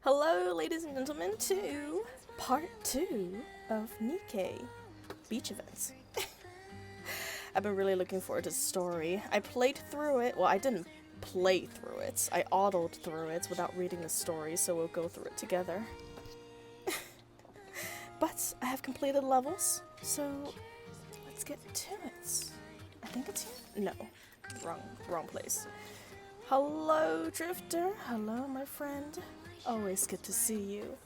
Hello, ladies and gentlemen, to part 2 of NIKKE beach events. I've been really looking forward to the story. I played through it. Well, I didn't play through it. I autoed through it without reading the story, so we'll go through it together. But I have completed levels, so let's get to it. I think it's here? No. Wrong place. Hello, Drifter. Hello, my friend. Always good to see you.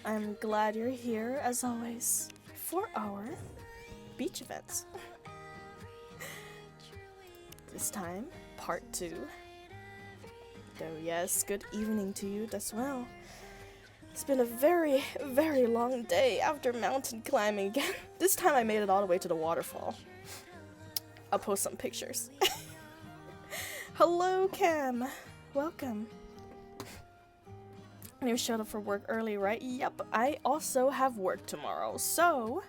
I'm glad you're here, as always, for our beach events. This time, part 2. Though yes, good evening to you as well. It's been a very, very long day after mountain climbing again. This time I made it all the way to the waterfall. I'll post some pictures. Hello, Cam. Welcome. You showed up for work early, right? Yep, I also have work tomorrow, so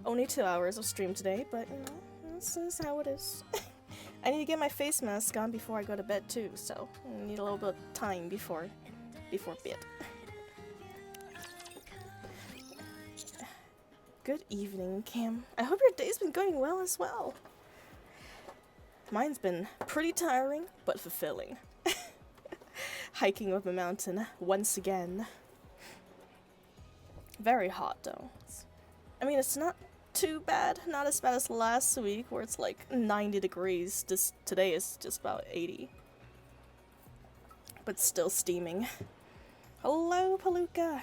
only 2 hours of stream today, but you know, this is how it is. I need to get my face mask on before I go to bed too, so I need a little bit of time before bed. Good evening, Cam. I hope your day's been going well as well. Mine's been pretty tiring, but fulfilling. Hiking up a mountain once again. Very hot though. I mean, it's not too bad. Not as bad as last week where it's like 90 degrees. Today is just about 80. But still steaming. Hello, Palooka.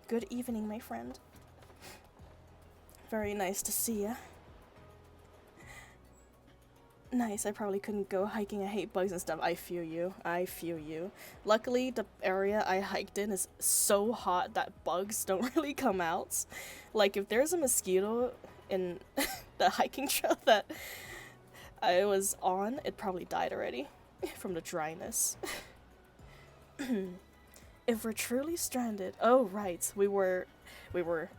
Good evening, my friend. Very nice to see ya. Nice, I probably couldn't go hiking. I hate bugs and stuff. I feel you. I feel you. Luckily, the area I hiked in is so hot that bugs don't really come out. Like, if there's a mosquito in the hiking trail that I was on, it probably died already from the dryness. If we're truly stranded... Oh, right. We were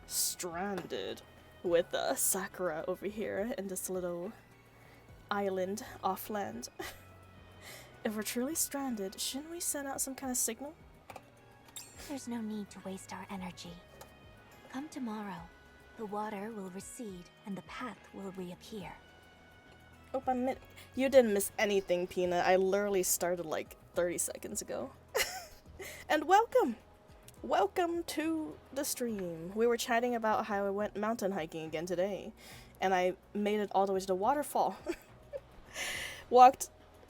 stranded with Sakura over here in this little island off land. If we're truly stranded, shouldn't we send out some kind of signal? There's no need to waste our energy. Come tomorrow. The water will recede and the path will reappear. Oh, you didn't miss anything, Peanut. I literally started like 30 seconds ago. And welcome! Welcome to the stream. We were chatting about how I went mountain hiking again today. And I made it all the way to the waterfall.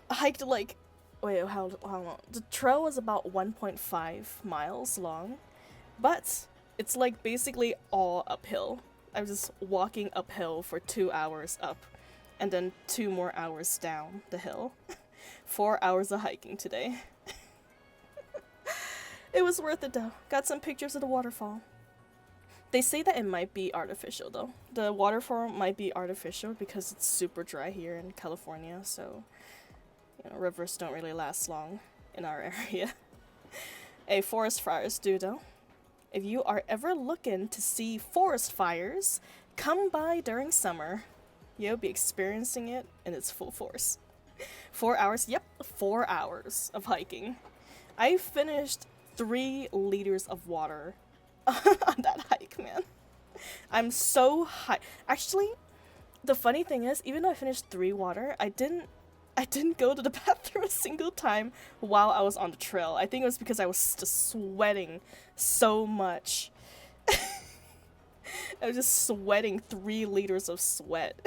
Hiked like, wait, how long? The trail was about 1.5 miles long, but it's like basically all uphill. I was just walking uphill for 2 hours up, and then 2 more hours down the hill. 4 hours of hiking today. It was worth it though. Got some pictures of the waterfall. They say that it might be artificial though. The waterfall might be artificial because it's super dry here in California, so you know, rivers don't really last long in our area. Hey, forest fires do though. If you are ever looking to see forest fires, come by during summer. You'll be experiencing it in its full force. 4 hours, yep, 4 hours of hiking. I finished 3 liters of water on that hike, man. I'm so high. Actually, the funny thing is, even though I finished 3 water, I didn't go to the bathroom a single time while I was on the trail. I think it was because I was just sweating so much. I was just sweating 3 liters of sweat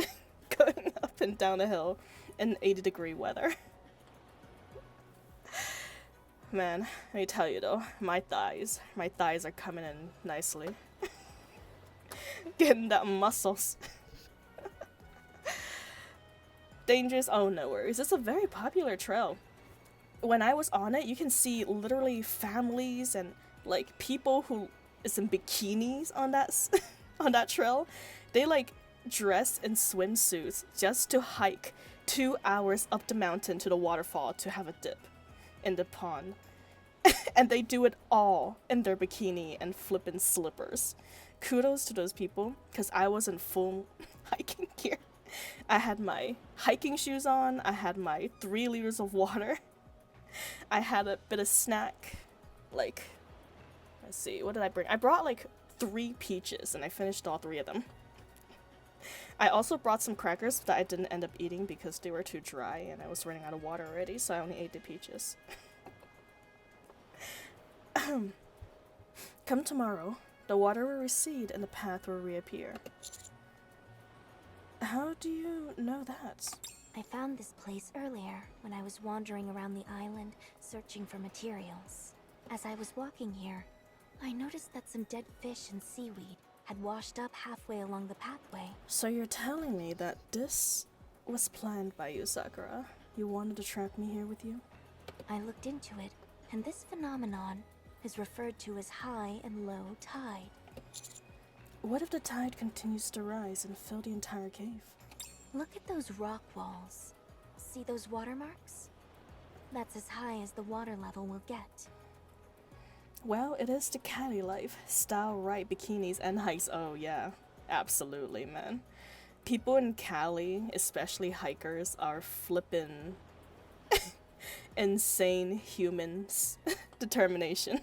going up and down a hill in 80-degree weather. Man, let me tell you though, my thighs are coming in nicely. Getting that muscles. Dangerous? Oh, no worries. It's a very popular trail. When I was on it, you can see literally families and like people who is in bikinis on that on that trail. They like dress in swimsuits just to hike 2 hours up the mountain to the waterfall to have a dip in the pond. And they do it all in their bikini and flippin' slippers. Kudos to those people, because I was in full hiking gear. I had my hiking shoes on, I had my 3 liters of water, I had a bit of snack. Like, let's see, what did I bring? I brought like 3 peaches and I finished all 3 of them. I also brought some crackers that I didn't end up eating because they were too dry and I was running out of water already, so I only ate the peaches. Come tomorrow, the water will recede and the path will reappear. How do you know that? I found this place earlier when I was wandering around the island searching for materials. As I was walking here, I noticed that some dead fish and seaweed had washed up halfway along the pathway. So you're telling me that this was planned by you, Sakura? You wanted to trap me here with you? I looked into it, and this phenomenon is referred to as high and low tide. What if the tide continues to rise and fill the entire cave? Look at those rock walls. See those watermarks? That's as high as the water level will get. Well, it is the Cali life. Style right bikinis and hikes. Oh yeah, absolutely, man. People in Cali, especially hikers, are flippin' insane humans. Determination.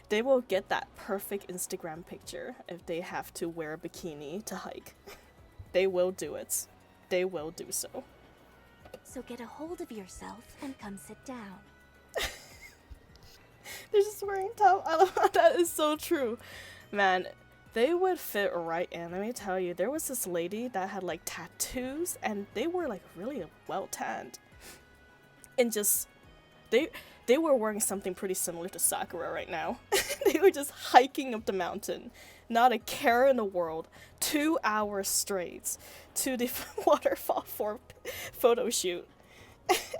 They will get that perfect Instagram picture if they have to wear a bikini to hike. They will do it. They will do so. So get a hold of yourself and come sit down. They're just wearing top. I love that is so true. Man, they would fit right in. Let me tell you, there was this lady that had like tattoos and they were like really well tanned. And just they were wearing something pretty similar to Sakura right now. They were just hiking up the mountain. Not a care in the world. 2 hours straight to the waterfall for photo shoot.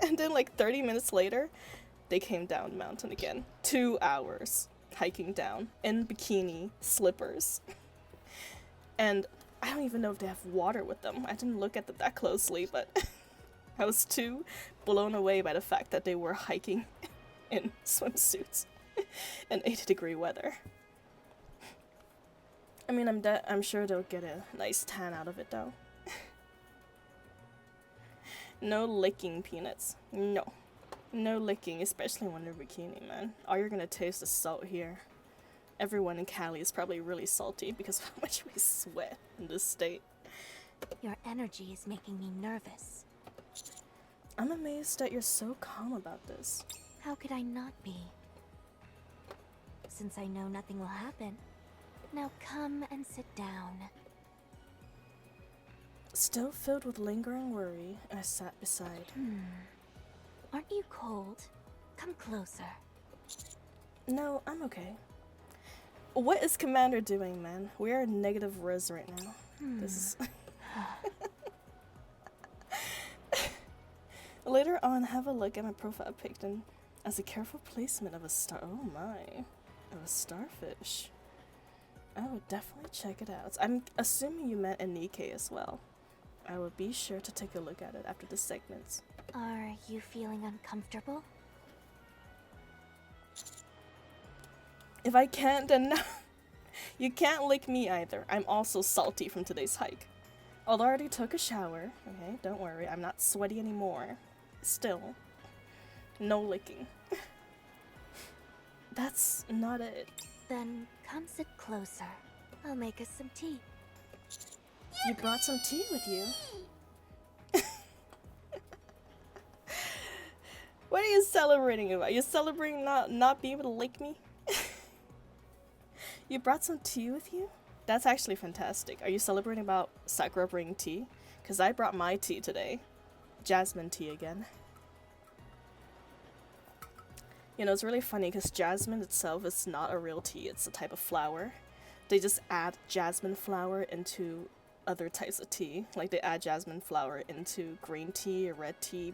And then like 30 minutes later, they came down the mountain again. 2 hours hiking down in bikini slippers. And I don't even know if they have water with them. I didn't look at them that closely, but I was too blown away by the fact that they were hiking in swimsuits in 80-degree weather. I mean, I'm sure they'll get a nice tan out of it though. No licking peanuts. No. No licking, especially when they're bikini, man. All you're gonna taste is salt here. Everyone in Cali is probably really salty because of how much we sweat in this state. Your energy is making me nervous. I'm amazed that you're so calm about this. How could I not be? Since I know nothing will happen. Now come and sit down. Still filled with lingering worry, I sat beside. Aren't you cold? Come closer. No, I'm okay. What is Commander doing, man? We are negative res right now. This is... Later on, have a look at my profile pic and as a careful placement of a star. Oh my. Of a starfish. I would definitely check it out. I'm assuming you meant a NIKKE as well. I will be sure to take a look at it after this segment. Are you feeling uncomfortable? If I can't, then no. You can't lick me either. I'm also salty from today's hike. Although I already took a shower. Okay, don't worry. I'm not sweaty anymore. Still, no licking. That's not it. Then come sit closer. I'll make us some tea. You brought some tea with you? What are you celebrating about? You celebrating not being able to lick me? You brought some tea with you? That's actually fantastic. Are you celebrating about Sakura bringing tea? Because I brought my tea today. Jasmine tea again. You know, it's really funny because jasmine itself is not a real tea. It's a type of flower. They just add jasmine flower into other types of tea. Like they add jasmine flower into green tea, or red tea,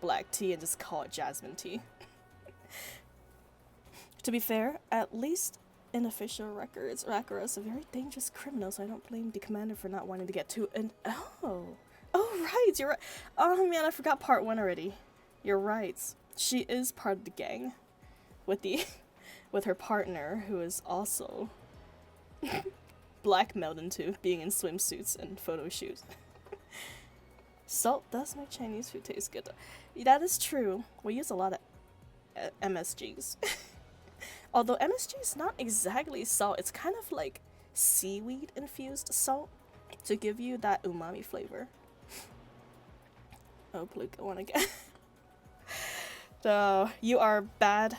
black tea, and just call it jasmine tea. To be fair, at least in official records, Rakura is a very dangerous criminal, so I don't blame the commander for not wanting to get to an— Oh, right, you're right. Oh man, I forgot part 1 already. You're right. She is part of the gang with her partner, who is also blackmailed into being in swimsuits and photo shoots. Salt does make Chinese food taste good. That is true. We use a lot of MSGs. Although MSG is not exactly salt, it's kind of like seaweed infused salt to give you that umami flavor. Oh, Pluke, I wanna get. So, you are bad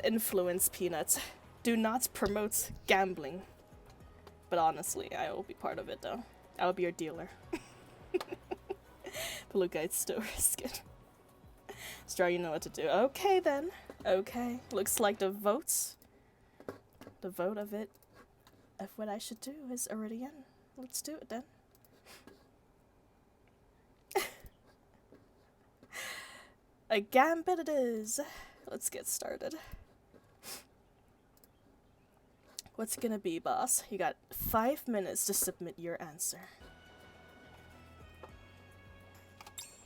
influence, Peanuts. Do not promote gambling. But honestly, I will be part of it though. I will be your dealer. Palooka, it's still risky. Star, you know what to do. Okay then. Okay. Looks like the vote of what I should do is already in. Let's do it then. A gambit it is. Let's get started. What's it gonna be, boss? You got 5 minutes to submit your answer.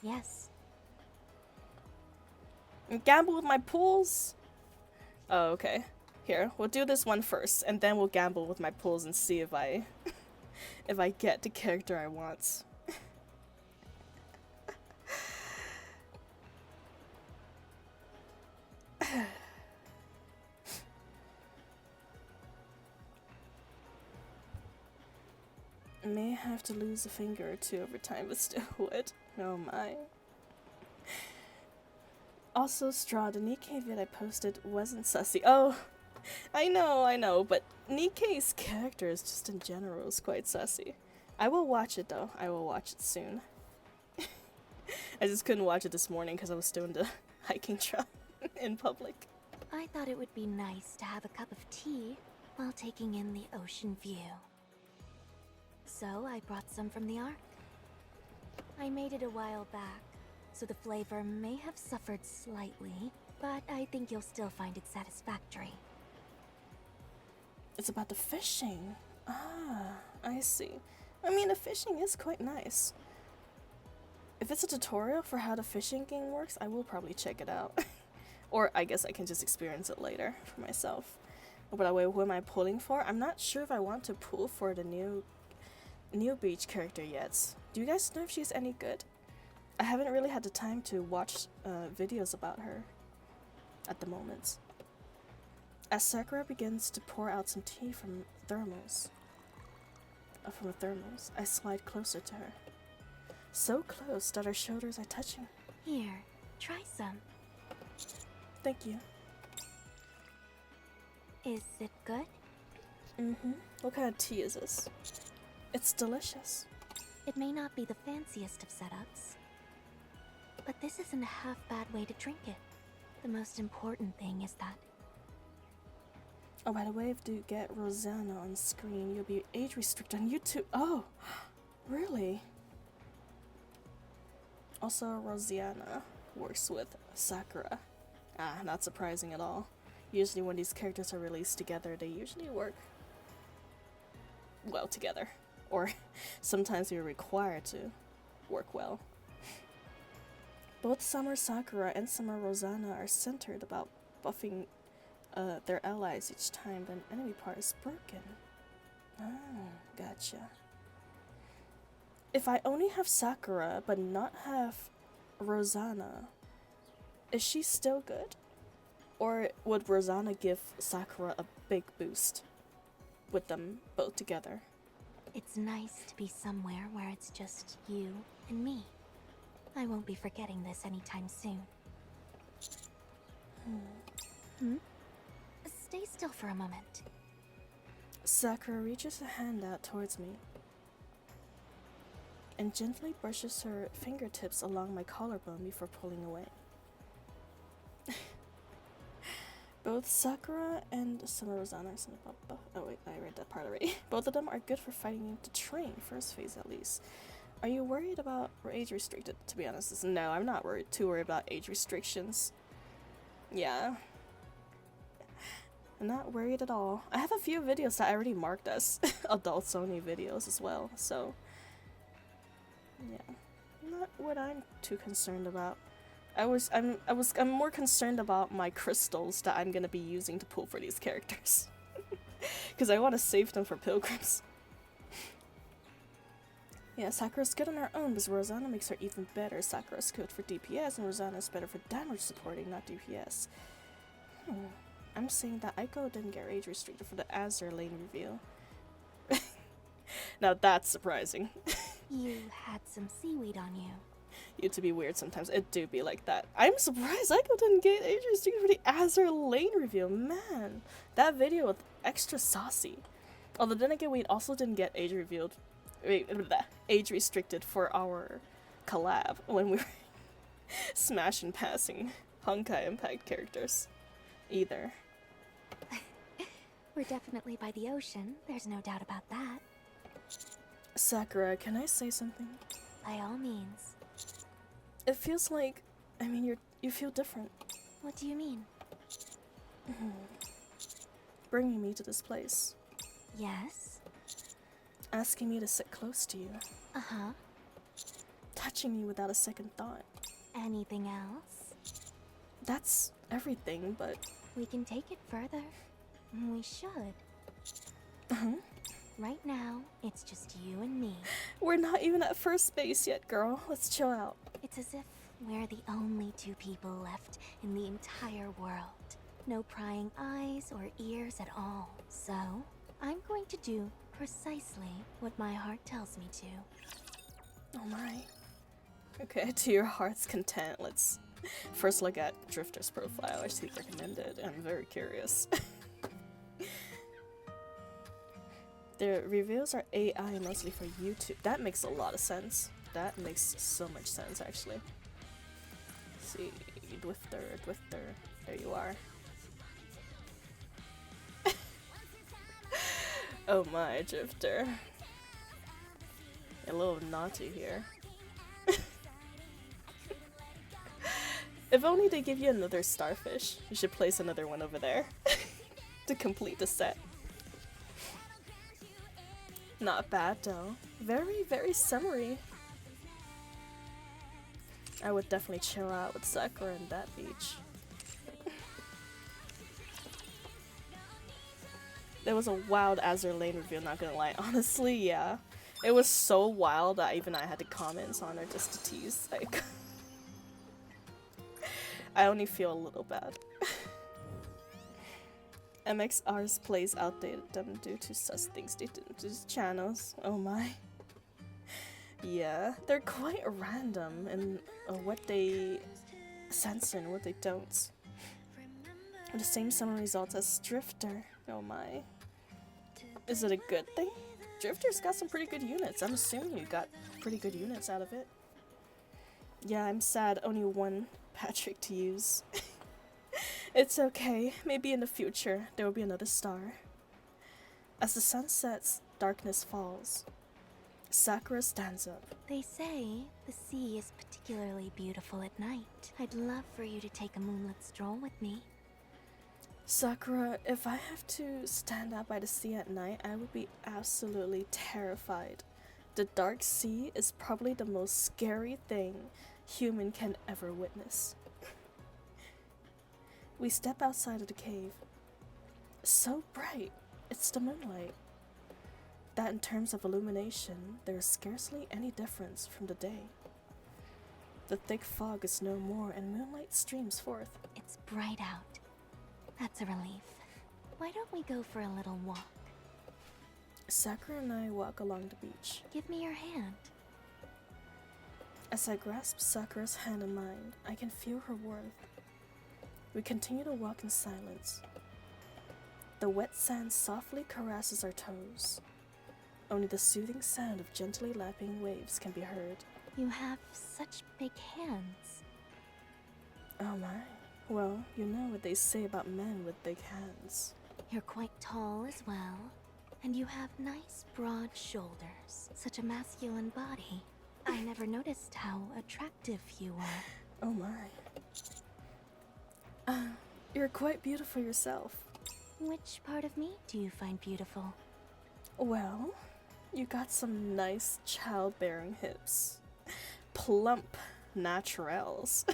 Yes. And gamble with my pools? Oh, okay. Here, we'll do this one first, and then we'll gamble with my pools and see if I if I get the character I want. May have to lose a finger or two over time, but still would. Oh my. Also, Straw, the NIKKE vid I posted wasn't sussy. Oh, I know, but NIKKE's character is just in general is quite sussy. I will watch it though. I will watch it soon. I just couldn't watch it this morning because I was still in the hiking trail in public. I thought it would be nice to have a cup of tea while taking in the ocean view. So I brought some from the Ark. I made it a while back, so the flavor may have suffered slightly, but I think you'll still find it satisfactory. It's about the fishing. Ah, I see. I mean, the fishing is quite nice. If it's a tutorial for how the fishing game works, I will probably check it out. Or I guess I can just experience it later for myself. But wait, who am I pulling for? I'm not sure if I want to pull for the new beach character yet. Do you guys know if she's any good? I haven't really had the time to watch videos about her at the moment. As Sakura begins to pour out some tea from thermals, I slide closer to her. So close that our shoulders are touching. Here, try some. Thank you. Is it good? Mm-hmm. What kind of tea is this? It's delicious. It may not be the fanciest of setups, but this isn't a half-bad way to drink it. The most important thing is that... Oh, by the way, if you get Rosanna on screen, you'll be age restricted on YouTube. Oh, really? Also, Rosanna works with Sakura. Ah, not surprising at all. Usually when these characters are released together, they usually work well together. Or sometimes you're required to work well. Both Summer Sakura and Summer Rosanna are centered about buffing their allies each time an enemy part is broken. Ah, gotcha. If I only have Sakura but not have Rosanna, is she still good? Or would Rosanna give Sakura a big boost with them both together? It's nice to be somewhere where it's just you and me. I won't be forgetting this anytime soon. Stay still for a moment. Sakura reaches a hand out towards me and gently brushes her fingertips along my collarbone before pulling away. Both Sakura and Summer Rosanna are oh wait, I read that part already. Both of them are good for fighting to train, first phase at least. Are you worried about age restricted? To be honest, no, I'm not too worried about age restrictions. Yeah. I'm not worried at all. I have a few videos that I already marked as adults only videos as well, so yeah. Not what I'm too concerned about. I'm more concerned about my crystals that I'm gonna be using to pull for these characters. Because I want to save them for pilgrims. Yeah, Sakura's good on her own, but Rosanna makes her even better. Sakura's good for DPS, and Rosanna's better for damage supporting, not DPS. I'm saying that Aiko didn't get age restricted for the Azure lane reveal. Now that's surprising. You had some seaweed on you. You to be weird sometimes. It do be like that. I'm surprised Aiko didn't get age restricted for the Azure lane reveal. Man, that video was extra saucy. Although then again, we also didn't get age revealed. Age restricted for our collab when we were smashing passing Honkai Impact characters either. We're definitely by the ocean, there's no doubt about that. Sakura, can I say something? By all means. It feels like, I mean, you feel different. What do you mean? Bringing me to this place. Yes? Asking me to sit close to you. Uh-huh. Touching me without a second thought. Anything else? That's everything, but... We can take it further. We should. Uh-huh. Right now, it's just you and me. We're not even at first base yet, girl. Let's chill out. It's as if we're the only two people left in the entire world. No prying eyes or ears at all. So, I'm going to do precisely what my heart tells me to. Oh my. Okay, to your heart's content, let's first look at Drifter's profile, which he recommended. I'm very curious. The reviews are AI mostly for YouTube. That makes a lot of sense. That makes so much sense, actually. Let's see, Drifter. There you are. Oh my, Drifter. A little naughty here. If only they give you another starfish. You should place another one over there to complete the set. Not bad though. Very, very summery. I would definitely chill out with Sakura on that beach. There was a wild Azure Lane reveal, not gonna lie. Honestly, yeah. It was so wild that even I had to comment on it just to tease. Like, I only feel a little bad. MXR's plays outdated them due to such things they didn't do to channels. Oh my. Yeah, they're quite random in what they censor and what they don't. The same summer results as Drifter. Oh my. Is it a good thing? Drifter's got some pretty good units. I'm assuming you got pretty good units out of it. Yeah, I'm sad. Only one Patrick to use. It's okay. Maybe in the future there will be another star. As the sun sets, darkness falls. Sakura stands up. They say the sea is particularly beautiful at night. I'd love for you to take a moonlit stroll with me. Sakura, if I have to stand out by the sea at night, I would be absolutely terrified. The dark sea is probably the most scary thing human can ever witness. We step outside of the cave. So bright, it's the moonlight. That in terms of illumination, there is scarcely any difference from the day. The thick fog is no more and moonlight streams forth. It's bright out. That's a relief. Why don't we go for a little walk? Sakura and I walk along the beach. Give me your hand. As I grasp Sakura's hand in mine, I can feel her warmth. We continue to walk in silence. The wet sand softly caresses our toes. Only the soothing sound of gently lapping waves can be heard. You have such big hands. Oh my. Well, you know what they say about men with big hands. You're quite tall as well, and you have nice broad shoulders. Such a masculine body. I never noticed how attractive you were. Oh my. You're quite beautiful yourself. Which part of me do you find beautiful? Well, you got some nice childbearing hips. Plump naturals.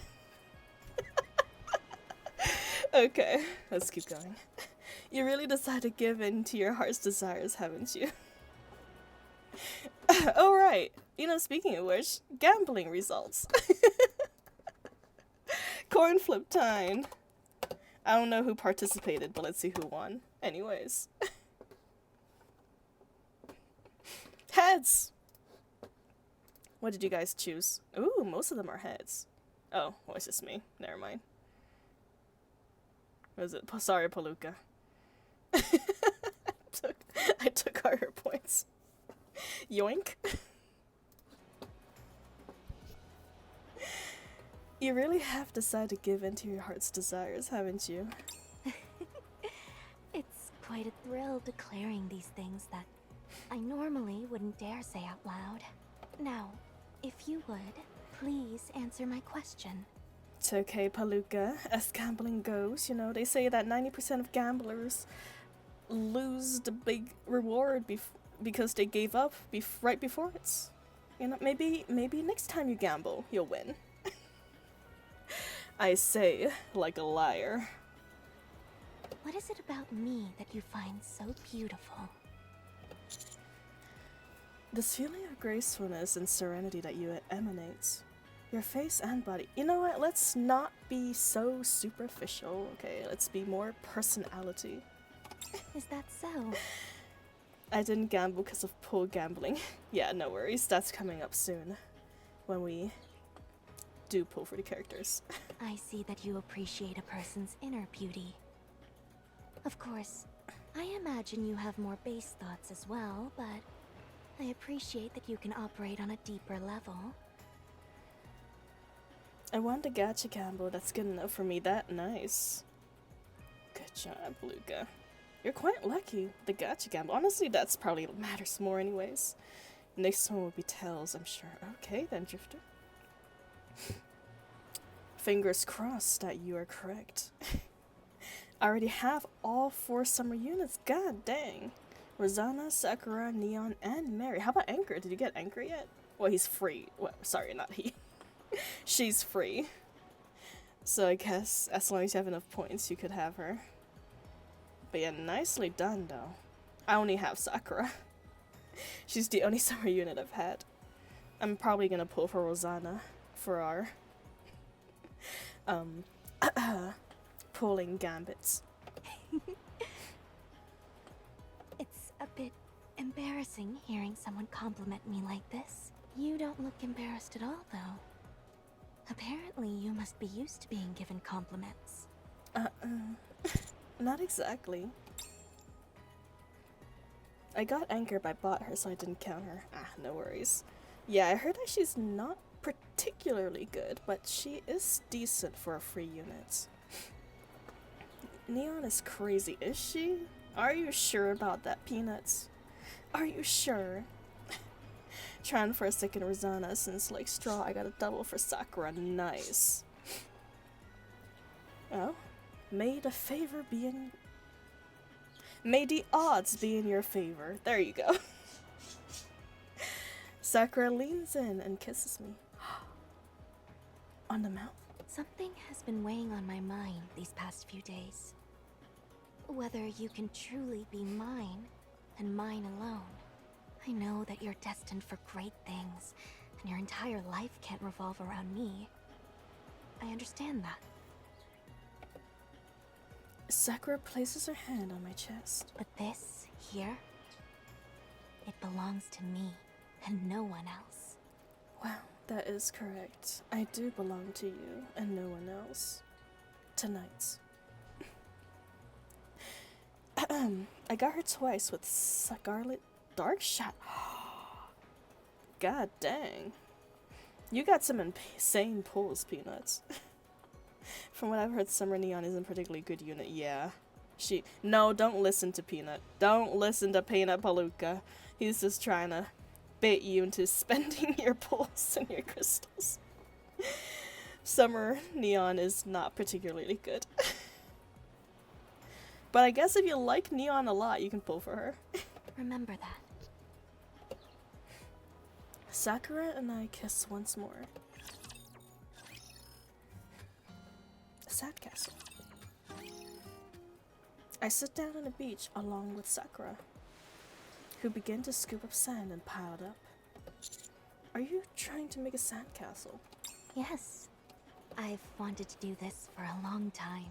Okay, let's keep going. You really decided to give in to your heart's desires, haven't you? Oh right, You know, speaking of which, gambling results. Coin flip time. I don't know who participated, but let's see who won. Anyways. Heads! What did you guys choose? Ooh, most of them are heads. Oh, well, it's just me. Never mind. What is it? Sorry, Palooka. I took all your points. Yoink. You really have decided to give in to your heart's desires, haven't you? It's quite a thrill declaring these things that I normally wouldn't dare say out loud. Now, if you would, please answer my question. It's okay, Palooka. As gambling goes, you know, they say that 90% of gamblers lose the big reward because they gave up right before it. You know, maybe next time you gamble, you'll win. I say, like a liar. What is it about me that you find so beautiful? This feeling of gracefulness and serenity that you emanate. Your face and body. You know what? Let's not be so superficial, okay? Let's be more personality. Is that so? I didn't gamble because of pool gambling. Yeah, no worries. That's coming up soon. When we do pull for the characters. I see that you appreciate a person's inner beauty. Of course, I imagine you have more base thoughts as well, but I appreciate that you can operate on a deeper level. I want a gacha gamble that's good enough for me. That nice. Good job, Luca. You're quite lucky. The gacha gamble. Honestly, that's probably matters more anyways. Next one will be tails, I'm sure. Okay, then, Drifter. Fingers crossed that you are correct. I already have all 4 summer units. God dang. Rosanna, Sakura, Neon, and Mary. How about Anchor? Did you get Anchor yet? Well, he's free. Well, sorry, not he. She's free. So I guess as long as you have enough points, you could have her. But yeah, nicely done though. I only have Sakura. She's the only summer unit I've had. I'm probably gonna pull for Rosanna for our pulling gambits. It's a bit embarrassing hearing someone compliment me like this. You don't look embarrassed at all, though. Apparently, you must be used to being given compliments. Not exactly. I got Anchor, but I bought her, so I didn't count her. Ah, no worries. Yeah, I heard that she's not particularly good, but she is decent for a free unit. Neon is crazy, is she? Are you sure about that, Peanuts? Are you sure? Trying for a second Rosanna, since like straw, I got a double for Sakura. Nice. Oh, may the odds be in your favor. There you go. Sakura leans in and kisses me. On the mouth. Something has been weighing on my mind these past few days. Whether you can truly be mine, and mine alone. I know that you're destined for great things, and your entire life can't revolve around me. I understand that. Sakura places her hand on my chest. But this, here, it belongs to me, and no one else. Wow, that is correct. I do belong to you, and no one else. Tonight. I got her twice with Scarlet Dark Shot. God dang. You got some insane pulls, Peanuts. From what I've heard, Summer Neon isn't a particularly good unit. Yeah. No, don't listen to Peanut. Don't listen to Peanut Palooka. He's just trying to bait you into spending your pulls and your crystals. Summer Neon is not particularly good. But I guess if you like Neon a lot, you can pull for her. Remember that. Sakura and I kiss once more. A sandcastle. I sit down on the beach along with Sakura, who begin to scoop up sand and pile it up. Are you trying to make a sandcastle? Yes. I've wanted to do this for a long time.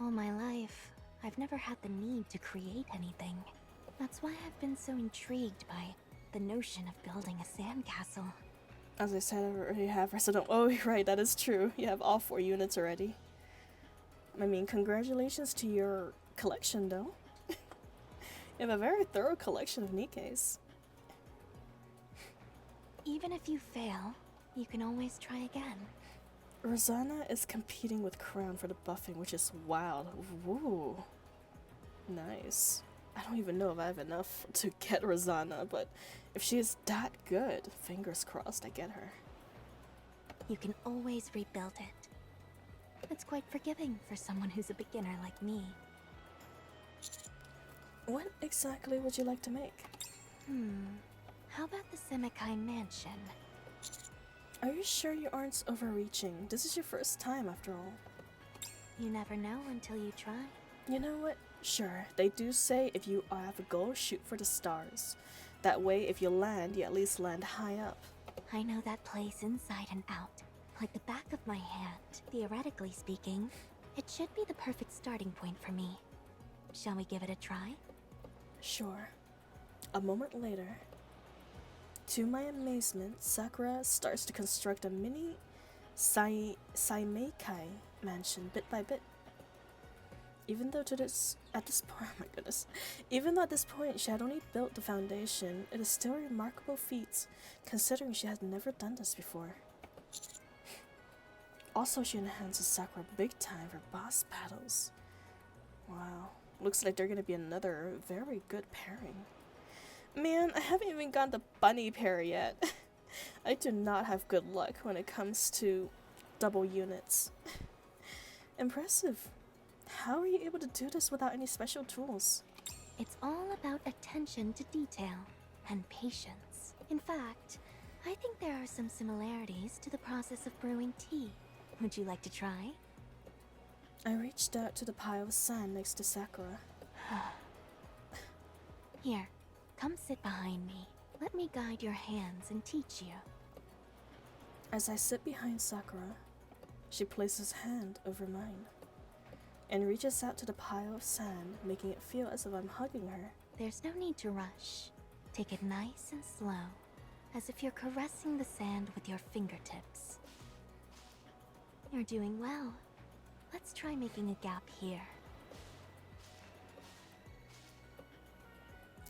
All my life, I've never had the need to create anything. That's why I've been so intrigued by the notion of building a sandcastle. As I said, I already have resident. Oh, you're right, that is true. You have all 4 units already. I mean, congratulations to your collection, though. You have a very thorough collection of Nikkes. Even if you fail, you can always try again. Rosanna is competing with Crown for the buffing, which is wild. Ooh. Nice. I don't even know if I have enough to get Rosanna, but if she is that good, fingers crossed I get her. You can always rebuild it. It's quite forgiving for someone who's a beginner like me. What exactly would you like to make? How about the Semekai mansion? Are you sure you aren't overreaching? This is your first time after all. You never know until you try. You know what? Sure, they do say if you have a goal, shoot for the stars. That way, if you land, you at least land high up. I know that place inside and out, like the back of my hand. Theoretically speaking, it should be the perfect starting point for me. Shall we give it a try? Sure. A moment later, to my amazement, Sakura starts to construct a mini Saimekai mansion bit by bit. Even though at this point, oh my goodness, even though at this point she had only built the foundation, it is still a remarkable feat, considering she had never done this before. Also, she enhances Sakura big time for boss battles. Wow, looks like they're gonna be another very good pairing. Man, I haven't even gotten the bunny pair yet. I do not have good luck when it comes to double units. Impressive. How are you able to do this without any special tools? It's all about attention to detail and patience. In fact, I think there are some similarities to the process of brewing tea. Would you like to try? I reached out to the pile of sand next to Sakura. Here, come sit behind me. Let me guide your hands and teach you. As I sit behind Sakura, she places hand over mine and reaches out to the pile of sand, making it feel as if I'm hugging her. There's no need to rush. Take it nice and slow, as if you're caressing the sand with your fingertips. You're doing well. Let's try making a gap here.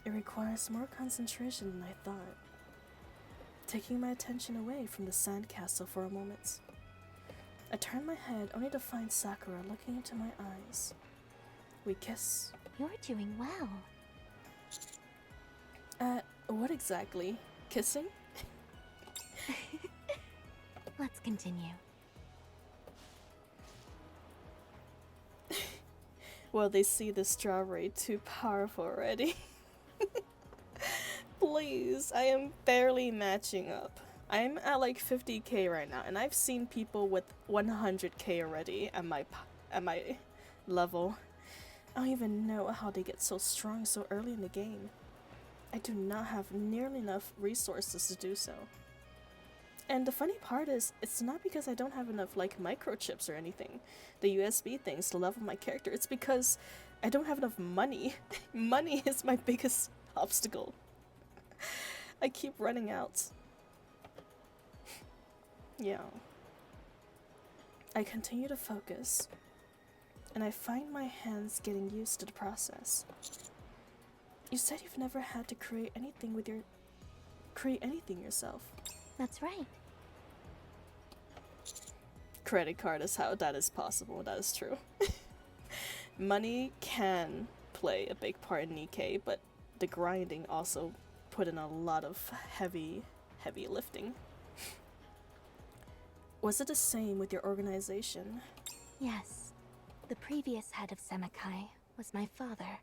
It requires more concentration than I thought, taking my attention away from the sandcastle for a moment. I turn my head only to find Sakura looking into my eyes. We kiss. You're doing well. What exactly? Kissing? Let's continue. Well, they see the strawberry too powerful already. Please, I am barely matching up. I'm at like 50k right now, and I've seen people with 100k already at my level. I don't even know how they get so strong so early in the game. I do not have nearly enough resources to do so. And the funny part is, it's not because I don't have enough like microchips or anything, the USB things to level my character. It's because I don't have enough money. Money is my biggest obstacle. I keep running out. Yeah. I continue to focus, and I find my hands getting used to the process. You said you've never had to create anything yourself. That's right. Credit card is how that is possible. That is true. Money can play a big part in NIKKE, but the grinding also put in a lot of heavy lifting. Was it the same with your organization? Yes. The previous head of Semekai was my father.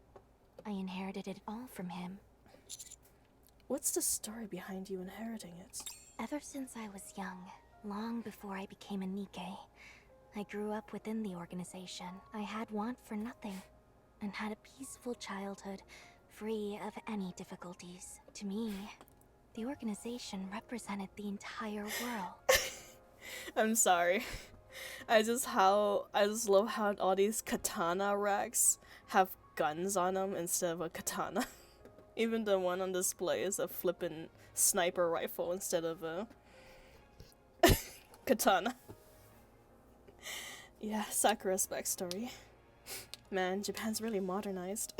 I inherited it all from him. What's the story behind you inheriting it? Ever since I was young, long before I became a NIKKE, I grew up within the organization. I had want for nothing, and had a peaceful childhood, free of any difficulties. To me, The organization represented the entire world. I'm sorry. I just love how all these katana racks have guns on them instead of a katana. Even the one on display is a flippin' sniper rifle instead of a katana. Yeah, Sakura's backstory. Man, Japan's really modernized.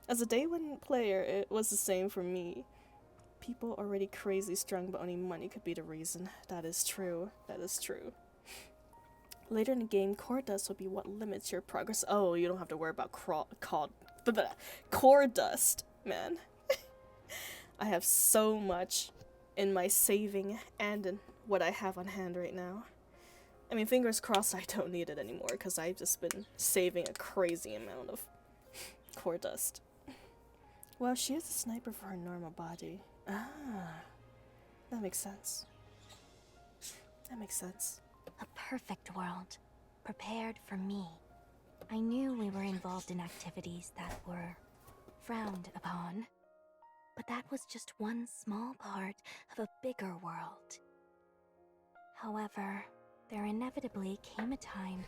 As a day one player, it was the same for me. People already crazy strong, but only money could be the reason. That is true. That is true. Later in the game, core dust will be what limits your progress. Oh, you don't have to worry about core dust, man. I have so much in my saving and in what I have on hand right now. I mean, fingers crossed I don't need it anymore, because I've just been saving a crazy amount of core dust. Well, she is a sniper for her normal body. Ah, that makes sense. That makes sense. A perfect world, prepared for me. I knew we were involved in activities that were frowned upon, but that was just one small part of a bigger world. However, there inevitably came a time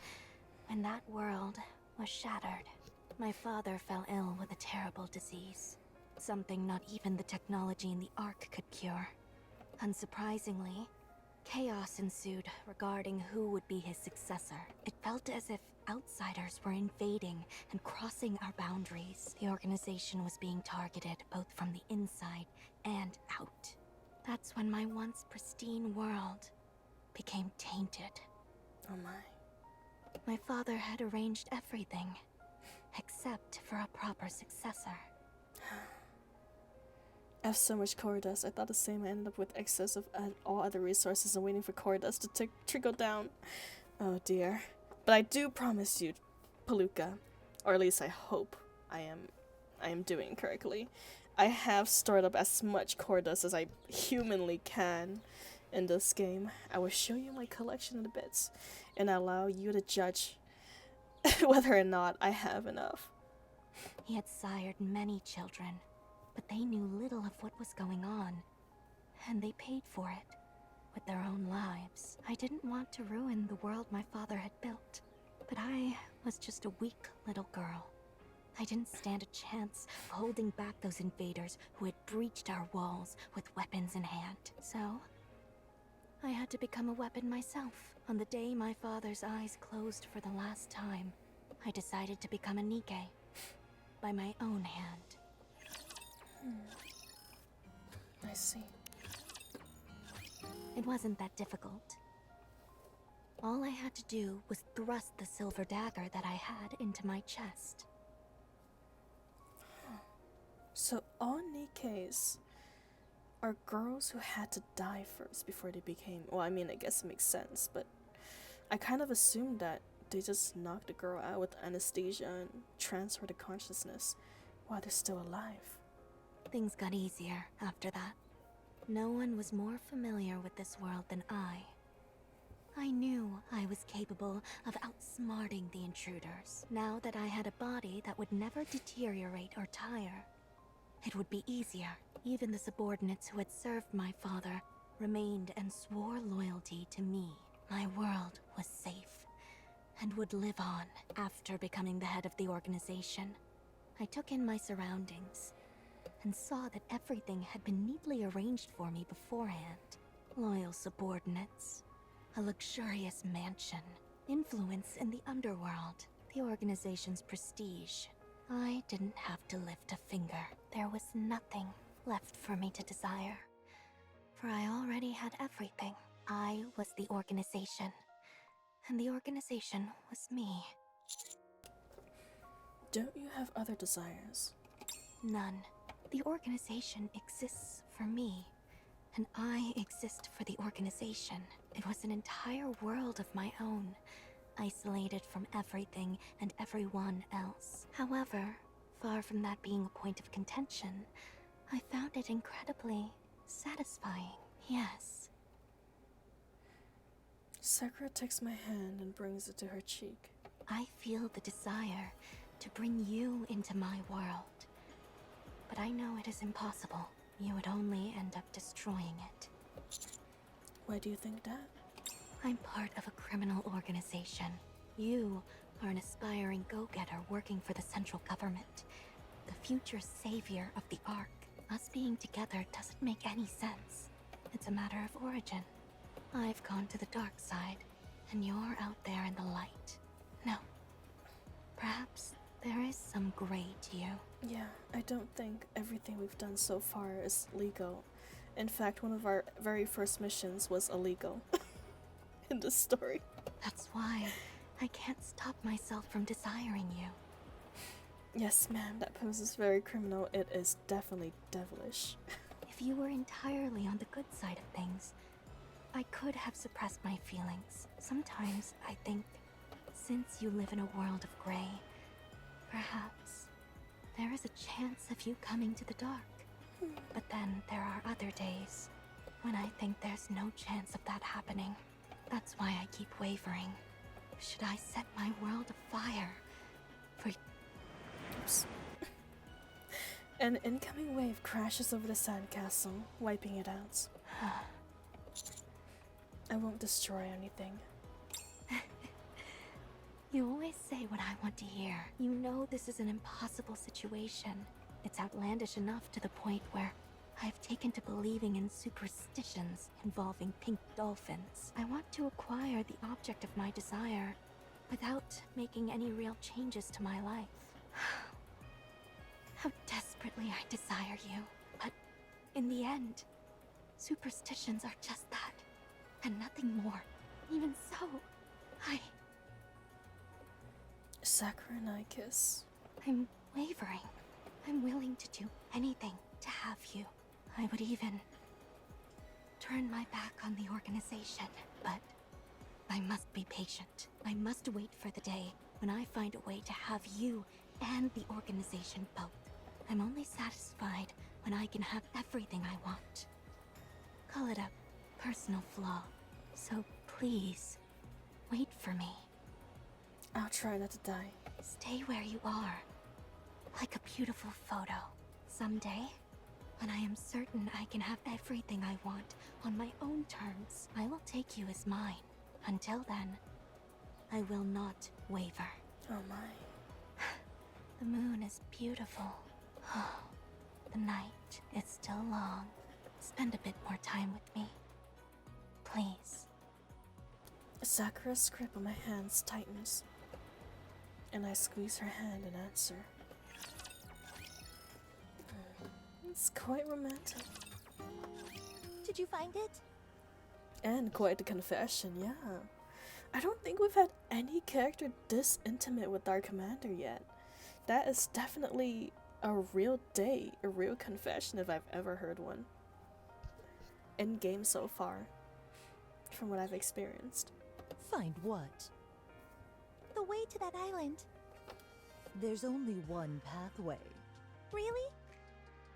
when that world was shattered. My father fell ill with a terrible disease, something not even the technology in the Ark could cure. Unsurprisingly, chaos ensued regarding who would be his successor. It felt as if outsiders were invading and crossing our boundaries. The organization was being targeted both from the inside and out. That's when my once pristine world became tainted. Oh my. My father had arranged everything, except for a proper successor. I have so much core dust. I thought the same. I ended up with excess of all other resources and waiting for core dust to trickle down. Oh dear. But I do promise you, Palooka, or at least I hope I am doing correctly. I have stored up as much core dust as I humanly can in this game. I will show you my collection in a bit and allow you to judge whether or not I have enough. He had sired many children, but they knew little of what was going on, and they paid for it with their own lives. I didn't want to ruin the world my father had built, but I was just a weak little girl. I didn't stand a chance of holding back those invaders who had breached our walls with weapons in hand. So, I had to become a weapon myself. On the day my father's eyes closed for the last time, I decided to become a NIKKE by my own hand. I see. It wasn't that difficult. All I had to do was thrust the silver dagger that I had into my chest. So all NIKKEs are girls who had to die first before they became... Well, I mean, I guess it makes sense, but I kind of assumed that they just knocked the girl out with anesthesia and transferred the consciousness while they're still alive. Things got easier after that. No one was more familiar with this world than I. I knew I was capable of outsmarting the intruders. Now that I had a body that would never deteriorate or tire, it would be easier. Even the subordinates who had served my father remained and swore loyalty to me. My world was safe and would live on. After becoming the head of the organization, I took in my surroundings and saw that everything had been neatly arranged for me beforehand. Loyal subordinates, a luxurious mansion, influence in the underworld, the organization's prestige. I didn't have to lift a finger. There was nothing left for me to desire, for I already had everything. I was the organization, and the organization was me. Don't you have other desires? None. The organization exists for me, and I exist for the organization. It was an entire world of my own, isolated from everything and everyone else. However, far from that being a point of contention, I found it incredibly satisfying. Yes. Sakura takes my hand and brings it to her cheek. I feel the desire to bring you into my world. But I know it is impossible. you would only end up destroying it. Why do you think that? I'm part of a criminal organization. You are an aspiring go-getter working for the central government, the future savior of the Ark. Us being together doesn't make any sense. It's a matter of origin. I've gone to the dark side, and you're out there in the light. No. Perhaps there is some gray to you. Yeah, I don't think everything we've done so far is legal. In fact, one of our very first missions was illegal in the story. That's why I can't stop myself from desiring you. Yes, ma'am, that poses very criminal. It is definitely devilish. If you were entirely on the good side of things, I could have suppressed my feelings. Sometimes I think, since you live in a world of gray, perhaps there is a chance of you coming to the dark. But then there are other days when I think there's no chance of that happening. That's why I keep wavering. Should I set my world afire for... Oops. An incoming wave crashes over the sandcastle, wiping it out. I won't destroy anything. You always say what I want to hear. You know this is an impossible situation. It's outlandish enough to the point where I've taken to believing in superstitions involving pink dolphins. I want to acquire the object of my desire without making any real changes to my life. How desperately I desire you. But in the end, superstitions are just that, and nothing more. Even so, Sakura and I kiss. I'm wavering. I'm willing to do anything to have you. I would even turn my back on the organization, but I must be patient. I must wait for the day when I find a way to have you and the organization both. I'm only satisfied when I can have everything I want. Call it a personal flaw. So please, wait for me. I'll try not to die. Stay where you are, like a beautiful photo. Someday, when I am certain I can have everything I want on my own terms, I will take you as mine. Until then, I will not waver. Oh my. The moon is beautiful. The night is still long. Spend a bit more time with me. Please. Sakura's grip on my hands tightens, and I squeeze her hand in answer. It's quite romantic. Did you find it? And quite the confession, yeah. I don't think we've had any character this intimate with our commander yet. That is definitely a real date, a real confession if I've ever heard one. In game so far, from what I've experienced. Find what? The way to that island. There's only one pathway. Really?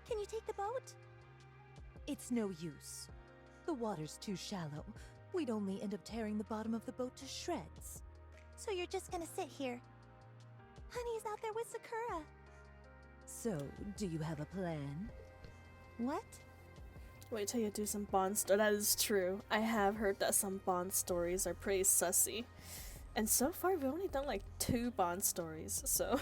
Can you take the boat? It's no use. The water's too shallow. We'd only end up tearing the bottom of the boat to shreds. So you're just gonna sit here? Honey's out there with Sakura. So, do you have a plan? What? Wait till you do some Bond that is true. I have heard that some Bond stories are pretty sussy. And so far we've only done like 2 Bond stories, so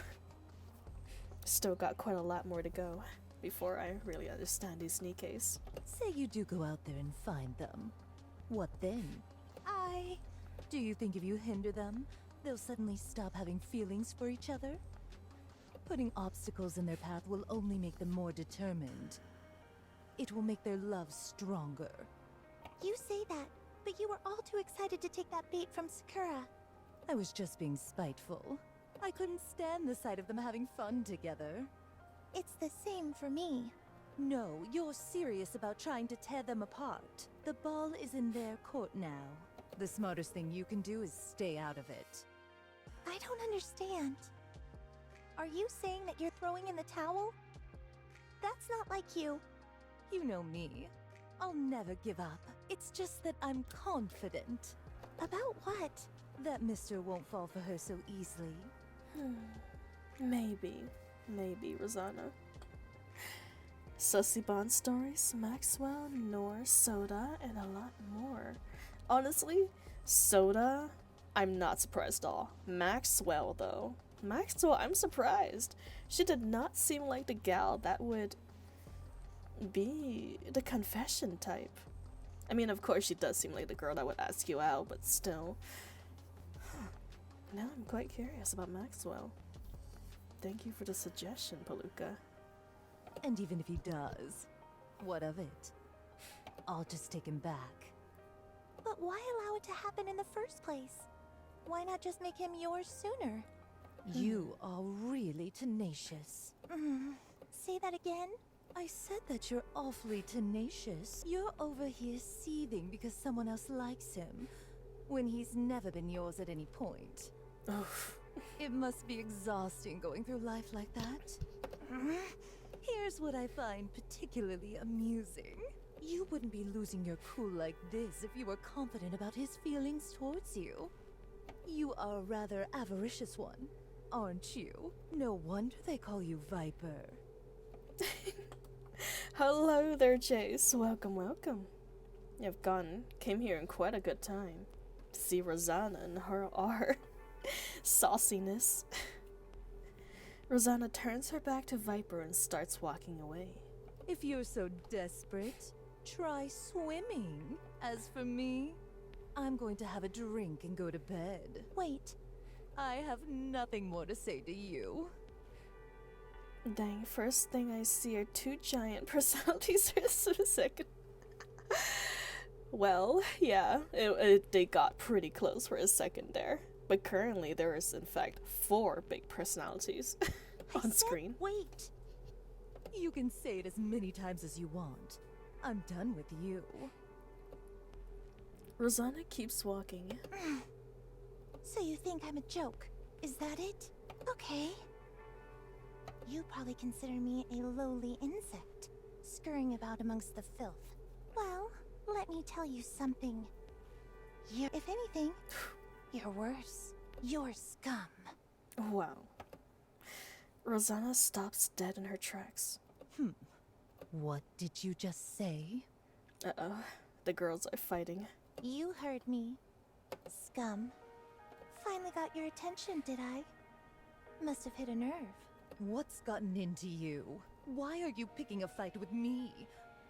still got quite a lot more to go before I really understand these NIKKEs. Say you do go out there and find them. What then? Do you think if you hinder them, they'll suddenly stop having feelings for each other? Putting obstacles in their path will only make them more determined. It will make their love stronger. You say that, but you were all too excited to take that bait from Sakura. I was just being spiteful. I couldn't stand the sight of them having fun together. It's the same for me. No, you're serious about trying to tear them apart. The ball is in their court now. The smartest thing you can do is stay out of it. I don't understand. Are you saying that you're throwing in the towel? That's not like you. You know me. I'll never give up. It's just that I'm confident. About what? That Mister won't fall for her so easily. Maybe, Rosanna. Sussy Bond stories, Maxwell, Nor, Soda, and a lot more. Honestly, Soda, I'm not surprised at all. Maxwell, though. Maxwell, I'm surprised. She did not seem like the gal that would be the confession type. I mean, of course, she does seem like the girl that would ask you out, but still. Now I'm quite curious about Maxwell. Thank you for the suggestion, Palooka. And even if he does, what of it? I'll just take him back. But why allow it to happen in the first place? Why not just make him yours sooner? You are really tenacious. Say that again? I said that you're awfully tenacious. You're over here seething because someone else likes him, when he's never been yours at any point. Oof. It must be exhausting going through life like that. Here's what I find particularly amusing. You wouldn't be losing your cool like this if you were confident about his feelings towards you. You are a rather avaricious one, aren't you? No wonder they call you Viper. Hello there, Jace. Welcome, welcome. You've came here in quite a good time to see Rosanna and her sauciness. Rosanna turns her back to Viper and starts walking away. If you're so desperate, try swimming. As for me, I'm going to have a drink and go to bed. Wait, I have nothing more to say to you. Dang, first thing I see are two giant personalities for a second. Well, yeah, they got pretty close for a second there. But currently there is in fact 4 big personalities on screen. Wait. You can say it as many times as you want. I'm done with you. Rosanna keeps walking. So you think I'm a joke? Is that it? Okay. You probably consider me a lowly insect, scurrying about amongst the filth. Well, let me tell you something. If anything, you're worse. You're scum. Wow. Rosanna stops dead in her tracks. What did you just say? Uh-oh. The girls are fighting. You heard me. Scum. Finally got your attention, did I? Must have hit a nerve. What's gotten into you? Why are you picking a fight with me?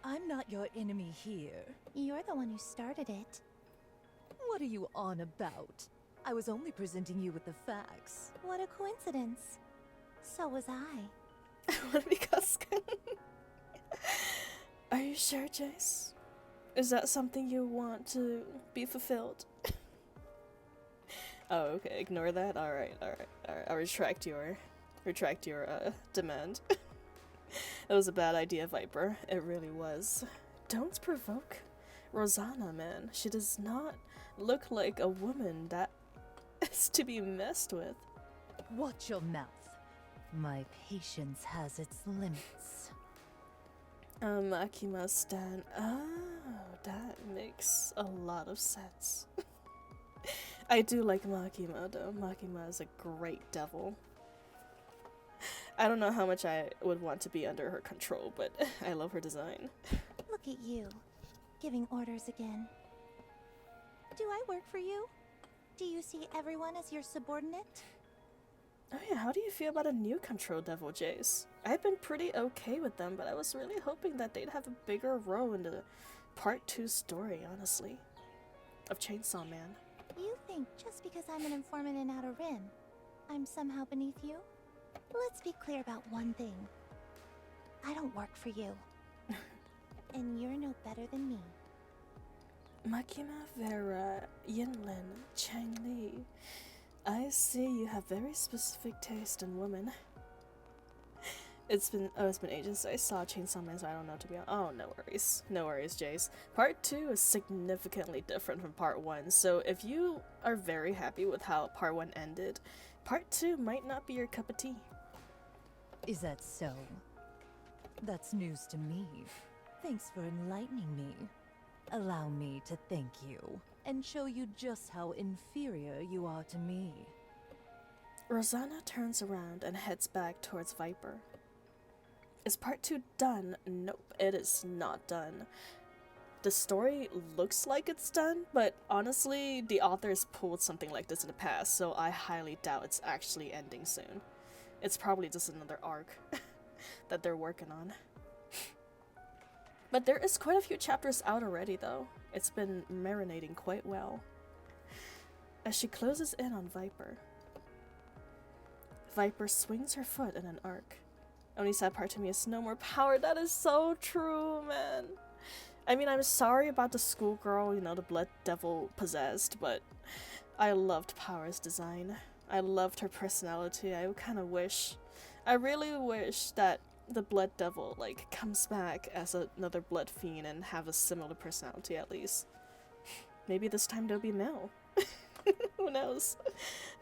I'm not your enemy here. You're the one who started it. What are you on about? I was only presenting you with the facts. What a coincidence. So was I. I want to be Cuscan. Are you sure, Jace? Is that something you want to be fulfilled? Oh, okay. Ignore that. All right. I'll retract your demand. It was a bad idea, Viper. It really was. Don't provoke Rosanna, man. She does not look like a woman that is to be messed with. Watch your mouth. My patience has its limits. Makima Stan. Oh, that makes a lot of sense. I do like Makima, though. Makima is a great devil. I don't know how much I would want to be under her control, but I love her design. Look at you, giving orders again. Do I work for you? Do you see everyone as your subordinate? Oh yeah, how do you feel about a new control devil, Jace? I've been pretty okay with them, but I was really hoping that they'd have a bigger role in the part 2 story, honestly. Of Chainsaw Man. You think just because I'm an informant in Outer Rim, I'm somehow beneath you? Let's be clear about one thing. I don't work for you. And you're no better than me. Makima Vera Yinlin Chang Li. I see you have very specific taste in women. It's been ages since I saw Chainsaw Man, so I don't know to be honest. Oh, no worries, Jace. Part 2 is significantly different from part 1, so if you are very happy with how part 1 ended, part 2 might not be your cup of tea. Is that so? That's news to me. Thanks for enlightening me. Allow me to thank you, and show you just how inferior you are to me. Rosanna turns around and heads back towards Viper. Is part 2 done? Nope, it is not done. The story looks like it's done, but honestly, the authors pulled something like this in the past, so I highly doubt it's actually ending soon. It's probably just another arc that they're working on. But there is quite a few chapters out already, though. It's been marinating quite well. As she closes in on Viper, Viper swings her foot in an arc. Only sad part to me is no more power. That is so true, man. I mean, I'm sorry about the schoolgirl, you know, the blood devil possessed, but I loved Power's design. I loved her personality. I really wish that the blood devil, like, comes back as another blood fiend and have a similar personality at least. Maybe this time they'll be male. Who knows?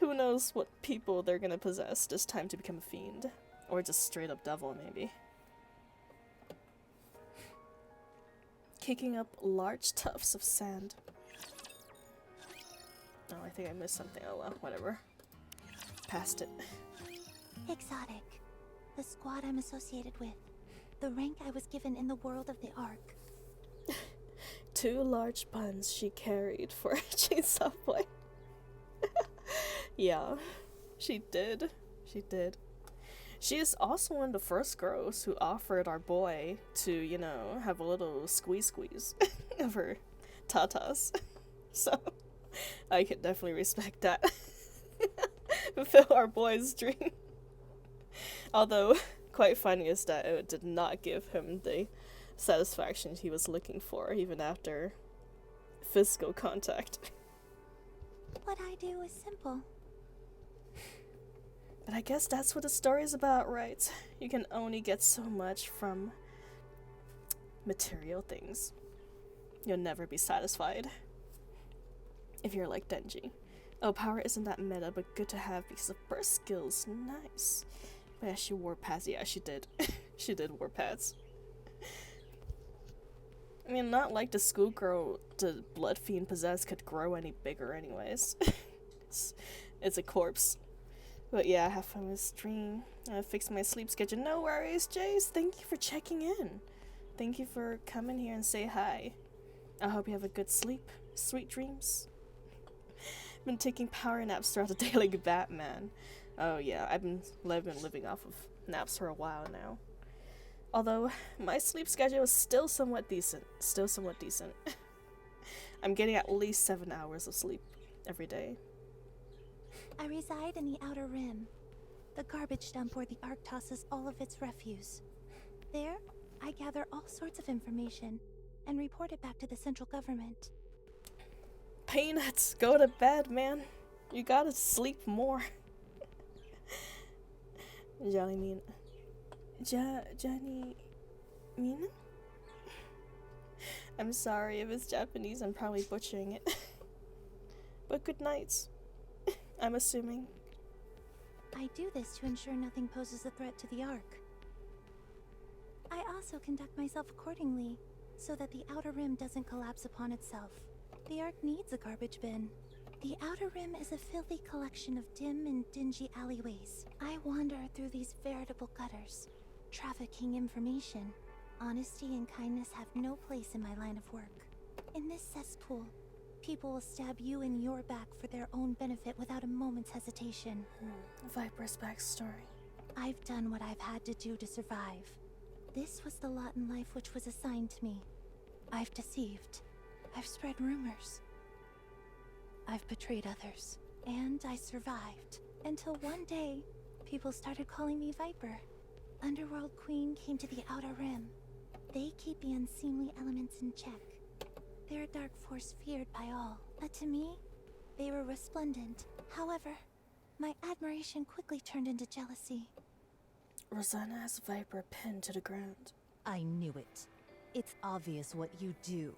Who knows what people they're gonna possess this time to become a fiend. Or just straight up devil, maybe. Kicking up large tufts of sand. Oh, I think I missed something. Oh well, whatever. Passed it. Exotic. The squad I'm associated with. The rank I was given in the world of the Ark. 2 large buns she carried for a chainsaw boy. Yeah, she did. She did. She is also one of the first girls who offered our boy to, you know, have a little squeeze of her tatas. So, I can definitely respect that. Fulfill our boy's dream. Although, quite funny is that it did not give him the satisfaction he was looking for, even after physical contact. What I do is simple. But I guess that's what the story is about, right? You can only get so much from material things. You'll never be satisfied. If you're like Denji. Oh, power isn't that meta, but good to have because of burst skills. Nice. But yeah, she wore pads. Yeah, she did. She did wear pads. I mean, not like the schoolgirl the blood fiend possessed could grow any bigger anyways. It's a corpse. But yeah, have fun with stream. Fix my sleep schedule. No worries, Jace. Thank you for checking in. Thank you for coming here and say hi. I hope you have a good sleep. Sweet dreams. Been taking power naps throughout the day like Batman. Oh yeah, I've been living off of naps for a while now. Although, my sleep schedule is still somewhat decent. I'm getting at least 7 hours of sleep every day. I reside in the Outer Rim, the garbage dump where the Ark tosses all of its refuse. There, I gather all sorts of information and report it back to the central government. Peanuts, go to bed, man. You gotta sleep more. Johnny Mina? I'm sorry if it's Japanese, I'm probably butchering it. But good nights. I'm assuming. I do this to ensure nothing poses a threat to the Ark. I also conduct myself accordingly, so that the Outer Rim doesn't collapse upon itself. The Ark needs a garbage bin. The Outer Rim is a filthy collection of dim and dingy alleyways. I wander through these veritable gutters, trafficking information. Honesty and kindness have no place in my line of work. In this cesspool, people will stab you in your back for their own benefit without a moment's hesitation. Viper's backstory. I've done what I've had to do to survive. This was the lot in life which was assigned to me. I've deceived. I've spread rumors. I've betrayed others. And I survived. Until one day, people started calling me Viper. Underworld Queen came to the Outer Rim. They keep the unseemly elements in check. They're a dark force feared by all. But to me, they were resplendent. However, my admiration quickly turned into jealousy. Rosanna has Viper pinned to the ground. I knew it. It's obvious what you do.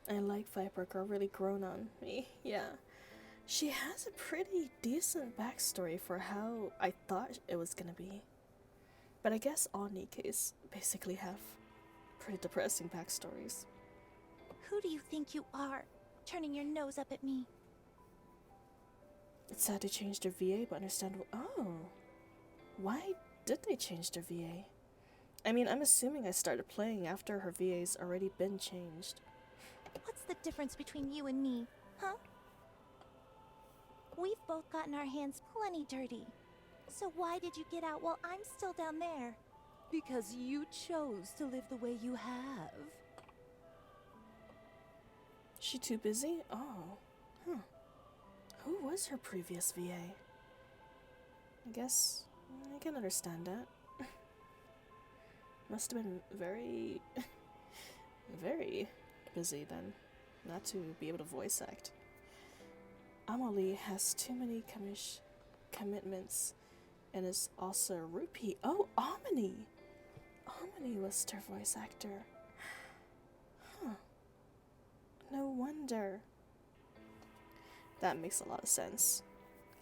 I like Viper Girl, really grown on me, yeah. She has a pretty decent backstory for how I thought it was gonna be. But I guess all NIKKEs basically have pretty depressing backstories. Who do you think you are, turning your nose up at me? It's sad to change their VA, but understandable. Oh, why did they change their VA? I mean, I'm assuming I started playing after her VA's already been changed. What's the difference between you and me, huh? We've both gotten our hands plenty dirty. So why did you get out while I'm still down there? Because you chose to live the way you have. She too busy? Oh. Huh. Who was her previous VA? I guess I can understand that. Must have been very, very busy then, not to be able to voice act. Amelie has too many commitments and is also a rupee. Oh, Amelie! Amelie was their voice actor. Huh. No wonder. That makes a lot of sense.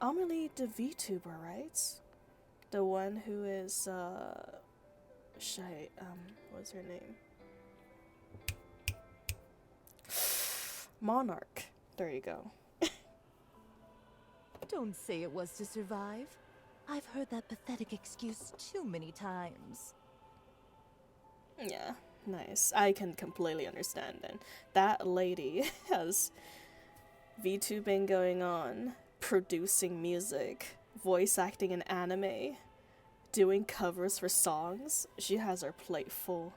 Amelie the VTuber, right? The one who is, what's her name? Monarch. There you go. Don't say it was to survive. I've heard that pathetic excuse too many times. Yeah, nice. I can completely understand then. That lady has VTubing going on, producing music, voice acting in anime, doing covers for songs. She has her plate full.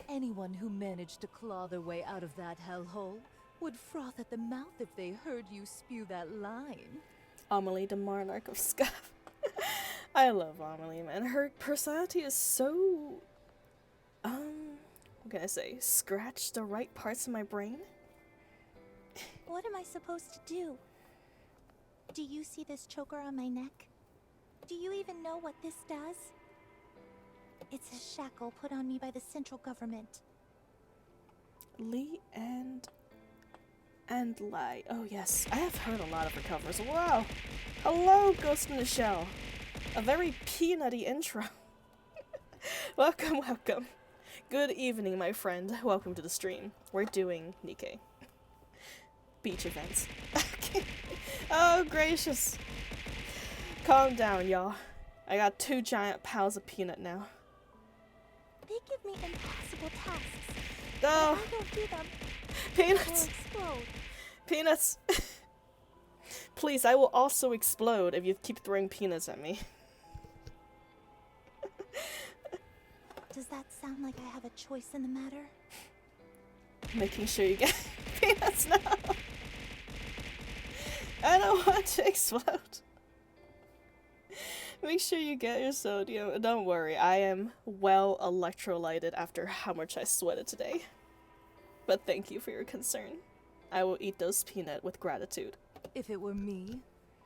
Anyone who managed to claw their way out of that hellhole would froth at the mouth if they heard you spew that line. Amelie, the monarch of Scuff. I love Amelie, man. Her personality is so, what can I say? Scratch the right parts of my brain? What am I supposed to do? Do you see this choker on my neck? Do you even know what this does? It's a shackle put on me by the central government. Lee and Lai. Oh yes, I have heard a lot of her covers. Wow! Hello, Ghost in the Shell. A very peanutty intro. Welcome, welcome. Good evening, my friend. Welcome to the stream. We're doing NIKKE. Beach events. Okay. Oh, gracious. Calm down, y'all. I got 2 giant piles of peanut now. They give me impossible tasks. Oh, If I don't do them, peanuts. they'll explode. Peanuts. Please, I will also explode if you keep throwing peanuts at me. Does that sound like I have a choice in the matter? Making sure you get peanuts now. I don't want to explode. Make sure you get your sodium. Don't worry, I am well electrolyted after how much I sweated today. But thank you for your concern. I will eat those peanuts with gratitude. If it were me,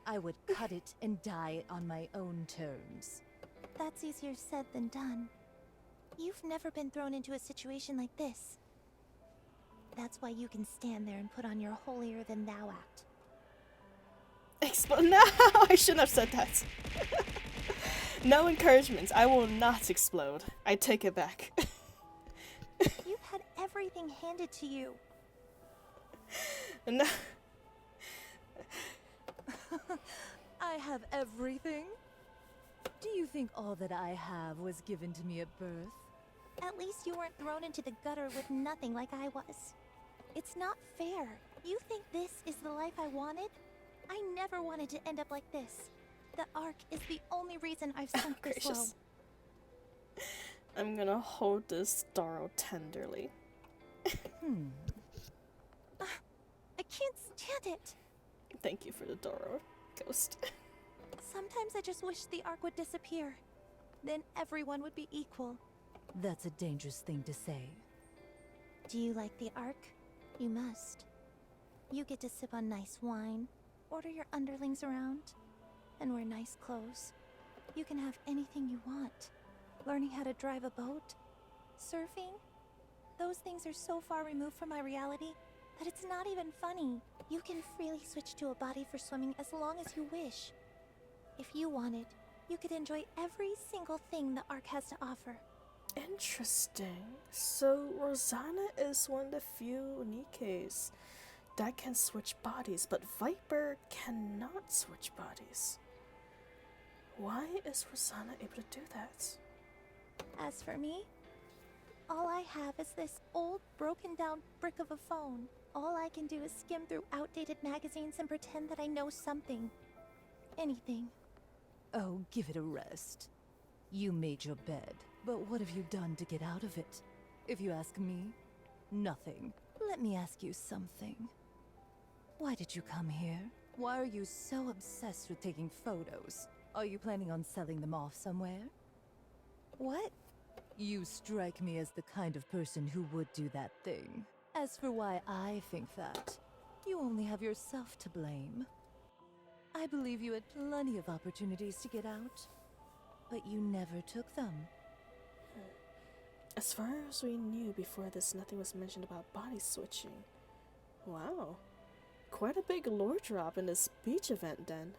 I would cut it and dye it on my own terms. That's easier said than done. You've never been thrown into a situation like this. That's why you can stand there and put on your holier-than-thou act. No, I shouldn't have said that. No encouragements. I will not explode. I take it back. You've had everything handed to you. No. I have everything. Do you think all that I have was given to me at birth? At least you weren't thrown into the gutter with nothing like I was. It's not fair. You think this is the life I wanted? I never wanted to end up like this. The Ark is the only reason I've sunk this low. I'm gonna hold this Doro tenderly. I can't stand it. Thank you for the Doro, ghost. Sometimes I just wish the Ark would disappear. Then everyone would be equal. That's a dangerous thing to say. Do you like the Ark? You must. You get to sip on nice wine, order your underlings around, and wear nice clothes. You can have anything you want. Learning how to drive a boat, surfing. Those things are so far removed from my reality that it's not even funny. You can freely switch to a body for swimming as long as you wish. If you wanted, you could enjoy every single thing the Ark has to offer. Interesting. So Rosanna is one of the few NIKKEs that can switch bodies, but Viper cannot switch bodies. Why is Rosanna able to do that? As for me, all I have is this old, broken down brick of a phone. All I can do is skim through outdated magazines and pretend that I know something. Anything. Oh, give it a rest. You made your bed, but what have you done to get out of it? If you ask me, nothing. Let me ask you something. Why did you come here? Why are you so obsessed with taking photos? Are you planning on selling them off somewhere? What? You strike me as the kind of person who would do that thing. As for why I think that, you only have yourself to blame. I believe you had plenty of opportunities to get out, but you never took them. As far as we knew before this, nothing was mentioned about body switching. Wow. Quite a big lore drop in this beach event then.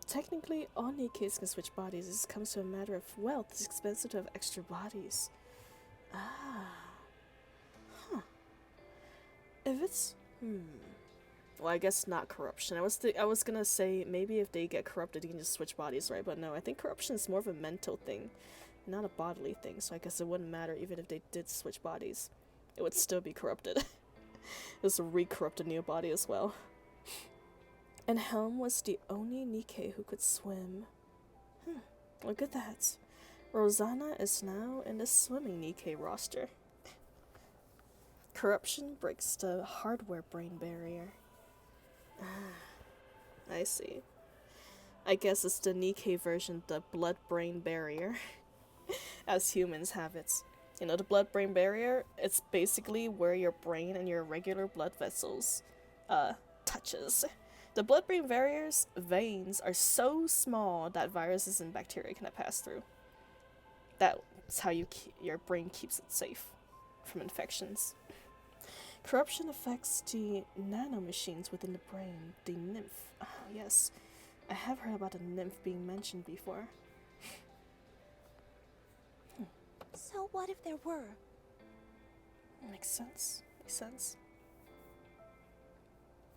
Technically, all NIKKEs can switch bodies. This comes to a matter of wealth. It's expensive to have extra bodies. Ah. Huh. If it's... Well, I guess not corruption. I was gonna say maybe if they get corrupted, you can just switch bodies, right? But no, I think corruption is more of a mental thing, not a bodily thing. So I guess it wouldn't matter even if they did switch bodies. It would still be corrupted. Just re-corrupt a new body as well. And Helm was the only NIKKE who could swim. Look at that. Rosanna is now in the swimming NIKKE roster. Corruption breaks the hardware brain barrier. I see. I guess it's the NIKKE version, the blood-brain barrier, as humans have it. You know, the blood-brain barrier, it's basically where your brain and your regular blood vessels touches. The blood-brain barrier's veins are so small that viruses and bacteria cannot pass through. That's how your brain keeps it safe from infections. Corruption affects the nanomachines within the brain, the nymph. Ah, yes. I have heard about a nymph being mentioned before. So what if there were? Makes sense. Makes sense.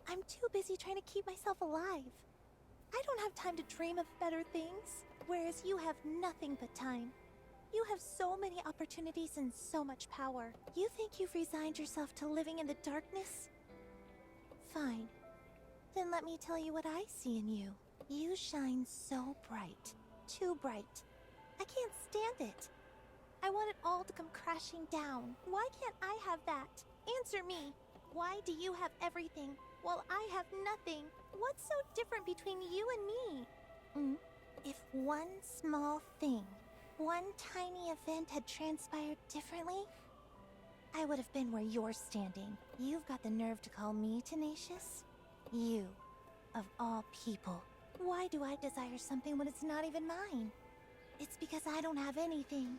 I'm too busy trying to keep myself alive. I don't have time to dream of better things, whereas you have nothing but time. You have so many opportunities and so much power. You think you've resigned yourself to living in the darkness? Fine. Then let me tell you what I see in you. You shine so bright. Too bright. I can't stand it. I want it all to come crashing down. Why can't I have that? Answer me. Why do you have everything while I have nothing? What's so different between you and me? If one small thing, one tiny event had transpired differently, I would have been where you're standing. You've got the nerve to call me tenacious? You, of all people. Why do I desire something when it's not even mine? It's because I don't have anything.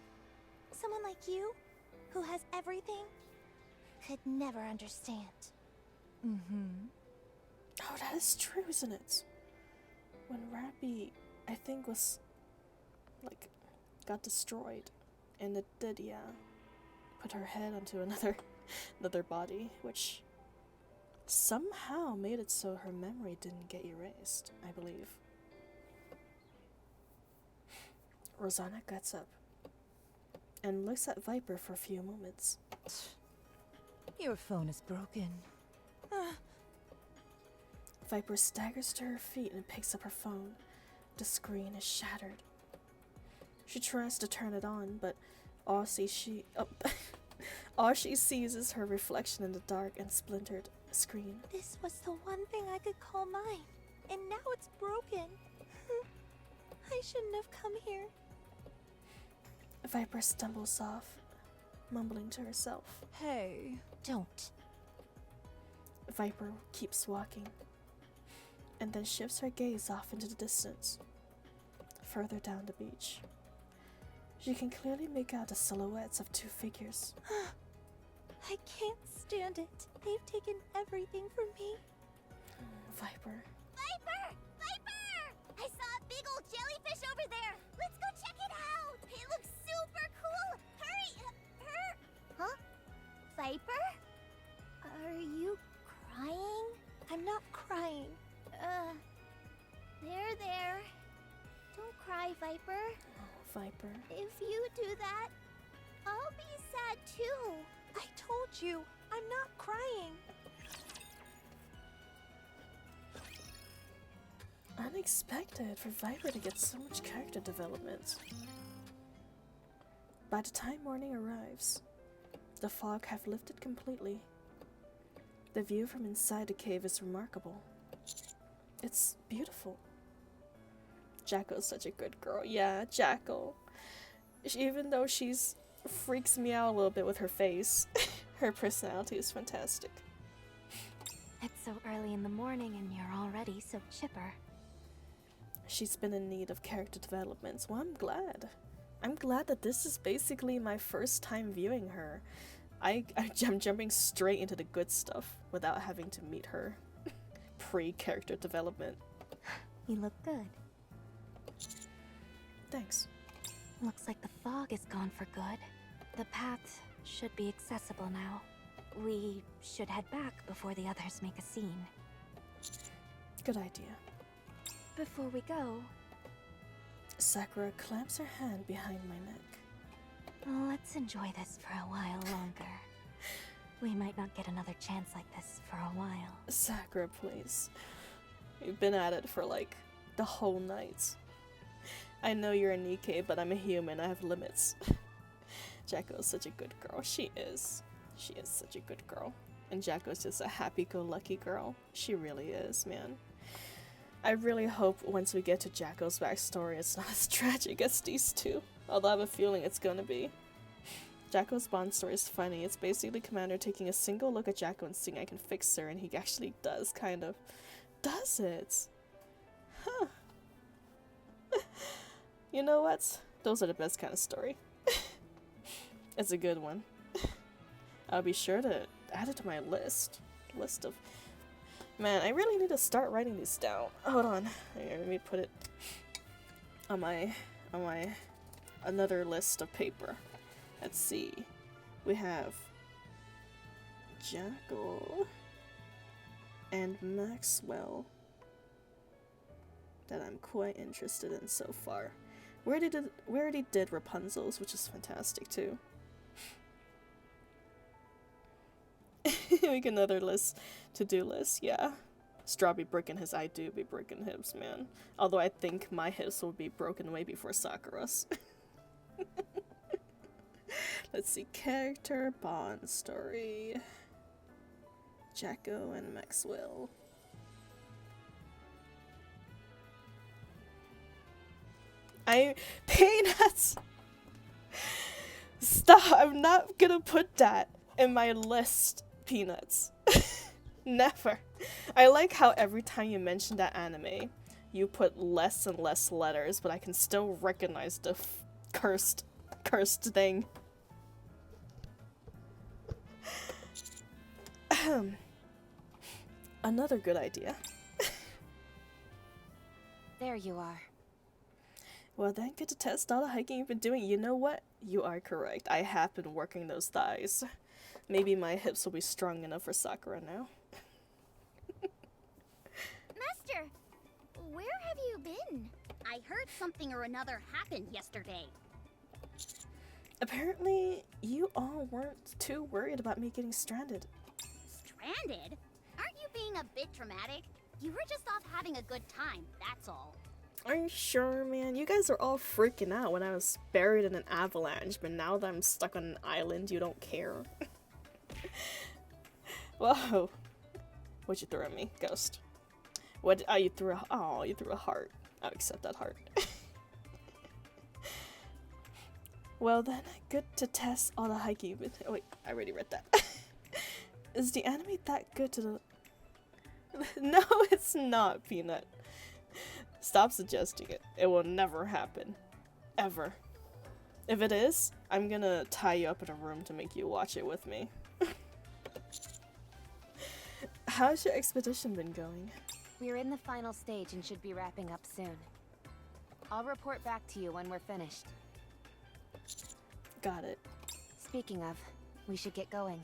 Someone like you, who has everything, could never understand. Oh, that is true, isn't it? When Rabi, I think, was, like, got destroyed, and it did, yeah, put her head onto another body, which somehow made it so her memory didn't get erased, I believe. Rosanna gets up and looks at Viper for a few moments. Your phone is broken. Viper staggers to her feet and picks up her phone. The screen is shattered. She tries to turn it on, but all she sees is her reflection in the dark and splintered screen. This was the one thing I could call mine, and now it's broken. I shouldn't have come here. Viper stumbles off, mumbling to herself. Hey, don't. Viper keeps walking, and then shifts her gaze off into the distance, further down the beach. She can clearly make out the silhouettes of two figures. I can't stand it. They've taken everything from me. Viper. Viper! Viper! I saw a big old jellyfish over there. Let's go check it out. It looks super cool. Hurry! Huh? Viper? Are you crying? I'm not crying. There. Don't cry, Viper. Oh, Viper. If you do that, I'll be sad too. I told you, I'm not crying. Unexpected for Viper to get so much character development. By the time morning arrives, the fog have lifted completely. The view from inside the cave is remarkable. It's beautiful. Jacko's such a good girl. Yeah, Jacko. Even though she's freaks me out a little bit with her face, her personality is fantastic. It's so early in the morning and you're already so chipper. She's been in need of character development, so I'm glad. I'm glad that this is basically my first time viewing her. I'm jumping straight into the good stuff without having to meet her pre-character development. You look good. Thanks. Looks like the fog is gone for good. The path should be accessible now. We should head back before the others make a scene. Good idea. Before we go, Sakura clamps her hand behind my neck. let's enjoy this for a while longer. We might not get another chance like this for a while. Sakura, please. We've been at it for like the whole night. I know you're a NIKKE, but I'm a human. I have limits. Jacko is such a good girl. She is. She is such a good girl. And Jacko's just a happy-go-lucky girl. She really is, man. I really hope once we get to Jacko's backstory, it's not as tragic as these two. Although I have a feeling it's gonna be. Jacko's bond story is funny. It's basically Commander taking a single look at Jacko and saying I can fix her, and he actually does, kind of. Does it? Huh. You know what? Those are the best kind of story. It's a good one. I'll be sure to add it to my list. List of... Man, I really need to start writing these down. Hold on. Here, let me put it on my another list of paper. Let's see. We have Jacko and Maxwell that I'm quite interested in so far. We already did Rapunzel's, which is fantastic too. Make another list, to-do list, yeah. Straw be breaking his, I do be breaking hips, man. Although I think my hips will be broken way before Sakura's. Let's see, character, bond, story. Jacko and Maxwell. Peanuts! Stop, I'm not gonna put that in my list, Peanuts. Never. I like how every time you mention that anime, you put less and less letters, but I can still recognize the cursed thing. Another good idea. There you are. Well then, get to test all the hiking you've been doing. You know what? You are correct. I have been working those thighs. Maybe my hips will be strong enough for Sakura now. Master, where have you been? I heard something or another happened yesterday. Apparently, you all weren't too worried about me getting stranded. Stranded? Aren't you being a bit dramatic? You were just off having a good time, that's all. Are you sure, man? You guys are all freaking out when I was buried in an avalanche, but now that I'm stuck on an island, you don't care. Whoa. What'd you throw at me, Ghost? What? Oh, you threw a heart. I'll accept that heart. Well then, good to test all the hiking. Oh wait, I already read that. Is the anime that good to the... No, it's not, Peanut. Stop suggesting it. It will never happen. Ever. If it is, I'm gonna tie you up in a room to make you watch it with me. How's your expedition been going? We're in the final stage and should be wrapping up soon. I'll report back to you when we're finished. Got it. Speaking of, we should get going.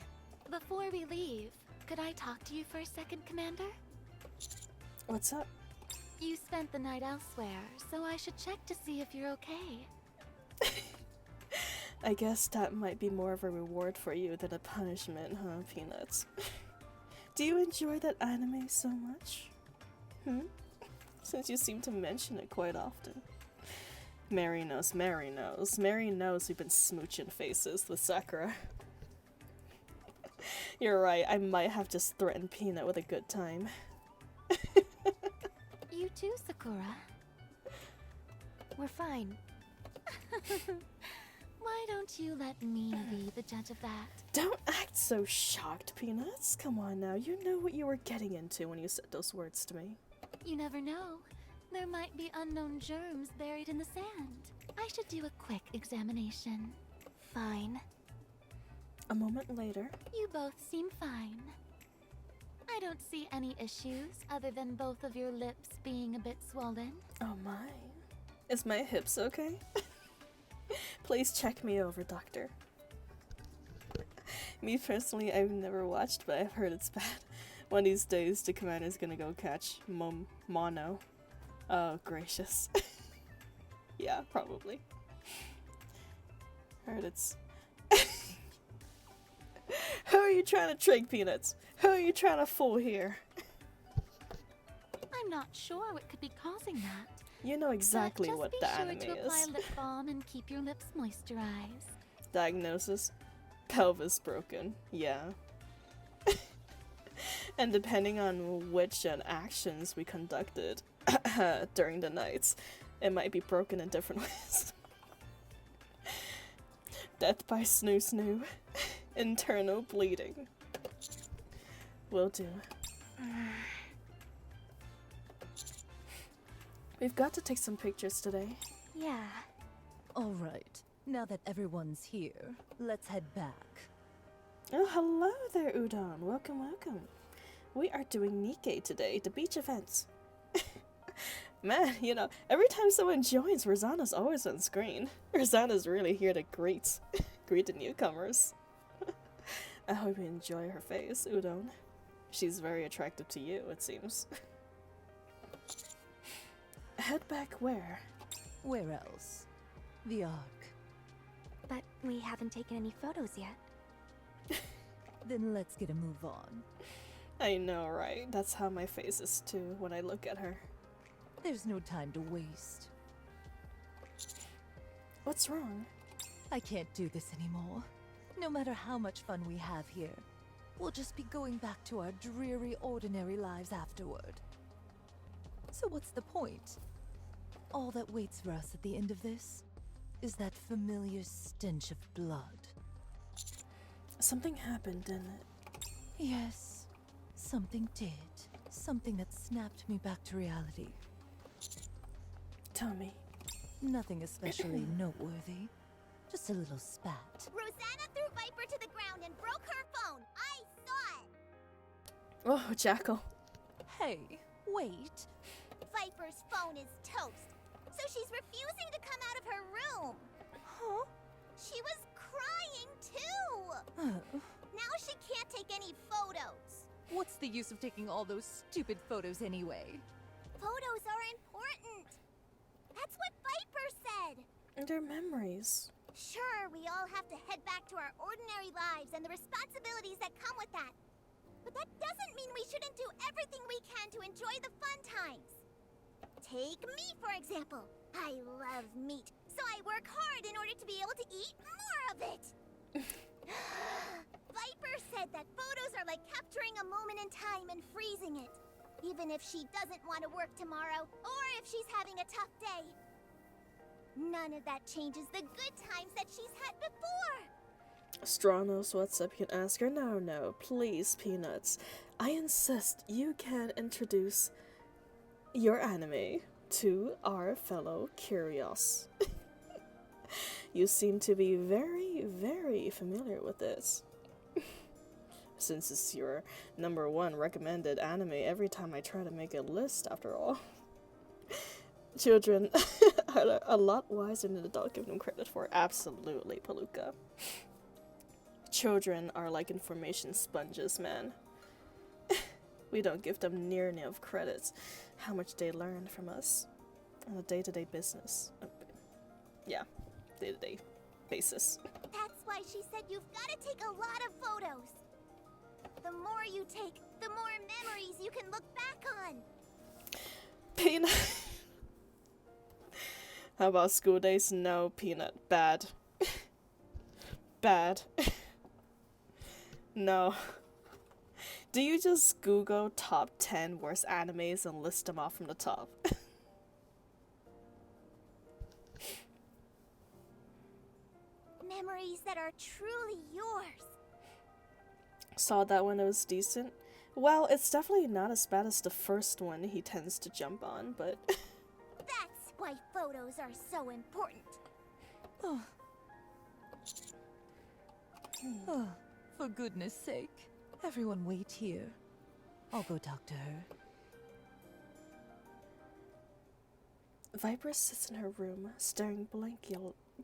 Before we leave, could I talk to you for a second, Commander? What's up? You spent the night elsewhere, so I should check to see if you're okay. I guess that might be more of a reward for you than a punishment, huh, Peanuts? Do you enjoy that anime so much? Since you seem to mention it quite often. Mary knows, Mary knows. Mary knows we've been smooching faces with Sakura. You're right, I might have just threatened Peanut with a good time. You too, Sakura. We're fine. Why don't you let me be the judge of that? Don't act so shocked, Peanuts. Come on now, you know what you were getting into when you said those words to me. You never know. There might be unknown germs buried in the sand. I should do a quick examination. Fine. A moment later. You both seem fine. I don't see any issues other than both of your lips being a bit swollen. Oh my. Is my hips okay? Please check me over, doctor. Me personally, I've never watched, but I've heard it's bad. One of these days, the commander's gonna go catch Mono. Oh, gracious. Yeah, probably. Heard it's... Who are you trying to trick, Peanuts? Who are you trying to fool here? I'm not sure what could be causing that. You know exactly what the anime Just be sure to apply is. lip balm and keep your lips moisturized. Diagnosis? Pelvis broken. Yeah. And depending on which actions we conducted during the nights, it might be broken in different ways. Death by snoo. Internal bleeding. Will do. We've got to take some pictures today. Yeah. Alright, now that everyone's here, let's head back. Oh, hello there, Udon. Welcome, welcome. We are doing NIKKE today, the beach events. Man, you know, every time someone joins, Rosanna's always on screen. Rosanna's really here to greet the newcomers. I hope you enjoy her face, Udon. She's very attractive to you, it seems. Head back where? Where else? The Ark. But we haven't taken any photos yet. Then let's get a move on. I know, right? That's how my face is too when I look at her. There's no time to waste. What's wrong? I can't do this anymore. No matter how much fun we have here, we'll just be going back to our dreary, ordinary lives afterward. So what's the point? All that waits for us at the end of this is that familiar stench of blood. Something happened, didn't it? Yes, something did. Something that snapped me back to reality. Tell me. Nothing especially noteworthy. Just a little spat. Rosanna threw Viper to the ground and broke her phone. I saw it. Oh, Jackal. Hey, wait. Viper's phone is toast, so she's refusing to come out of her room. Huh? She was crying too. Now she can't take any photos. What's the use of taking all those stupid photos anyway? Photos are important. That's what Viper said. They're memories. Sure, we all have to head back to our ordinary lives and the responsibilities that come with that. But that doesn't mean we shouldn't do everything we can to enjoy the fun times. Take me, for example. I love meat, so I work hard in order to be able to eat more of it. Viper said that photos are like capturing a moment in time and freezing it. Even if she doesn't want to work tomorrow, or if she's having a tough day. None of that changes the good times that she's had before. Straw knows what's up. You can ask her. No, please, Peanuts. I insist you can introduce your anime to our fellow curios. You seem to be very, very familiar with this. Since it's your #1 recommended anime every time I try to make a list, after all. Children are a lot wiser than adults give them credit for. Absolutely, Palooka. Children are like information sponges, man. We don't give them near enough credits how much they learn from us on a day-to-day business. Yeah, day-to-day basis. That's why she said you've got to take a lot of photos. The more you take, the more memories you can look back on. Peanut. How about school days? No, Peanut. Bad. Bad. No. Do you just Google top 10 worst animes and list them off from the top? Memories that are truly yours. Saw that one, it was decent. Well, it's definitely not as bad as the first one he tends to jump on, but... That's why photos are so important. Oh. Oh, for goodness sake. Everyone wait here. I'll go talk to her. Viper sits in her room, staring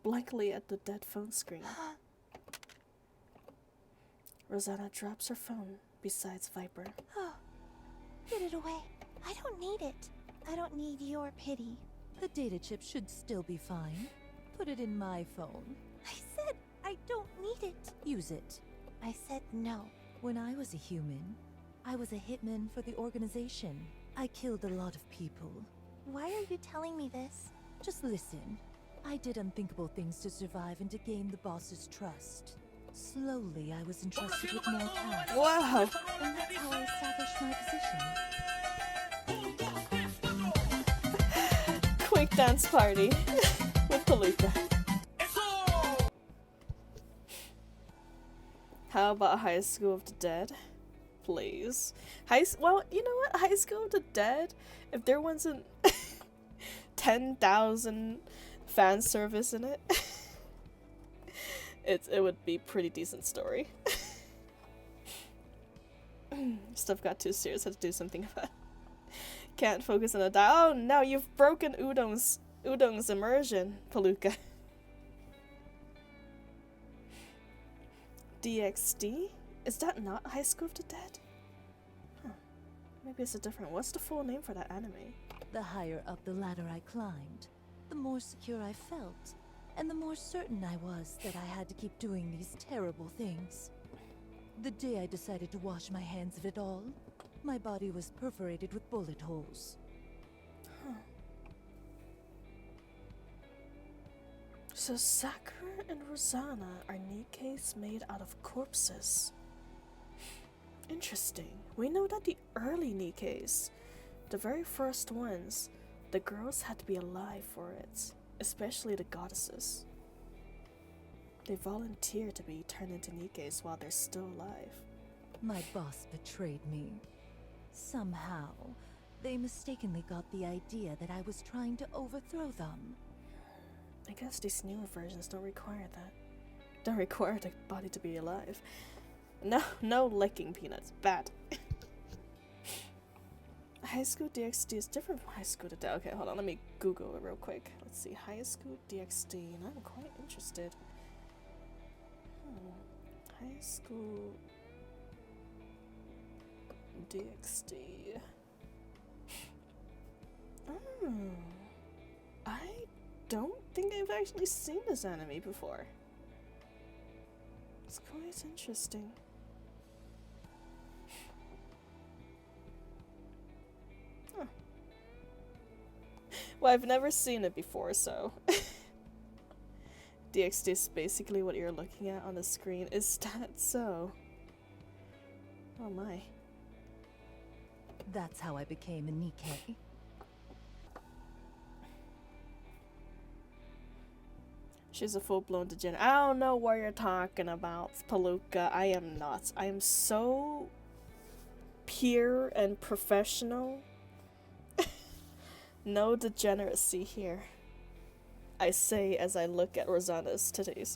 blankly at the dead phone screen. Rosanna drops her phone besides Viper. Oh, get it away. I don't need it. I don't need your pity. The data chip should still be fine. Put it in my phone. I said I don't need it. Use it. I said no. When I was a human, I was a hitman for the organization. I killed a lot of people. Why are you telling me this? Just listen. I did unthinkable things to survive and to gain the boss's trust. Slowly, I was entrusted with more tasks. Wow! And that's how I established my position. Quick dance party with Palooka. How about High School of the Dead? Please. Well, you know what? High School of the Dead, if there wasn't 10,000 fan service in it, it would be pretty decent story. Stuff got too serious, had to do something about it. Can't focus on the oh no, you've broken Udong's immersion, Palooka. DXD? Is that not High School of the Dead? Huh. Maybe it's a different. What's the full name for that anime? The higher up the ladder I climbed, the more secure I felt, and the more certain I was that I had to keep doing these terrible things. The day I decided to wash my hands of it all, my body was perforated with bullet holes. Huh. So Sakura and Rosanna are Nikkes made out of corpses. Interesting. We know that the early Nikkes, the very first ones, the girls had to be alive for it, especially the goddesses. They volunteer to be turned into Nikkes while they're still alive. My boss betrayed me. Somehow, they mistakenly got the idea that I was trying to overthrow them. I guess these newer versions don't require that. Don't require the body to be alive. No licking, Peanuts. Bad. High School DxD is different from High School today. Okay, hold on. Let me Google it real quick. Let's see. High School DxD. And I'm quite interested. High School DxD. I don't think I've actually seen this anime before. It's quite interesting. Huh. Well, I've never seen it before, so... DxD is basically what you're looking at on the screen. Is that so? Oh my. That's how I became a Nikke. She's a full-blown degenerate. I don't know what you're talking about, Palooka. I am not. I am so pure and professional. No degeneracy here. I say as I look at Rosanna's titties.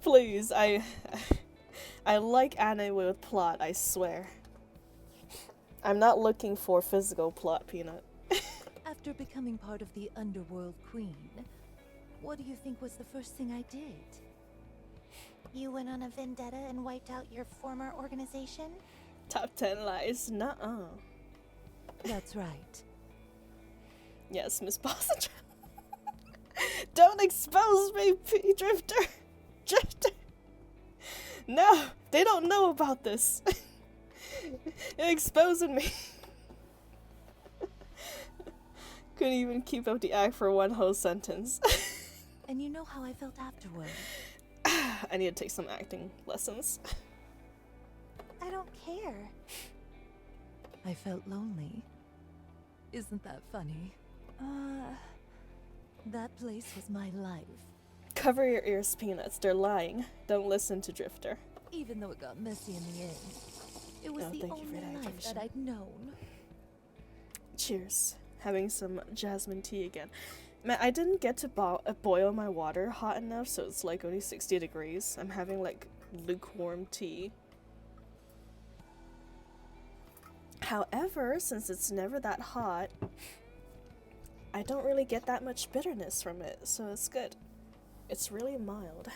Please, I like anime with plot, I swear. I'm not looking for physical plot, Peanut. After becoming part of the Underworld Queen, what do you think was the first thing I did? You went on a vendetta and wiped out your former organization? Top 10 lies. Nuh-uh. That's right. Yes, Miss Boston. Don't expose me, Drifter. Drifter. No, they don't know about this. You're exposing me. Couldn't even keep up the act for one whole sentence. And you know how I felt afterward. I need to take some acting lessons. I don't care. I felt lonely. Isn't that funny? That place was my life. Cover your ears, Peanuts. They're lying. Don't listen to Drifter. Even though it got messy in the end. It was Oh, the thank you for only that life that hydration. I'd known. Cheers. Having some jasmine tea again. Man, I didn't get to boil my water hot enough, so it's like only 60 degrees. I'm having like lukewarm tea. However, since it's never that hot, I don't really get that much bitterness from it, so it's good. It's really mild,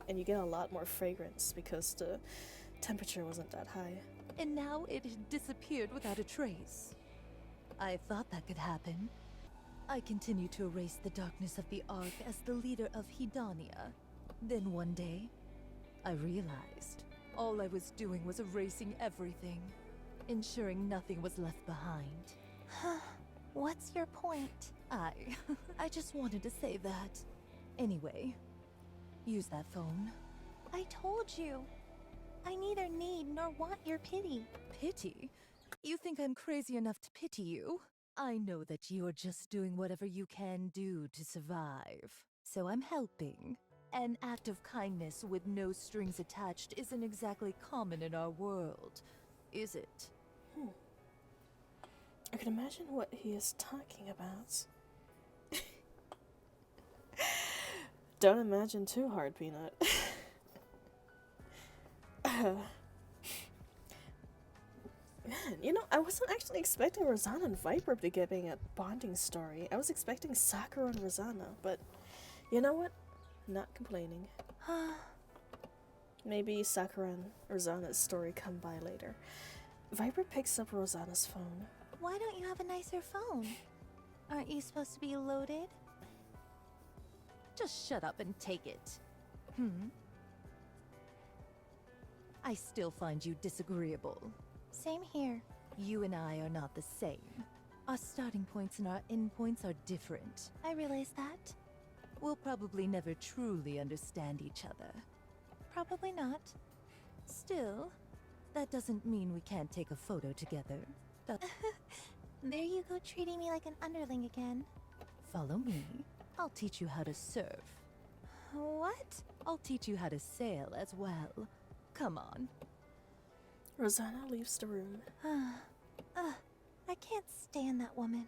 and you get a lot more fragrance because the temperature wasn't that high. And now it had disappeared without a trace. I thought that could happen. I continued to erase the darkness of the Ark as the leader of Hedania. Then one day, I realized all I was doing was erasing everything, ensuring nothing was left behind. What's your point? I just wanted to say that. Anyway, use that phone. I told you. I neither need nor want your pity. Pity? You think I'm crazy enough to pity you? I know that you're just doing whatever you can do to survive. So I'm helping. An act of kindness with no strings attached isn't exactly common in our world, is it? I can imagine what he is talking about. Don't imagine too hard, Peanut. Man, you know, I wasn't actually expecting Rosanna and Viper to be getting a bonding story. I was expecting Sakura and Rosanna, but you know what? Not complaining. Maybe Sakura and Rosanna's story come by later. Viper picks up Rosanna's phone. Why don't you have a nicer phone? Aren't you supposed to be loaded? Just shut up and take it. I still find you disagreeable. Same here. You and I are not the same. Our starting points and our end points are different. I realize that. We'll probably never truly understand each other. Probably not. Still, that doesn't mean we can't take a photo together. There you go, treating me like an underling again. Follow me. I'll teach you how to surf. What? I'll teach you how to sail as well. Come on. Rosanna leaves the room. I can't stand that woman.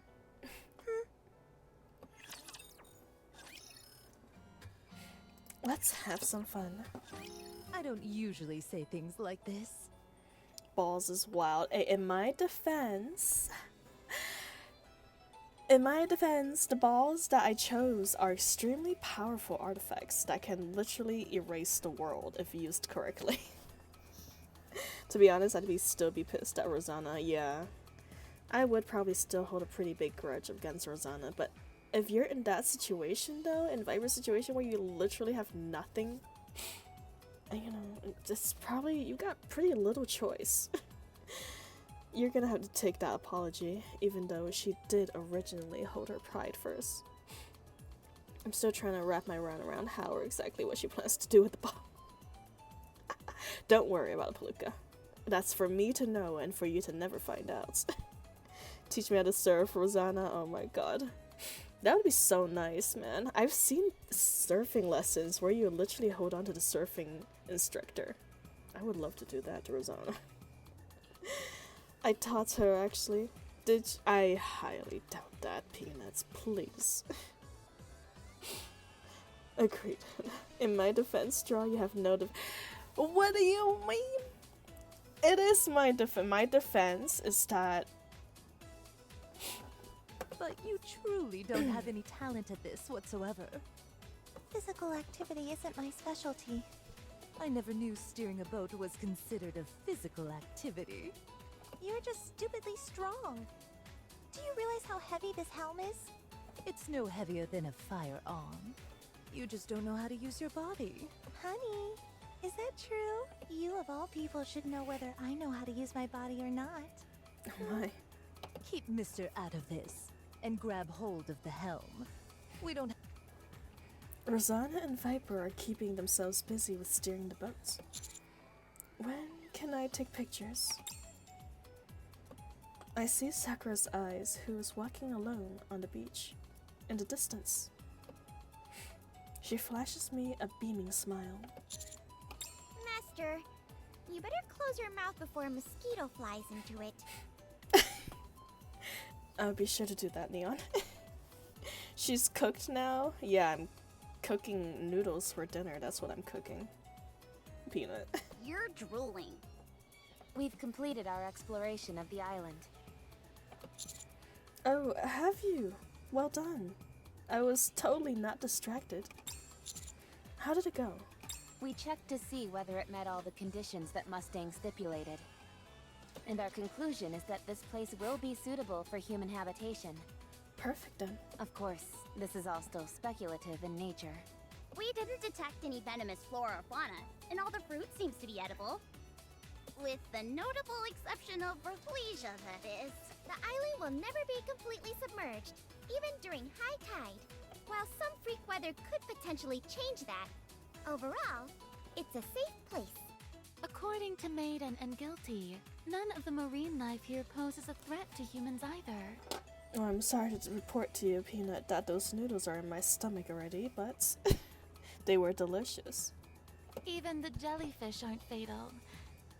Let's have some fun. I don't usually say things like this. Balls is wild. Hey, in my defense, the balls that I chose are extremely powerful artifacts that can literally erase the world if used correctly. To be honest, I'd still be pissed at Rosanna, yeah. I would probably still hold a pretty big grudge against Rosanna, but if you're in that situation though, in Viper's situation where you literally have nothing, and you know, it's probably, you got pretty little choice. You're gonna have to take that apology, even though she did originally hold her pride first. I'm still trying to wrap my brain around how or exactly what she plans to do with the ball. Don't worry about Palooka. That's for me to know and for you to never find out. Teach me how to surf, Rosanna. Oh my god. That would be so nice, man. I've seen surfing lessons where you literally hold on to the surfing instructor. I would love to do that to Rosanna. I taught her, actually. I highly doubt that, Peanuts. Please. Agreed. In my defense, Straw, you have no What do you mean? It is my defense. My defense is that... But you truly don't have any talent at this whatsoever. Physical activity isn't my specialty. I never knew steering a boat was considered a physical activity. You're just stupidly strong. Do you realize how heavy this helm is? It's no heavier than a firearm. You just don't know how to use your body. Honey, is that true? You of all people should know whether I know how to use my body or not. Oh my. Keep Mr. out of this and grab hold of the helm. We don't. Rosanna and Viper are keeping themselves busy with steering the boats. When can I take pictures? I see Sakura's eyes, who is walking alone on the beach. In the distance, she flashes me a beaming smile. Master, you better close your mouth before a mosquito flies into it. I'll be sure to do that, Neon. She's cooked now? Yeah, I'm cooking noodles for dinner. That's what I'm cooking. Peanut. You're drooling. We've completed our exploration of the island. Oh, have you? Well done. I was totally not distracted. How did it go? We checked to see whether it met all the conditions that Mustang stipulated. And our conclusion is that this place will be suitable for human habitation. Perfect then. Of course, this is all still speculative in nature. We didn't detect any venomous flora or fauna, and all the fruit seems to be edible. With the notable exception of Rafflesia, that is. The island will never be completely submerged, even during high tide. While some freak weather could potentially change that, overall, it's a safe place. According to Maiden and Guilty, none of the marine life here poses a threat to humans either. Oh, I'm sorry to report to you, Peanut, that those noodles are in my stomach already, but they were delicious. Even the jellyfish aren't fatal.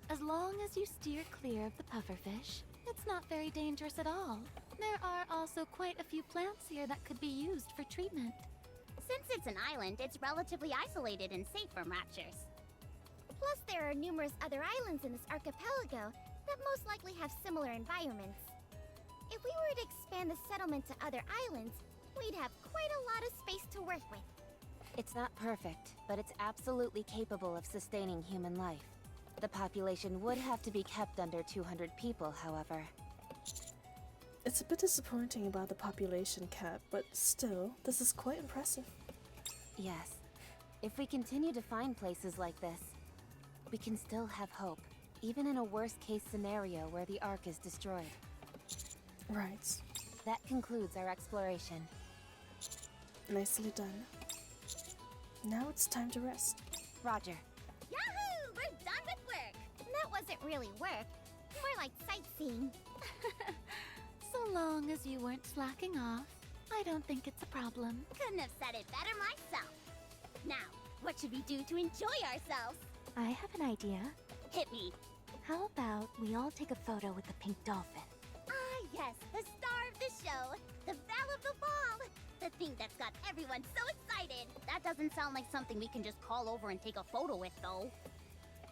As long as you steer clear of the pufferfish, it's not very dangerous at all. There are also quite a few plants here that could be used for treatment. Since it's an island, it's relatively isolated and safe from raptures. Plus, there are numerous other islands in this archipelago that most likely have similar environments. If we were to expand the settlement to other islands, we'd have quite a lot of space to work with. It's not perfect, but it's absolutely capable of sustaining human life. The population would have to be kept under 200 people, however. It's a bit disappointing about the population cap, but still, this is quite impressive. Yes. If we continue to find places like this, we can still have hope, even in a worst-case scenario where the Ark is destroyed. Right. That concludes our exploration. Nicely done. Now it's time to rest. Roger. Yahoo! We're done with work! That wasn't really work. More like sightseeing. So long as you weren't slacking off, I don't think it's a problem. Couldn't have said it better myself. Now, what should we do to enjoy ourselves? I have an idea. Hit me. How about we all take a photo with the pink dolphin? Ah, yes, the star of the show, the belle of the ball. The thing that's got everyone so excited. That doesn't sound like something we can just call over and take a photo with, though.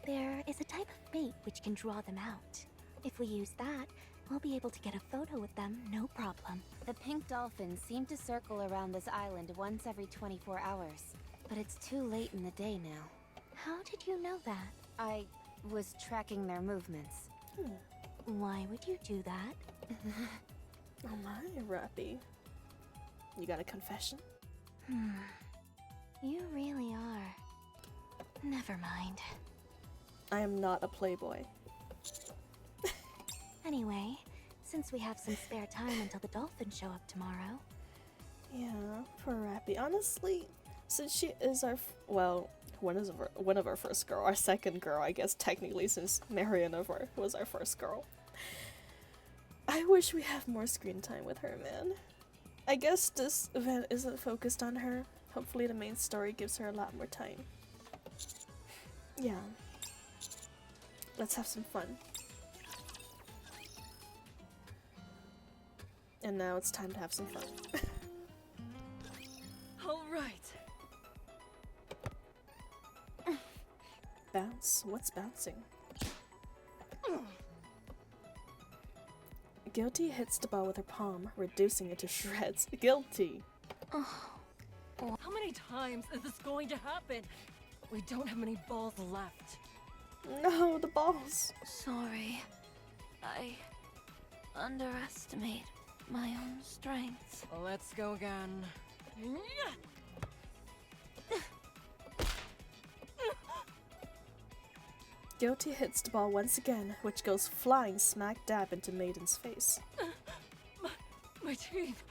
There is a type of bait which can draw them out. If we use that, we'll be able to get a photo with them, no problem. The pink dolphins seem to circle around this island once every 24 hours. But it's too late in the day now. How did you know that? I was tracking their movements. Why would you do that? Oh my, Rappy. You got a confession? You really are. Never mind. I am not a playboy. Anyway, since we have some spare time until the dolphins show up tomorrow. Yeah, poor Rappy. Honestly, since she is our one of our first girl, our second girl, I guess technically, since Mariana was our first girl. I wish we have more screen time with her, man. I guess this event isn't focused on her. Hopefully the main story gives her a lot more time. Yeah. Let's have some fun. And now it's time to have some fun. All right. Bounce? What's bouncing? Guilty hits the ball with her palm, reducing it to shreds. Guilty! How many times is this going to happen? We don't have many balls left. No, the balls. Sorry. I underestimate my own strength. Let's go again. Guilty hits the ball once again, which goes flying smack dab into Maiden's face. My teeth.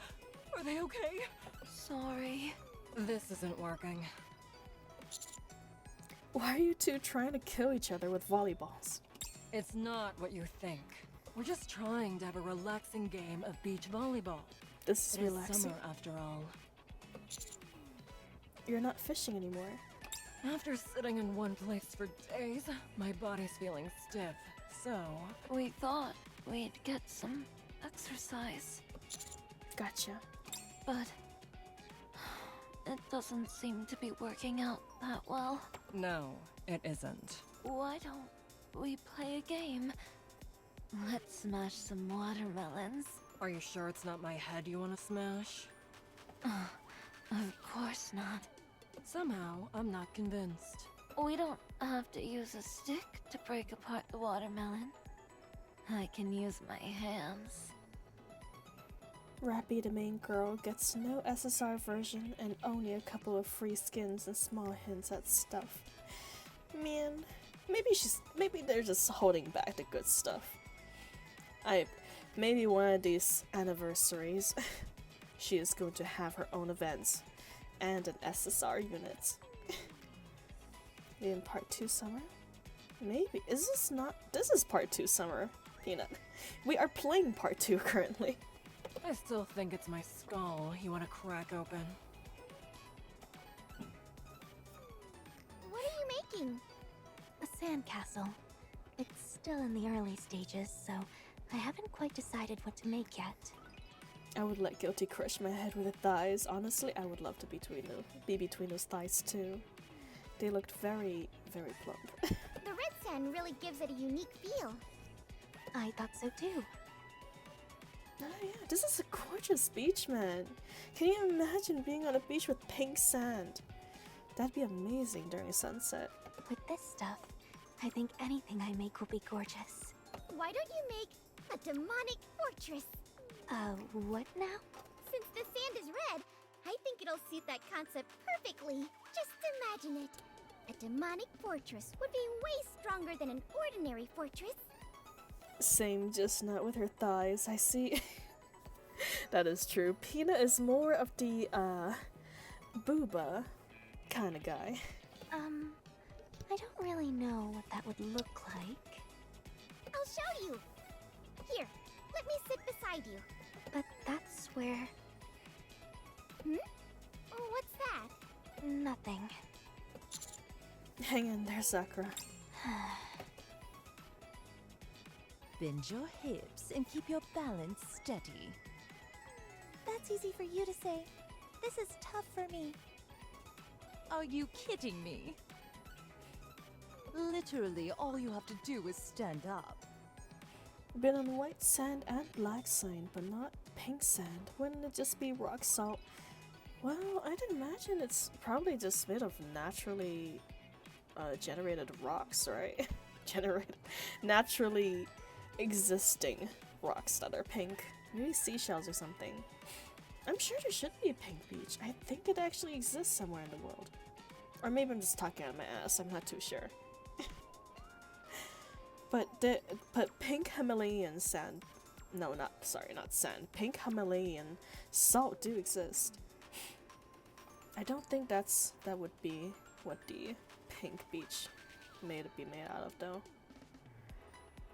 Are they okay? Sorry. This isn't working. Why are you two trying to kill each other with volleyballs? It's not what you think. We're just trying to have a relaxing game of beach volleyball. This is It is relaxing. summer after all. You're not fishing anymore. After sitting in one place for days, my body's feeling stiff. So, We thought we'd get some exercise, Gotcha. but it doesn't seem to be working out that well. no, it isn't. Why don't we play a game? Let's smash some watermelons. Are you sure it's not my head you want to smash? Of course not. Somehow, I'm not convinced. We don't have to use a stick to break apart the watermelon. I can use my hands. Rappy, the main girl, gets no SSR version and only a couple of free skins and small hints at stuff. Man, maybe they're just holding back the good stuff. Maybe one of these anniversaries, she is going to have her own events and an SSR unit. In part 2 summer? Maybe. This is part 2 summer, Peanut. We are playing part 2 currently. I still think it's my skull you want to crack open. What are you making? A sandcastle. It's still in the early stages, so I haven't quite decided what to make yet. I would let Guilty crush my head with her thighs. Honestly, I would love to be between those thighs too. They looked very, very plump. The red sand really gives it a unique feel. I thought so too. Oh yeah, this is a gorgeous beach, man. Can you imagine being on a beach with pink sand? That'd be amazing during sunset. With this stuff, I think anything I make will be gorgeous. Why don't you make a demonic fortress? What now? Since the sand is red, I think it'll suit that concept perfectly. Just imagine it. A demonic fortress would be way stronger than an ordinary fortress. Same, just not with her thighs. I see. That is true. Pina is more of the, booba kind of guy. I don't really know what that would look like. I'll show you. Here, let me sit beside you. But that's where... Oh, what's that? nothing. Hang in there, Sakura. Bend your hips and keep your balance steady. That's easy for you to say. This is tough for me. Are you kidding me? Literally, all you have to do is stand up. Been on white sand and black sand, but not pink sand. Wouldn't it just be rock salt? Well, I'd imagine it's probably just made of naturally generated rocks, right? Naturally existing rocks that are pink. Maybe seashells or something. I'm sure there should be a pink beach. I think it actually exists somewhere in the world. Or maybe I'm just talking out of my ass, I'm not too sure. But pink Himalayan sand, no, not sand. Pink Himalayan salt do exist. I don't think that would be what the pink beach made out of though.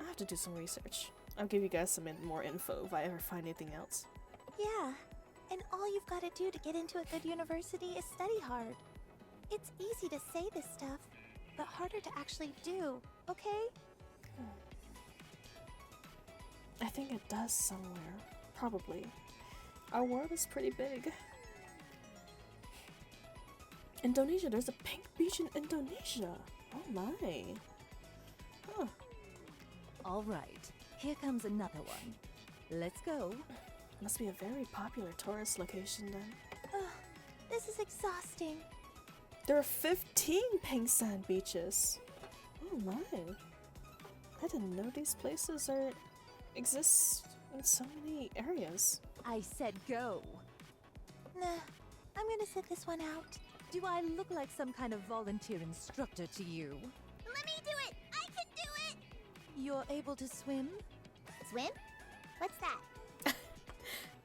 I have to do some research. I'll give you guys some more info if I ever find anything else. Yeah, and all you've got to do to get into a good university is study hard. It's easy to say this stuff, but harder to actually do, okay? I think it does somewhere. Probably. Our world is pretty big. Indonesia, there's a pink beach in Indonesia. Oh my. Huh. All right, here comes another one. Let's go. Must be a very popular tourist location then. This is exhausting. There are 15 pink sand beaches. Oh my. I didn't know these places exist in so many areas. I said go. Nah, I'm gonna sit this one out. Do I look like some kind of volunteer instructor to you? Let me do it! I can do it! You're able to swim? Swim? What's that?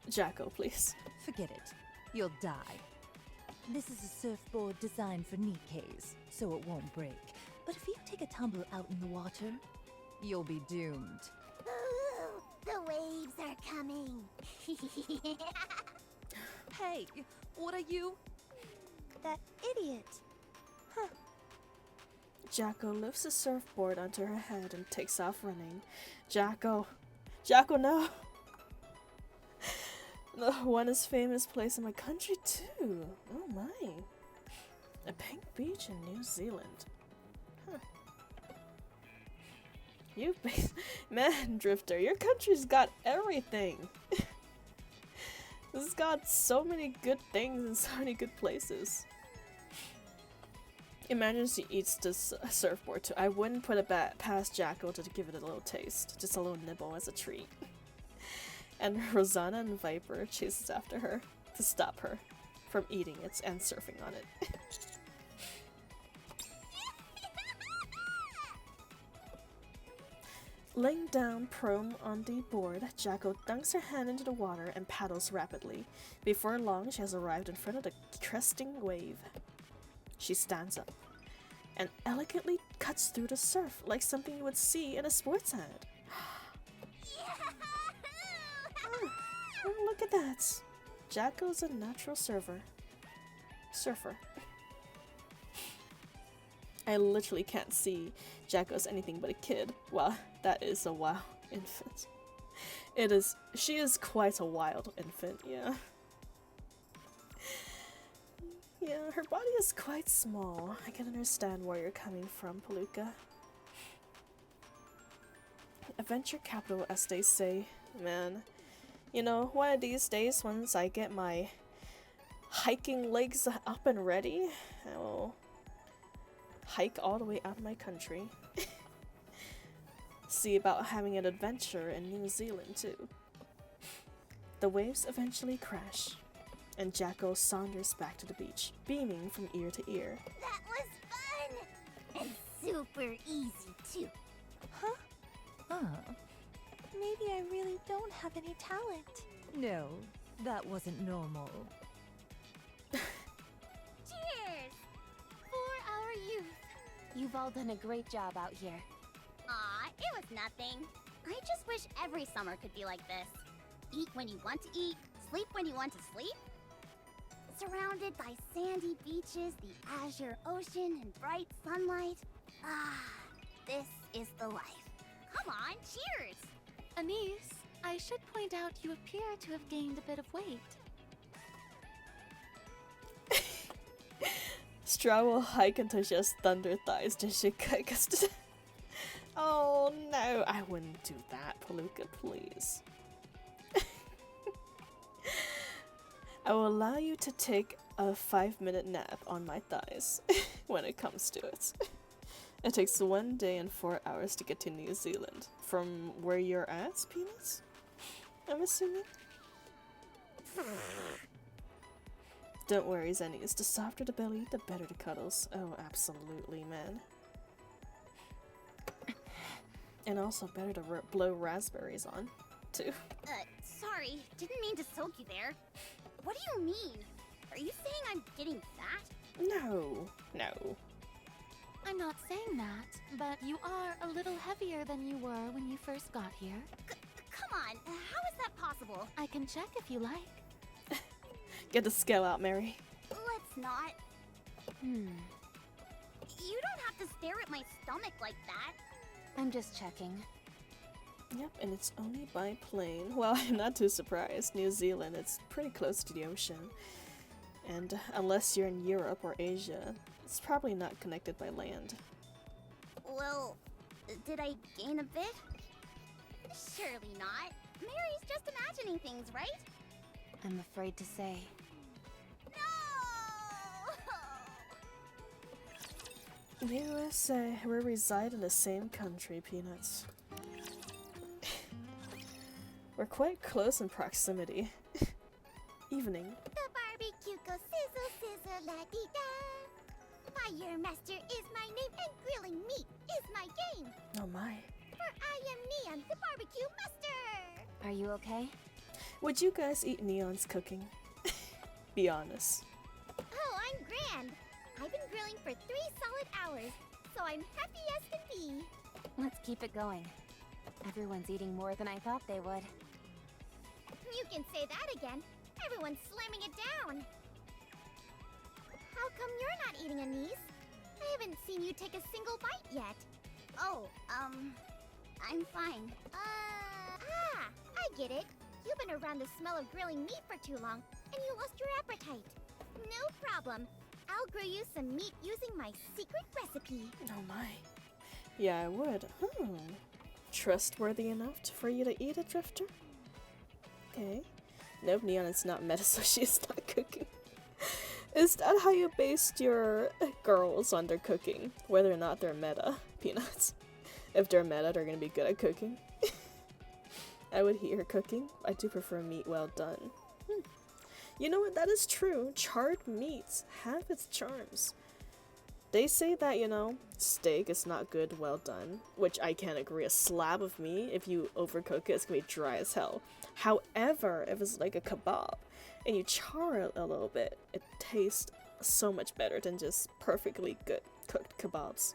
Jacko, please. Forget it. You'll die. This is a surfboard designed for NIKKEs, so it won't break. But if you take a tumble out in the water, you'll be doomed. Ooh, the waves are coming. Hey, what are you? That idiot. Jacko lifts a surfboard onto her head and takes off running. Jacko! Jacko, no! The one is famous place in my country too. Oh my. A pink beach in New Zealand. Huh. You man, Drifter, your country's got everything. This has got so many good things and so many good places. Imagine she eats this surfboard too. I wouldn't put it past Jacko to give it a little taste. Just a little nibble as a treat. And Rosanna and Viper chases after her to stop her from eating it and surfing on it. Laying down prone on the board, Jacko dunks her hand into the water and paddles rapidly. Before long, she has arrived in front of the cresting wave. She stands up and elegantly cuts through the surf like something you would see in a sports ad. Oh, look at that! Jacko's a natural surfer. I literally can't see Jacko as anything but a kid. Wow, that is a wild infant. She is quite a wild infant, yeah. Yeah, her body is quite small. I can understand where you're coming from, Palooka. Adventure capital, as they say. Man, you know, one of these days, once I get my hiking legs up and ready, I will hike all the way out of my country. See about having an adventure in New Zealand, too. The waves eventually crash, and Jacko saunters back to the beach, beaming from ear to ear. That was fun! And super easy, too. Maybe I really don't have any talent. No, that wasn't normal. Cheers! For our youth. You've all done a great job out here. Aw, it was nothing. I just wish every summer could be like this. Eat when you want to eat, sleep when you want to sleep. Surrounded by sandy beaches, the azure ocean, and bright sunlight. Ah, this is the life. Come on, cheers! Anise, I should point out you appear to have gained a bit of weight. Straw will hike until she has thunder thighs, then she kicks to death. Oh no, I wouldn't do that, Palooka, please. I will allow you to take a 5-minute nap on my thighs when it comes to it. It takes 1 day and 4 hours to get to New Zealand. From where you're at, Peanuts? I'm assuming? Don't worry, Zennies. The softer the belly, the better the cuddles. Oh, absolutely, man. And also better to blow raspberries on, too. Sorry, didn't mean to soak you there. What do you mean? Are you saying I'm getting fat? No. I'm not saying that, but you are a little heavier than you were when you first got here. Come on, how is that possible? I can check if you like. Get the scale out, Mary. Let's not. You don't have to stare at my stomach like that. I'm just checking. Yep, and it's only by plane. Well, I'm not too surprised. New Zealand, it's pretty close to the ocean. And unless you're in Europe or Asia, it's probably not connected by land. Well, did I gain a bit? Surely not. Mary's just imagining things, right? I'm afraid to say. No! USA, we reside in the same country, Peanuts. We're quite close in proximity. Evening. The barbecue go sizzle, sizzle, la dee da. Fire Master is my name, and grilling meat is my game. Oh my. For I am Neon, the barbecue master. Are you okay? Would you guys eat Neon's cooking? Be honest. Oh, I'm grand. I've been grilling for 3 solid hours, so I'm happy as can be. Let's keep it going. Everyone's eating more than I thought they would. You can say that again. Everyone's slamming it down. How come you're not eating, Anise? I haven't seen you take a single bite yet. Oh, I'm fine. I get it. You've been around the smell of grilling meat for too long, and you lost your appetite. No problem. I'll grill you some meat using my secret recipe. Oh my. Yeah, I would. Trustworthy enough for you to eat it, Drifter? Okay. Nope, Neon is not meta, so she's not cooking. Is that how you based your girls on their cooking? Whether or not they're meta, Peanuts? If they're meta, they're gonna be good at cooking. I would eat her cooking. I do prefer meat well done. You know what? That is true. Charred meats have its charms. They say that, you know, steak is not good well done, which I can't agree. A slab of meat, if you overcook it, it's gonna be dry as hell. However, if it's like a kebab and you char it a little bit, it tastes so much better than just perfectly good cooked kebabs.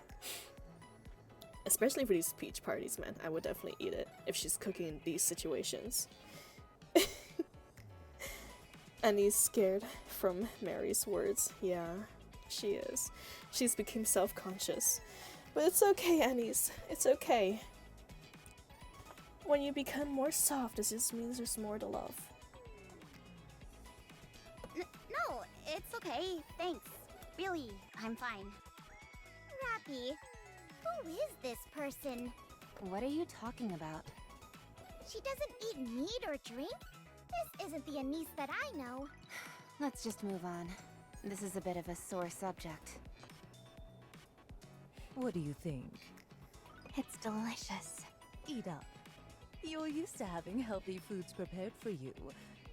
Especially for these peach parties, man. I would definitely eat it if she's cooking in these situations. And he's scared from Mary's words. Yeah, she is. She's become self-conscious. But it's okay, Annie's. It's okay. When you become more soft, it just means there's more to love. No, it's okay. Thanks. Really, I'm fine. Rappy, who is this person? What are you talking about? She doesn't eat meat or drink? This isn't the Anise that I know. Let's just move on. This is a bit of a sore subject. What do you think? It's delicious. Eat up. You're used to having healthy foods prepared for you,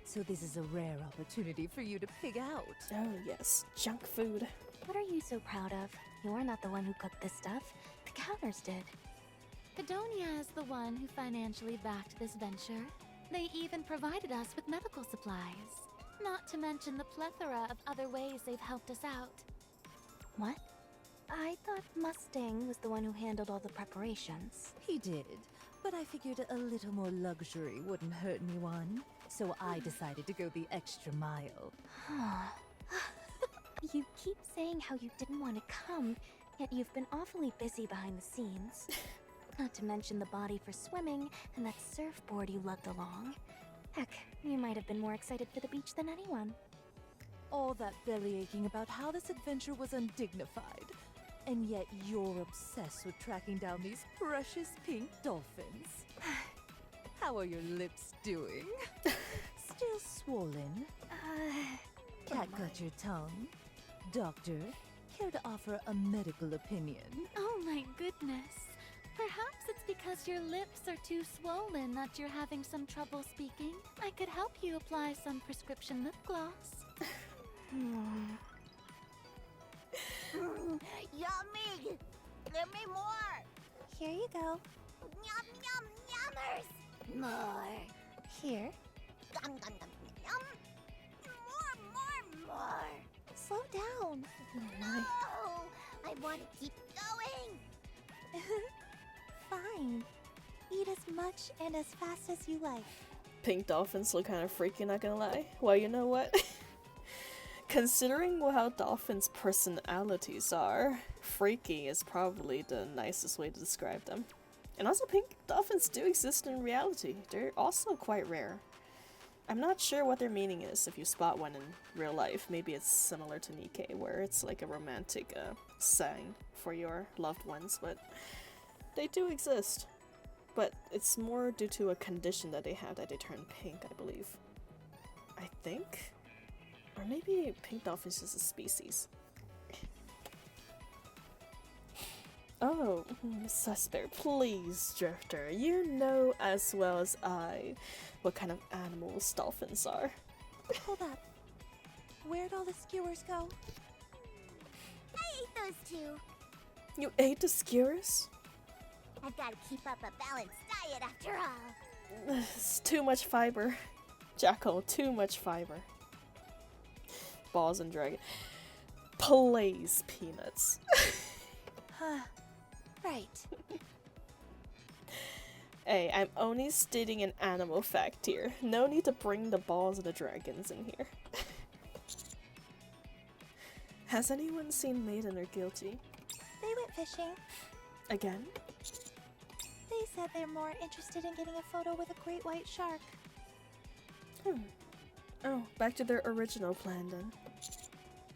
so this is a rare opportunity for you to pig out. Oh yes, junk food. What are you so proud of? You're not the one who cooked this stuff. The counters did. Pedonia is the one who financially backed this venture. They even provided us with medical supplies. Not to mention the plethora of other ways they've helped us out. What? I thought Mustang was the one who handled all the preparations. He did, but I figured a little more luxury wouldn't hurt anyone, so I decided to go the extra mile. You keep saying how you didn't want to come, yet you've been awfully busy behind the scenes. Not to mention the body for swimming and that surfboard you lugged along. Heck, you might have been more excited for the beach than anyone. All that belly aching about how this adventure was undignified, and yet you're obsessed with tracking down these precious pink dolphins. How are your lips doing? Still swollen? Cat got your tongue? Doctor, care to offer a medical opinion? Oh my goodness. Perhaps it's because your lips are too swollen that you're having some trouble speaking. I could help you apply some prescription lip gloss. Yummy! Give me more! Here you go. Yum, yum, yummers! More. Here. Yum, yum, yum, yum! More! Slow down. No! I want to keep going! Fine. Eat as much and as fast as you like. Pink dolphins look kind of freaky, not gonna lie. Well, you know what? Considering how dolphins' personalities are, freaky is probably the nicest way to describe them. And also, pink dolphins do exist in reality. They're also quite rare. I'm not sure what their meaning is if you spot one in real life. Maybe it's similar to NIKKE, where it's like a romantic sign for your loved ones, but they do exist. But it's more due to a condition that they have that they turn pink, I believe. I think? Or maybe pink dolphins is a species. Oh, suspect, please, Drifter. You know as well as I what kind of animals dolphins are. Hold up. Where'd all the skewers go? I ate those two. You ate the skewers? I've got to keep up a balanced diet after all. It's too much fiber. Jackal, too much fiber. Balls and dragon. Please, Peanuts. Right. Hey, I'm only stating an animal fact here. No need to bring the balls and the dragons in here. Has anyone seen Maiden or Guilty? They went fishing. Again? They said they're more interested in getting a photo with a great white shark. Oh, back to their original plan then.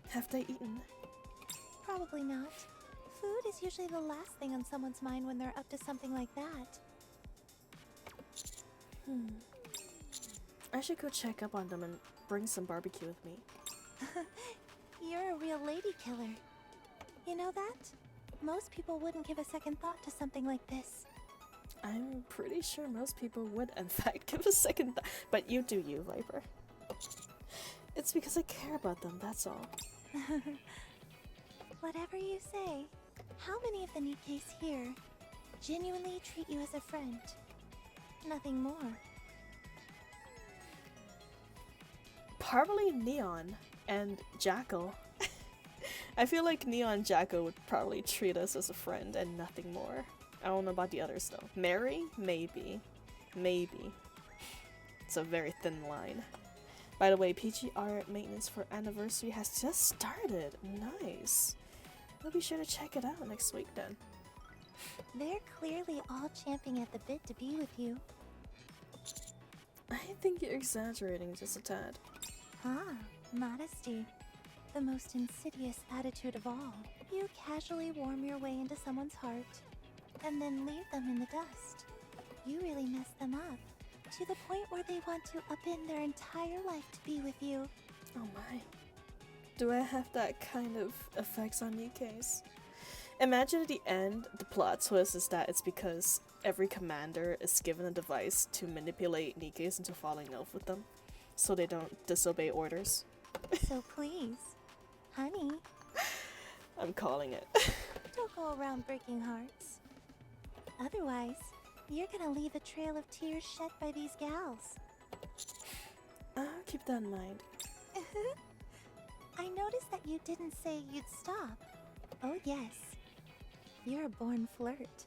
Have they eaten? Probably not. Food is usually the last thing on someone's mind when they're up to something like that. I should go check up on them and bring some barbecue with me. You're a real lady killer. You know that? Most people wouldn't give a second thought to something like this. I'm pretty sure most people would, in fact, give a second thought. But you do you, Viper. It's because I care about them, that's all. Whatever you say. How many of the NIKKEs here genuinely treat you as a friend? Nothing more. Probably Neon and Jackal. I feel like Neon and Jackal would probably treat us as a friend and nothing more. I don't know about the others though. Mary? Maybe. Maybe. It's a very thin line. By the way, PGR maintenance for anniversary has just started. Nice. I'll be sure to check it out next week then. They're clearly all champing at the bit to be with you. I think you're exaggerating just a tad. Modesty. The most insidious attitude of all. You casually warm your way into someone's heart, and then leave them in the dust. You really mess them up, to the point where they want to upend their entire life to be with you. Oh my. Do I have that kind of effects on NIKKEs? Imagine at the end, the plot twist is that it's because every commander is given a device to manipulate NIKKEs into falling in love with them, so they don't disobey orders. So please, honey, I'm calling it. don't go around breaking hearts. Otherwise, you're gonna leave a trail of tears shed by these gals. I'll keep that in mind. I noticed that you didn't say you'd stop. Oh yes, you're a born flirt.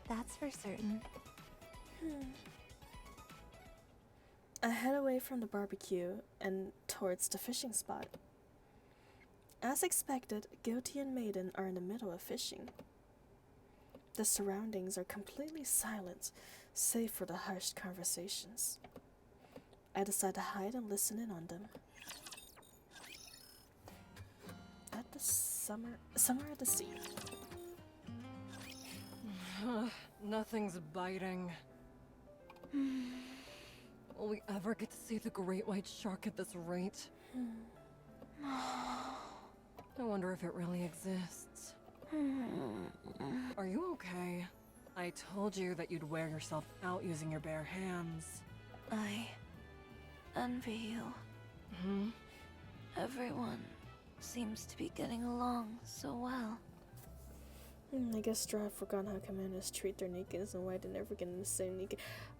That's for certain. I head away from the barbecue and towards the fishing spot. As expected, Guilty and Maiden are in the middle of fishing. The surroundings are completely silent, save for the hushed conversations. I decide to hide and listen in on them. At the summer at the sea. Nothing's biting. Will we ever get to see the great white shark at this rate? I wonder if it really exists. Are you okay? I told you that you'd wear yourself out using your bare hands. I envy you. Everyone seems to be getting along so well. I guess Strive forgot how commanders treat their NIKKEs and why they never get in the same NIKKE.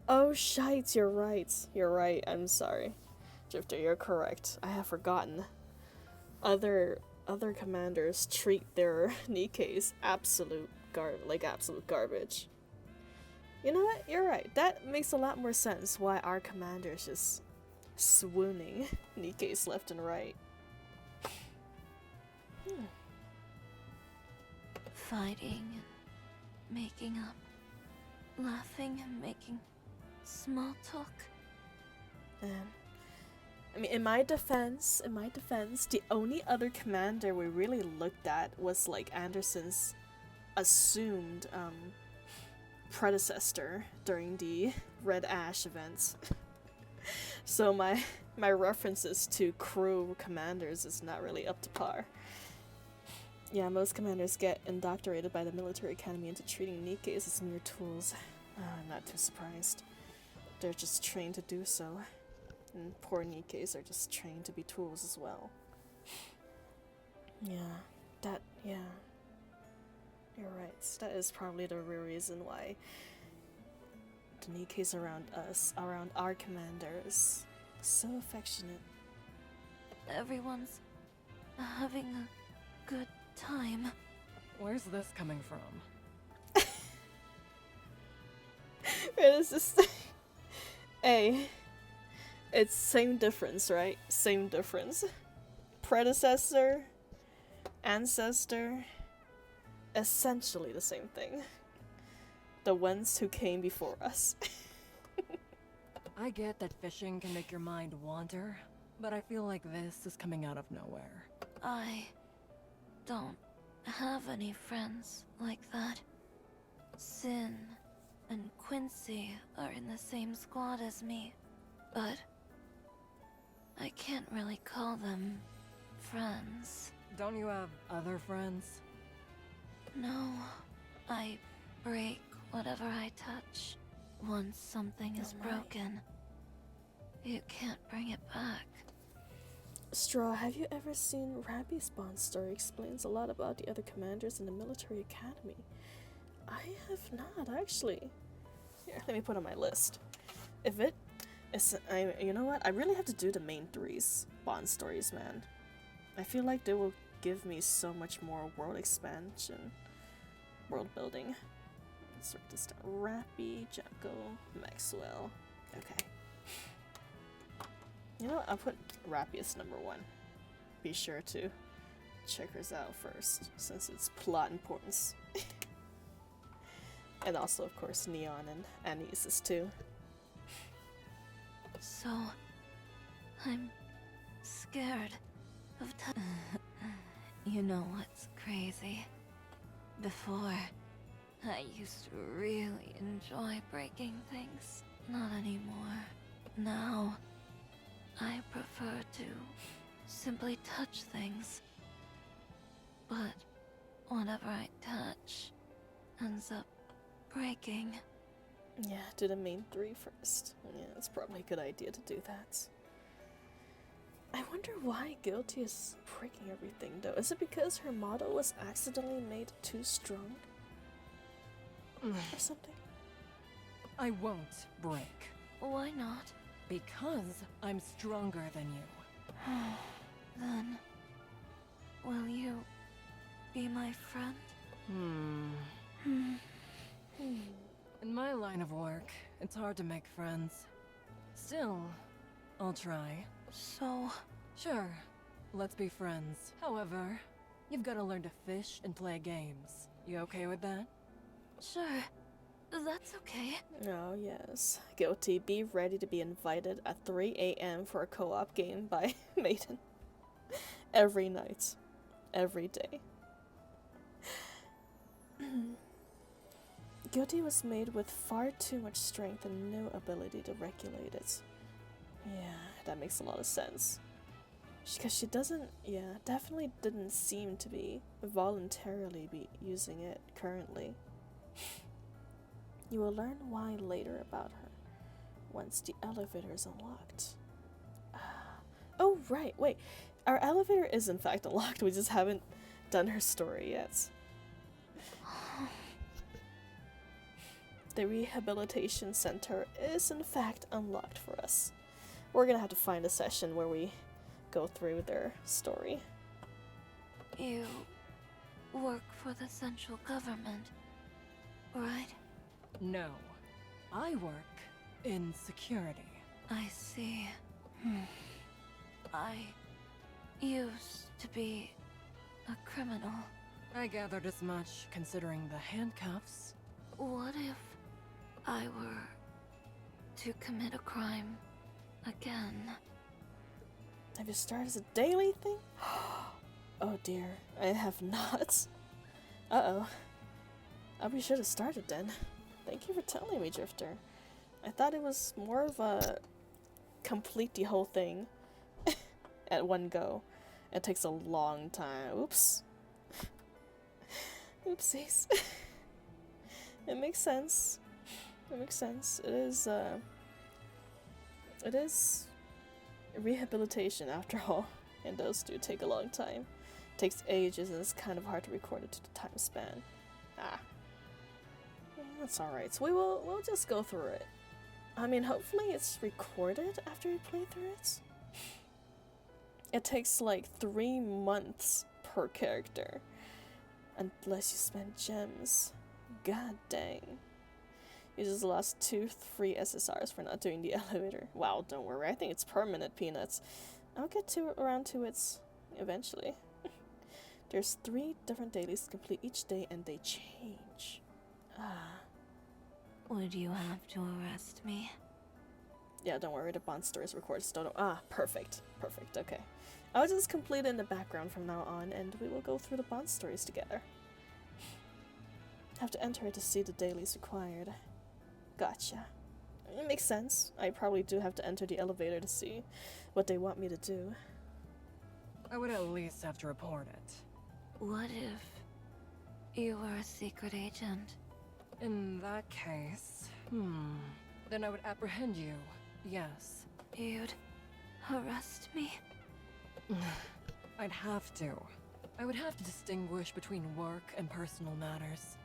Oh, shites, you're right. You're right, I'm sorry. Drifter, you're correct. I have forgotten. Other commanders treat their NIKKEs absolute garbage. You know what? You're right. That makes a lot more sense why our commander's just swooning NIKKEs left and right. Fighting and making up. Laughing and making small talk. I mean, in my defense, the only other commander we really looked at was like Anderson's assumed predecessor during the Red Ash events. So my references to crew commanders is not really up to par. Yeah, most commanders get indoctrinated by the military academy into treating Nikkes as mere tools. I'm not too surprised. They're just trained to do so. And poor Nikkes are just trained to be tools as well. Yeah. You're right. That is probably the real reason why the Nikkes around us, around our commander, is so affectionate. Everyone's having a good time. Where's this coming from? Where is this? A. It's same difference, right? Same difference. Predecessor, ancestor, essentially the same thing. The ones who came before us. I get that fishing can make your mind wander, but I feel like this is coming out of nowhere. I don't have any friends like that. Sin and Quincy are in the same squad as me, but I can't really call them friends. Don't you have other friends? No, I break whatever I touch. Once something is Oh my. broken, you can't bring it back. Straw, have you ever seen Rabbi's Bond story? Explains a lot about the other commanders in the military academy. I have not, actually. Here, let me put on my list. If it is, you know what? I really have to do the main threes Bond stories, man. I feel like they will give me so much more world expansion, world building. Let's write this down. Rappy, Jacko, Maxwell. Okay. You know what? I'll put Rappy as number 1. Be sure to check hers out first, since it's plot importance. And also, of course, Neon and Anesis too. So, I'm scared of You know what's crazy? Before, I used to really enjoy breaking things. Not anymore. Now, I prefer to simply touch things. But whatever I touch ends up breaking. Yeah, do the main 3 first. Yeah, it's probably a good idea to do that. I wonder why Guilty is breaking everything though. Is it because her model was accidentally made too strong? Or something? I won't break. Why not? Because I'm stronger than you. Then, will you be my friend? In my line of work, it's hard to make friends. Still, I'll try. So, Sure, let's be friends. However, you've got to learn to fish and play games. You okay with that? sure. That's okay. Oh, yes. Guilty, be ready to be invited at 3 a.m. for a co-op game by Maiden. Every night. Every day. Guilty was made with far too much strength and no ability to regulate it. Yeah, that makes a lot of sense. Because she doesn't, definitely didn't seem to be voluntarily be using it currently. You will learn why later about her, once the elevator is unlocked. Oh, right, wait. Our elevator is in fact unlocked, we just haven't done her story yet. The rehabilitation center is in fact unlocked for us. We're gonna have to find a session where we go through their story. You work for the central government, right? No. I work in security. I see. I used to be a criminal. I gathered as much, considering the handcuffs. What if I were to commit a crime again? Have you started as a daily thing? Oh dear, I have not. Uh-oh. We should have started then. Thank you for telling me, Drifter. I thought it was more of a complete the whole thing at one go. It takes a long time. Oops. Oopsies. It makes sense. It makes sense. It is rehabilitation after all, and those do take a long time. Takes ages and it's kind of hard to record it to the time span. That's alright. So we'll just go through it. I mean, hopefully it's recorded after we play through it. It takes like 3 months per character. Unless you spend gems. God dang. You just lost 2 free SSRs for not doing the elevator. Wow, don't worry. I think it's permanent, Peanuts. I'll get around to it eventually. There's 3 different dailies to complete each day and they change. Would you have to arrest me? Yeah, don't worry, the bond story is recorded, so don't. Perfect. Perfect, okay. I'll just complete it in the background from now on, and we will go through the bond stories together. Have to enter it to see the dailies required. Gotcha. It makes sense. I probably do have to enter the elevator to see what they want me to do. I would at least have to report it. What if you were a secret agent? In that case, then I would apprehend you, yes. You'd arrest me? I'd have to. I would have to distinguish between work and personal matters.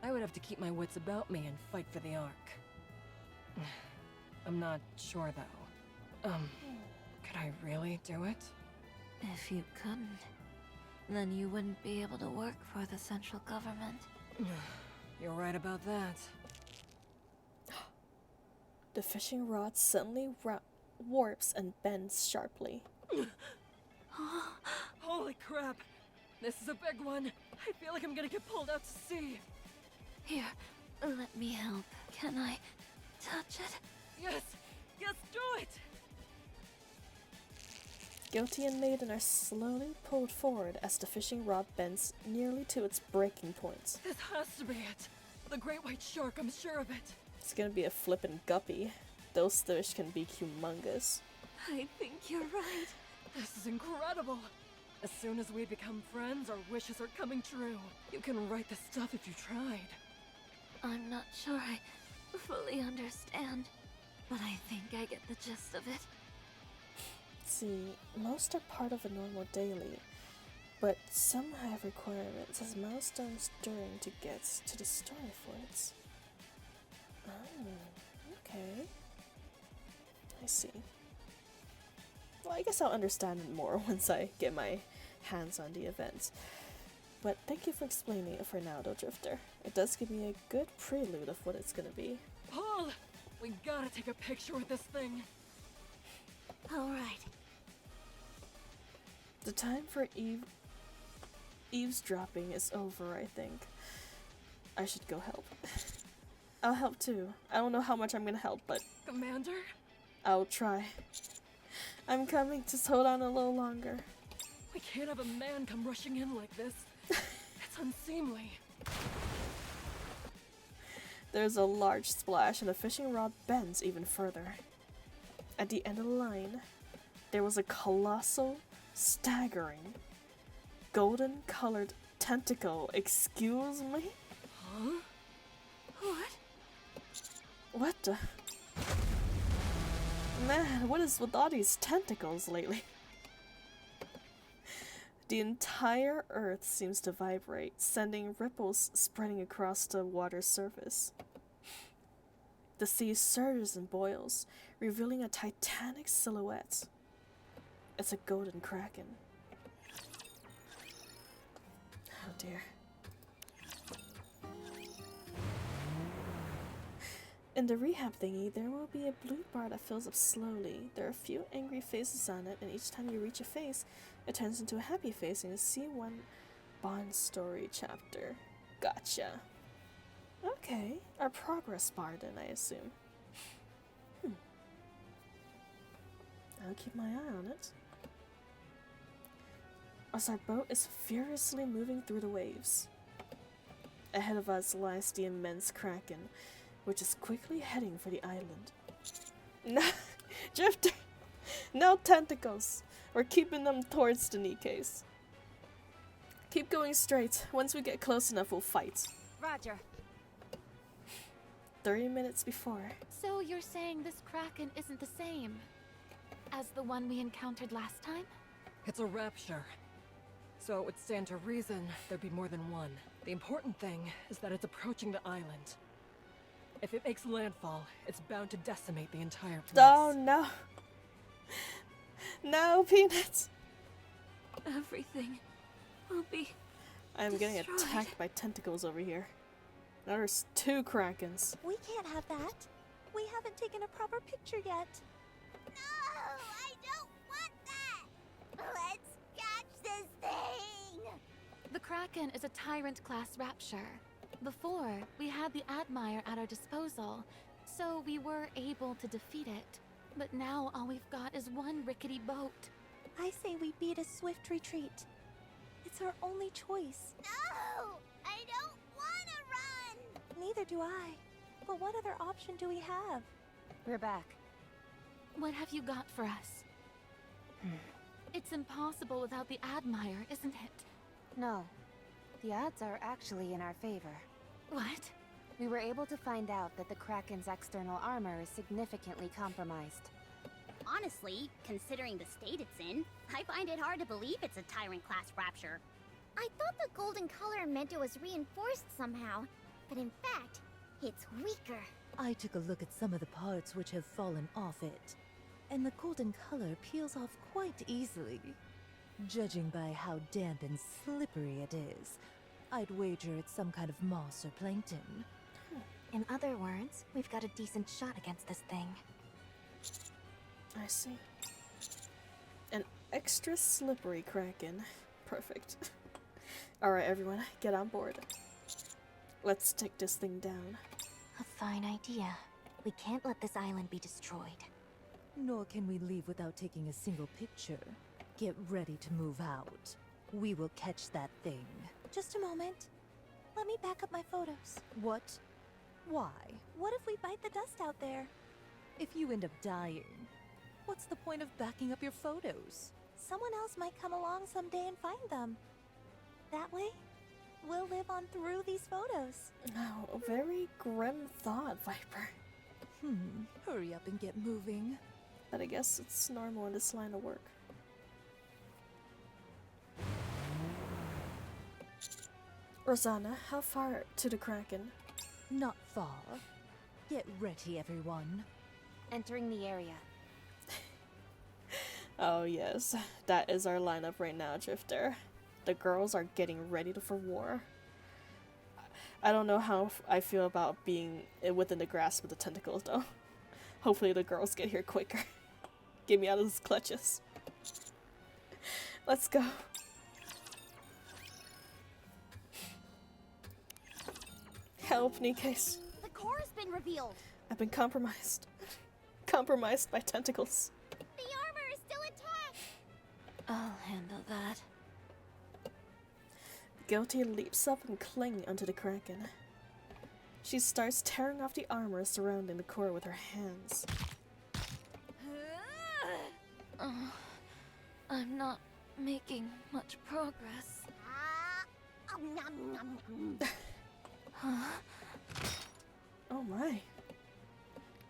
I would have to keep my wits about me and fight for the Ark. I'm not sure though. Could I really do it? If you couldn't, then you wouldn't be able to work for the central government. You're right about that. The fishing rod suddenly warps and bends sharply. Holy crap! This is a big one! I feel like I'm gonna get pulled out to sea! Here, let me help. Can I touch it? Yes! Yes, do it! Guilty and Maiden are slowly pulled forward as the fishing rod bends nearly to its breaking point. This has to be it! The great white shark, I'm sure of it! It's gonna be a flippin' guppy. Those fish can be humongous. I think you're right. This is incredible! As soon as we become friends, our wishes are coming true. You can write this stuff if you tried. I'm not sure I fully understand, but I think I get the gist of it. See, most are part of a normal daily, but some have requirements as milestones during to get to the story for it. Oh, okay. I see. Well, I guess I'll understand it more once I get my hands on the event. But thank you for explaining it for now, though, Drifter. It does give me a good prelude of what it's gonna be. Paul! We gotta take a picture with this thing! Alright. The time for eavesdropping is over, I think. I should go help. I'll help too. I don't know how much I'm gonna help, but Commander? I'll try. I'm coming, just hold on a little longer. We can't have a man come rushing in like this. It's unseemly. There's a large splash and the fishing rod bends even further. At the end of the line, there was a colossal, staggering, golden-colored tentacle. Excuse me? Huh? What? What the? Man, what is with all these tentacles lately? The entire earth seems to vibrate, sending ripples spreading across the water's surface. The sea surges and boils, revealing a titanic silhouette. It's a golden kraken. Oh dear. In the rehab thingy, there will be a blue bar that fills up slowly. There are a few angry faces on it, and each time you reach a face, it turns into a happy face, and you see one Bond story chapter. Gotcha. Okay, our progress bar then, I assume. I'll keep my eye on it. As our boat is furiously moving through the waves. Ahead of us lies the immense kraken, which is quickly heading for the island. No, Drifter! No tentacles! We're keeping them towards the NIKKEs. Keep going straight. Once we get close enough, we'll fight. Roger. 30 minutes before. So you're saying this Kraken isn't the same as the one we encountered last time? It's a rapture. So it would stand to reason there'd be more than one. The important thing is that it's approaching the island. If it makes landfall, it's bound to decimate the entire place. Oh no. No, Peanuts. Everything will be I'm getting destroyed. attacked by tentacles over here. Now there's 2 Krakens. We can't have that. We haven't taken a proper picture yet. No, I don't want that. Let's catch this thing. The Kraken is a Tyrant-class rapture. Before, we had the Admire at our disposal, so we were able to defeat it. But now all we've got is one rickety boat. I say we beat a swift retreat. It's our only choice. No, I don't want to run. Neither do I. But what other option do we have? We're back. What have you got for us? It's impossible without the Admire, isn't it? No. The odds are actually in our favor. What? We were able to find out that the Kraken's external armor is significantly compromised. Honestly, considering the state it's in, I find it hard to believe it's a Tyrant-class rapture. I thought the golden color meant it was reinforced somehow, but in fact, it's weaker. I took a look at some of the parts which have fallen off it, and the golden color peels off quite easily. Judging by how damp and slippery it is, I'd wager it's some kind of moss or plankton. In other words, we've got a decent shot against this thing. I see. An extra slippery Kraken. Perfect. Alright, everyone, get on board. Let's take this thing down. A fine idea. We can't let this island be destroyed. Nor can we leave without taking a single picture. Get ready to move out. We will catch that thing. Just a moment. Let me back up my photos. What? Why? What if we bite the dust out there? If you end up dying, what's the point of backing up your photos? Someone else might come along someday and find them. That way, we'll live on through these photos. Oh, a very grim thought, Viper. Hurry up and get moving. But I guess it's normal in this line of work. Rosanna, how far to the Kraken? Not far. Get ready, everyone. Entering the area. Oh yes, that is our lineup right now, Drifter. The girls are getting ready for war. I don't know how I feel about being within the grasp of the tentacles, though. Hopefully the girls get here quicker. Get me out of those clutches. Let's go. Help, Nikkes. The core has been revealed. I've been compromised. Compromised by tentacles. The armor is still intact. I'll handle that. Guilty leaps up and clings onto the Kraken. She starts tearing off the armor surrounding the core with her hands. I'm not making much progress. Nom, nom, nom. Oh my.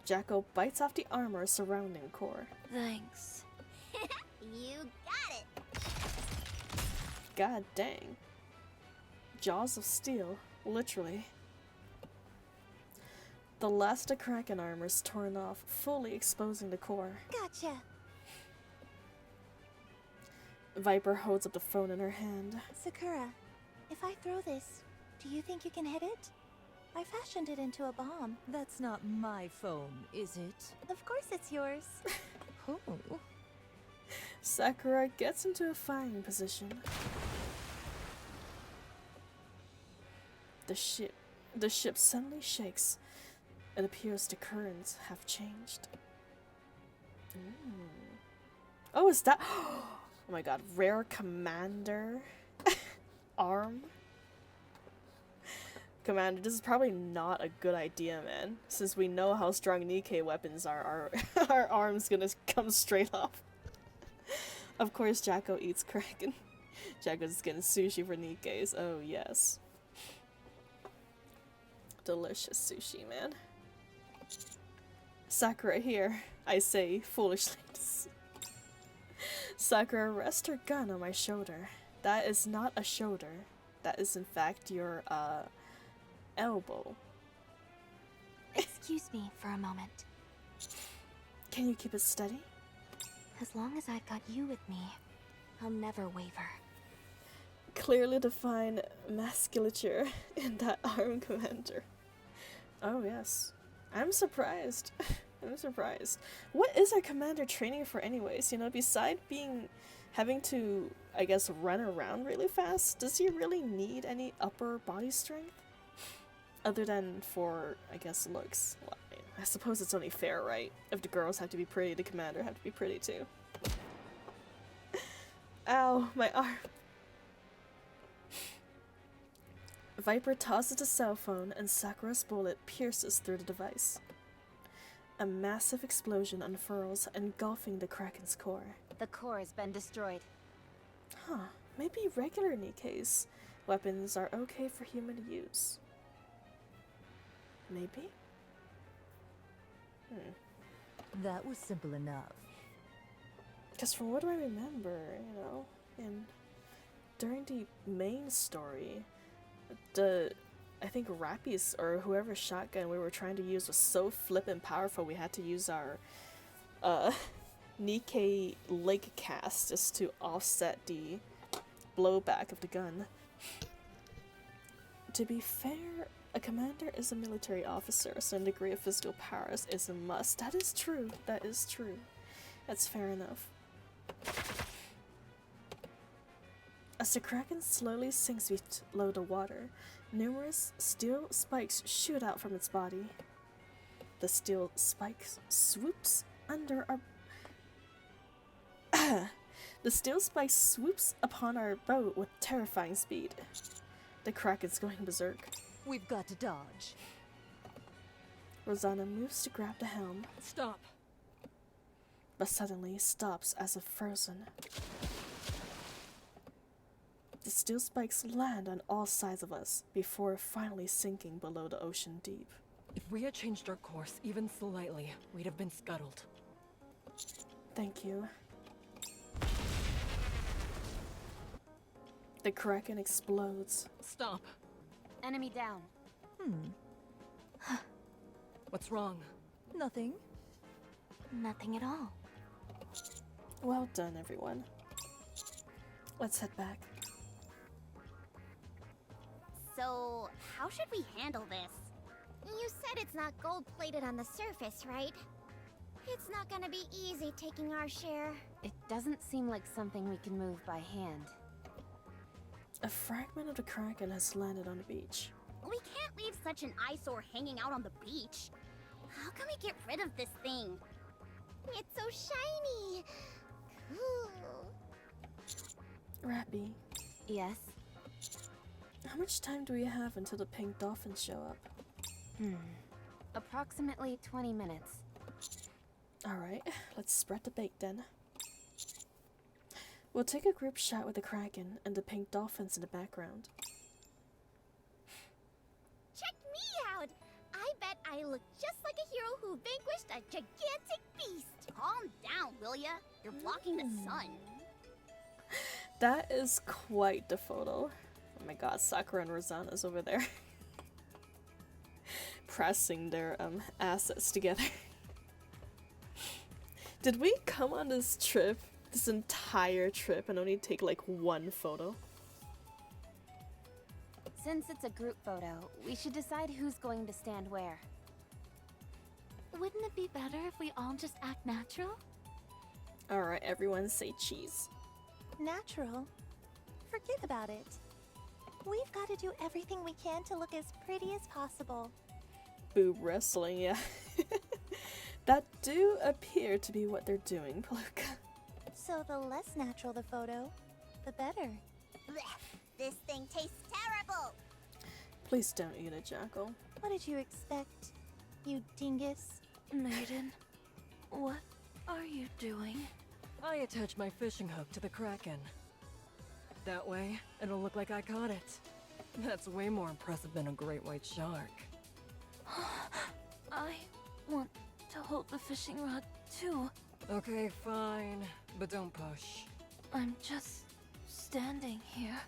Jacko bites off the armor surrounding the core. Thanks. You got it. God dang. Jaws of steel, literally. The last of Kraken armor is torn off, fully exposing the core. Gotcha. Viper holds up the phone in her hand. Sakura, if I throw this, do you think you can hit it? I fashioned it into a bomb. That's not my phone, is it? Of course it's yours. Oh. Sakura gets into a firing position. The ship suddenly shakes. It appears the currents have changed. Oh, is that? Oh my god, rare commander arm. Commander, this is probably not a good idea, man. Since we know how strong NIKKE weapons are, our arm's gonna come straight off. Of course, Jacko eats Kraken. Jacko's getting sushi for Nikke's. Oh, yes. Delicious sushi, man. Sakura here, I say foolishly. Sakura, rest her gun on my shoulder. That is not a shoulder. That is in fact your, elbow. Excuse me for a moment. Can you keep it steady? As long as I've got you with me, I'll never waver. Clearly defined musculature in that arm, Commander. Oh, yes. I'm surprised. I'm surprised. What is our commander training for anyways? You know, beside having to, I guess, run around really fast, does he really need any upper body strength? Other than for, I guess, looks. Well, I suppose it's only fair, right? If the girls have to be pretty, the commander have to be pretty too. Ow, my arm. Viper tosses the cell phone and Sakura's bullet pierces through the device. A massive explosion unfurls, engulfing the Kraken's core. The core has been destroyed. Huh, maybe regular Nikke's weapons are okay for human to use. Maybe? That was simple enough. Because from what I remember, you know, during the main story, I think Rappy's or whoever's shotgun we were trying to use was so flippin' powerful we had to use our Nikke leg cast just to offset the blowback of the gun. To be fair, a commander is a military officer, so a degree of physical powers is a must. That is true. That is true. That's fair enough. As the Kraken slowly sinks below the water, numerous steel spikes shoot out from its body. The steel spikes swoops under our The steel spike swoops upon our boat with terrifying speed. The Kraken's going berserk. We've got to dodge. Rosanna moves to grab the helm, Stop. but suddenly stops as if frozen. The steel spikes land on all sides of us before finally sinking below the ocean deep. If we had changed our course even slightly, we'd have been scuttled. Thank you. The Kraken explodes. Stop. Enemy down. What's wrong? Nothing. Nothing at all. Well done, everyone. Let's head back. So, how should we handle this? You said it's not gold-plated on the surface, right? It's not gonna be easy taking our share. It doesn't seem like something we can move by hand. A fragment of the Kraken has landed on the beach. We can't leave such an eyesore hanging out on the beach. How can we get rid of this thing? It's so shiny. Cool. Rappy, Yes? how much time do we have until the pink dolphins show up? Approximately 20 minutes. Alright, let's spread the bait then. We'll take a group shot with the Kraken and the pink dolphins in the background. Check me out! I bet I look just like a hero who vanquished a gigantic beast. Calm down, will ya? You're blocking the sun. That is quite the photo. Oh my god, Sakura and Rosanna's over there. Pressing their assets together. Did we come on this trip, this entire trip, and only take like one photo? Since it's a group photo, we should decide who's going to stand where. Wouldn't it be better if we all just act natural? Alright, everyone say cheese. Natural? Forget about it. We've got to do everything we can to look as pretty as possible. Boob wrestling, yeah. That do appear to be what they're doing, Palooka. So the less natural the photo, the better. Blech, this thing tastes terrible. Please don't eat it, Jackal. What did you expect, you dingus? Maiden, what are you doing? I attached my fishing hook to the Kraken. that way, it'll look like I caught it. That's way more impressive than a great white shark. I want to hold the fishing rod too. Okay, fine, but don't push. I'm just standing here.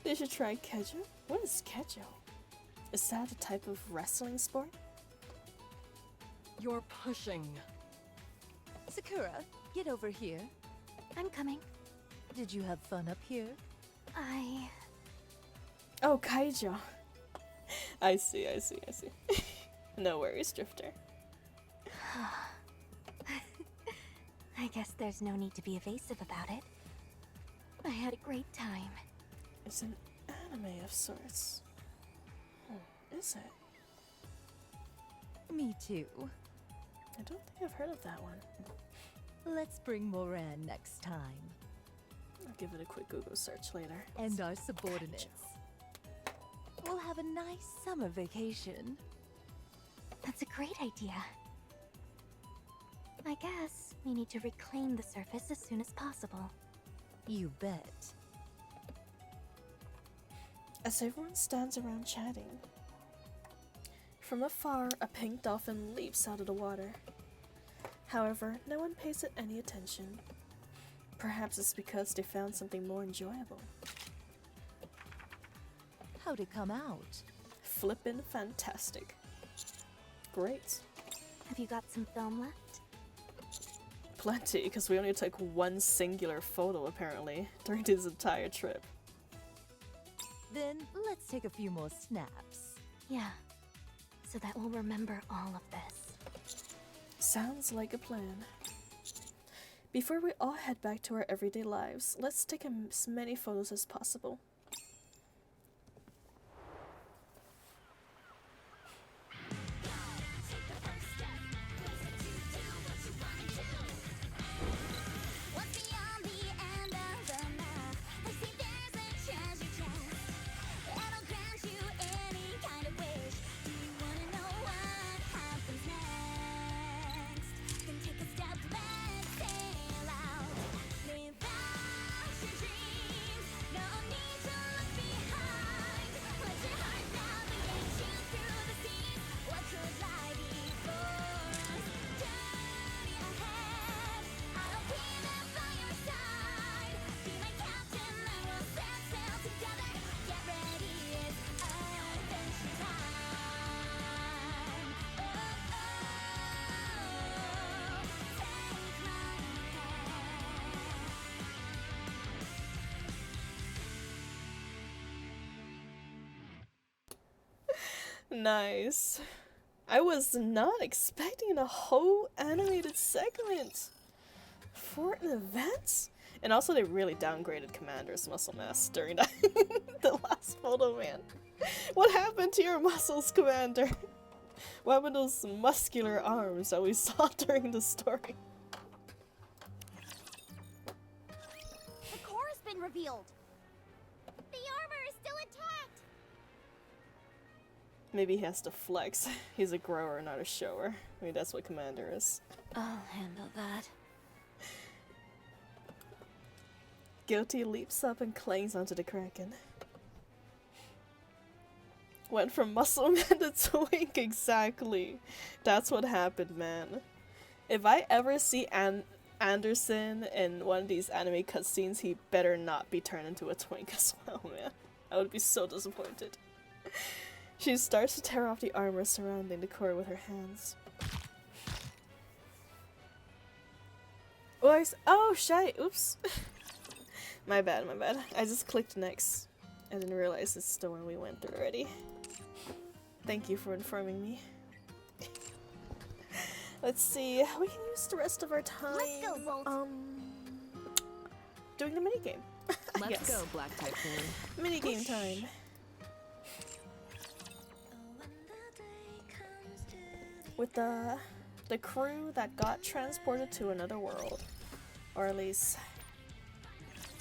They should try Kejo. What is Kejo? Is that a type of wrestling sport? You're pushing. Sakura, get over here. I'm coming. Did you have fun up here? Oh, Kaijo. I see. No worries, Drifter. I guess there's no need to be evasive about it. I had a great time. It's an anime of sorts. Is it? Me too. I don't think I've heard of that one. Let's bring Moran next time. I'll give it a quick Google search later. And our subordinates. We'll have a nice summer vacation. That's a great idea. I guess we need to reclaim the surface as soon as possible. You bet. As everyone stands around chatting, from afar, a pink dolphin leaps out of the water. However, no one pays it any attention. Perhaps it's because they found something more enjoyable. How'd it come out? Flippin' fantastic. Great. Have you got some film left? Plenty, because we only took one singular photo apparently during this entire trip. Then let's take a few more snaps. Yeah, so that we'll remember all of this. Sounds like a plan. Before we all head back to our everyday lives, let's take as many photos as possible. Nice. I was not expecting a whole animated segment for an event. And also they really downgraded Commander's muscle mass during that the last photo, man. What happened to your muscles, Commander? What happened to those muscular arms that we saw during the story? The core has been revealed. The armor is still intact. Maybe he has to flex. He's a grower, not a shower. I mean, that's what Commander is. I'll handle that. Guilty leaps up and clings onto the Kraken. Went from muscle man to twink, exactly. That's what happened, man. If I ever see Anderson in one of these anime cutscenes, he better not be turned into a twink as well, man. I would be so disappointed. She starts to tear off the armor surrounding the core with her hands. Oh, shit. Oops. My bad. I just clicked next. I didn't realize it's the one we went through already. Thank you for informing me. Let's see. We can use the rest of our time. Let's go, Bolt. Doing the minigame. Let's go, Black Typhoon. Minigame time. With the crew that got transported to another world. Or at least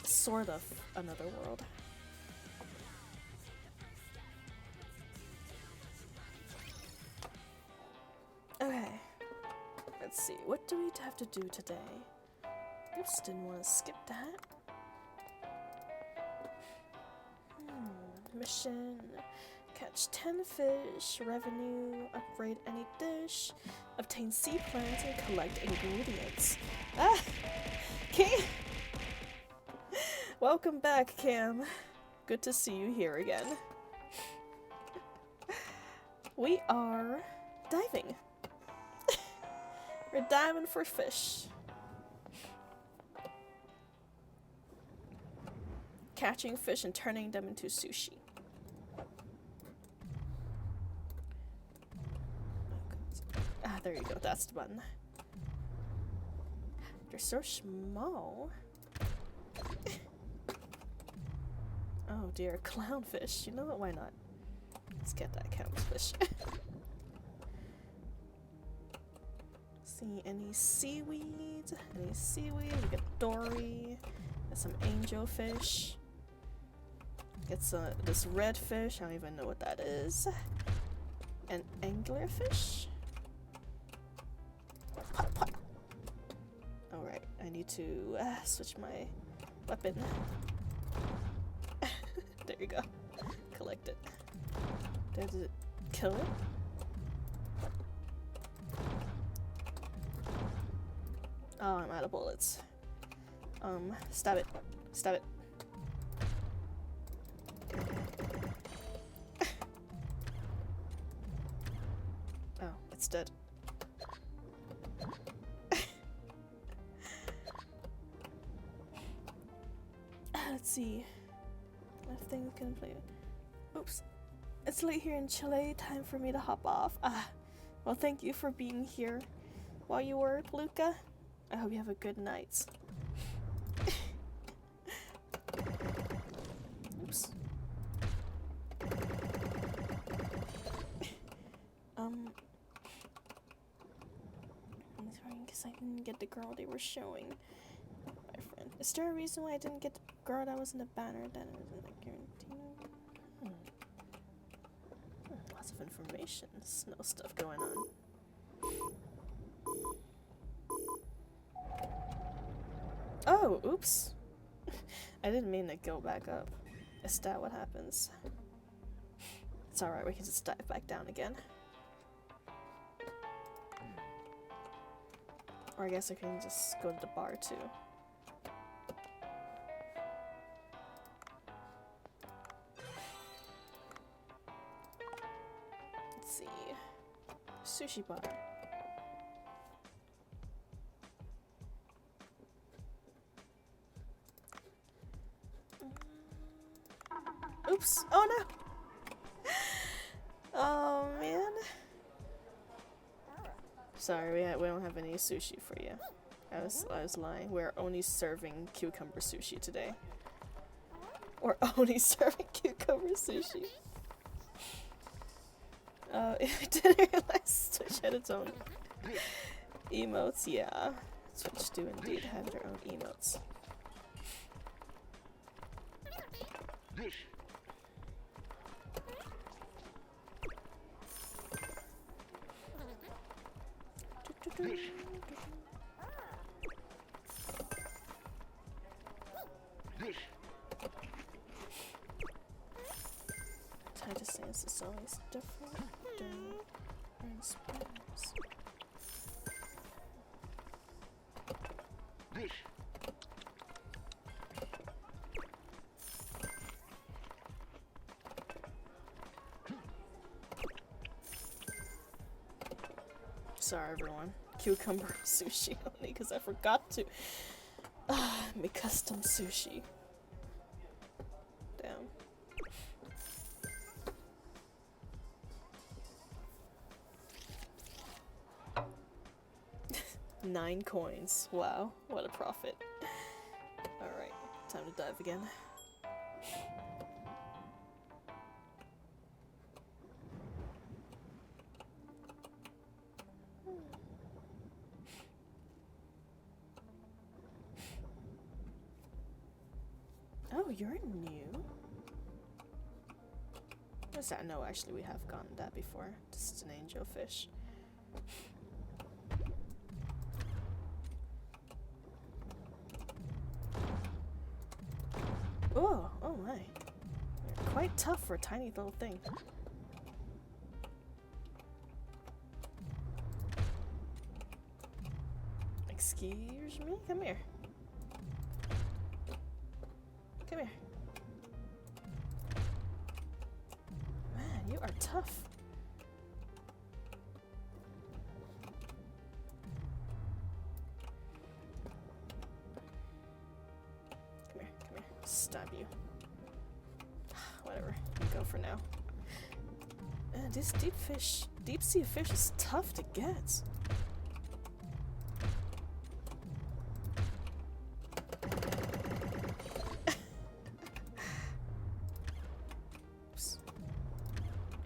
sort of another world. Okay. Let's see. What do we have to do today? Oops, didn't want to skip that. mission. Catch 10 fish, revenue, upgrade any dish, obtain sea plants, and collect ingredients. Ah! Okay. Welcome back, Cam. Good to see you here again. We are diving. We're diving for fish. Catching fish and turning them into sushi. Ah, there you go. That's the button. They're so small. Oh dear, clownfish. You know what? Why not? Let's get that clownfish. See any seaweed? Any seaweed? We got dory. Got some angelfish. Get this red fish. I don't even know what that is. An anglerfish. Alright, I need to switch my weapon. There you go. Collect it. Did it kill it? Oh, I'm out of bullets. Stab it. Stab it. Oh, it's dead. Let's see. If things can play. Oops. It's late here in Chile. Time for me to hop off. Well, thank you for being here while you work, Luca. I hope you have a good night. Oops. I'm sorry because I didn't get the girl they were showing. My friend. Is there a reason why I didn't get the girl that was in the banner then? Was it guaranteed? Lots of information. Snow stuff going on. Oh, oops. I didn't mean to go back up. Is that what happens? It's alright, we can just dive back down again. Or I guess I can just go to the bar too. Let's see. Sushi bar. Oops! Oh no! Oh man. Sorry, we don't have any sushi for you. I was lying. We're only serving cucumber sushi today. We're only serving cucumber sushi. I didn't realize Twitch had its own emotes. Yeah, Twitch do indeed have their own emotes. Hard to say, it's always different during spins. Sorry everyone. Cucumber sushi only because I forgot to make custom sushi. Damn. 9 coins. Wow, what a profit. Alright, time to dive again. Oh, you're new? What's that? No, actually we have gotten that before. This is an angelfish. Oh, oh my. Here. quite tough for a tiny little thing. Excuse me? Come here. Come here. Man, you are tough. Come here, come here. Stab you. Whatever, you go for now. Man, this deep sea fish is tough to get.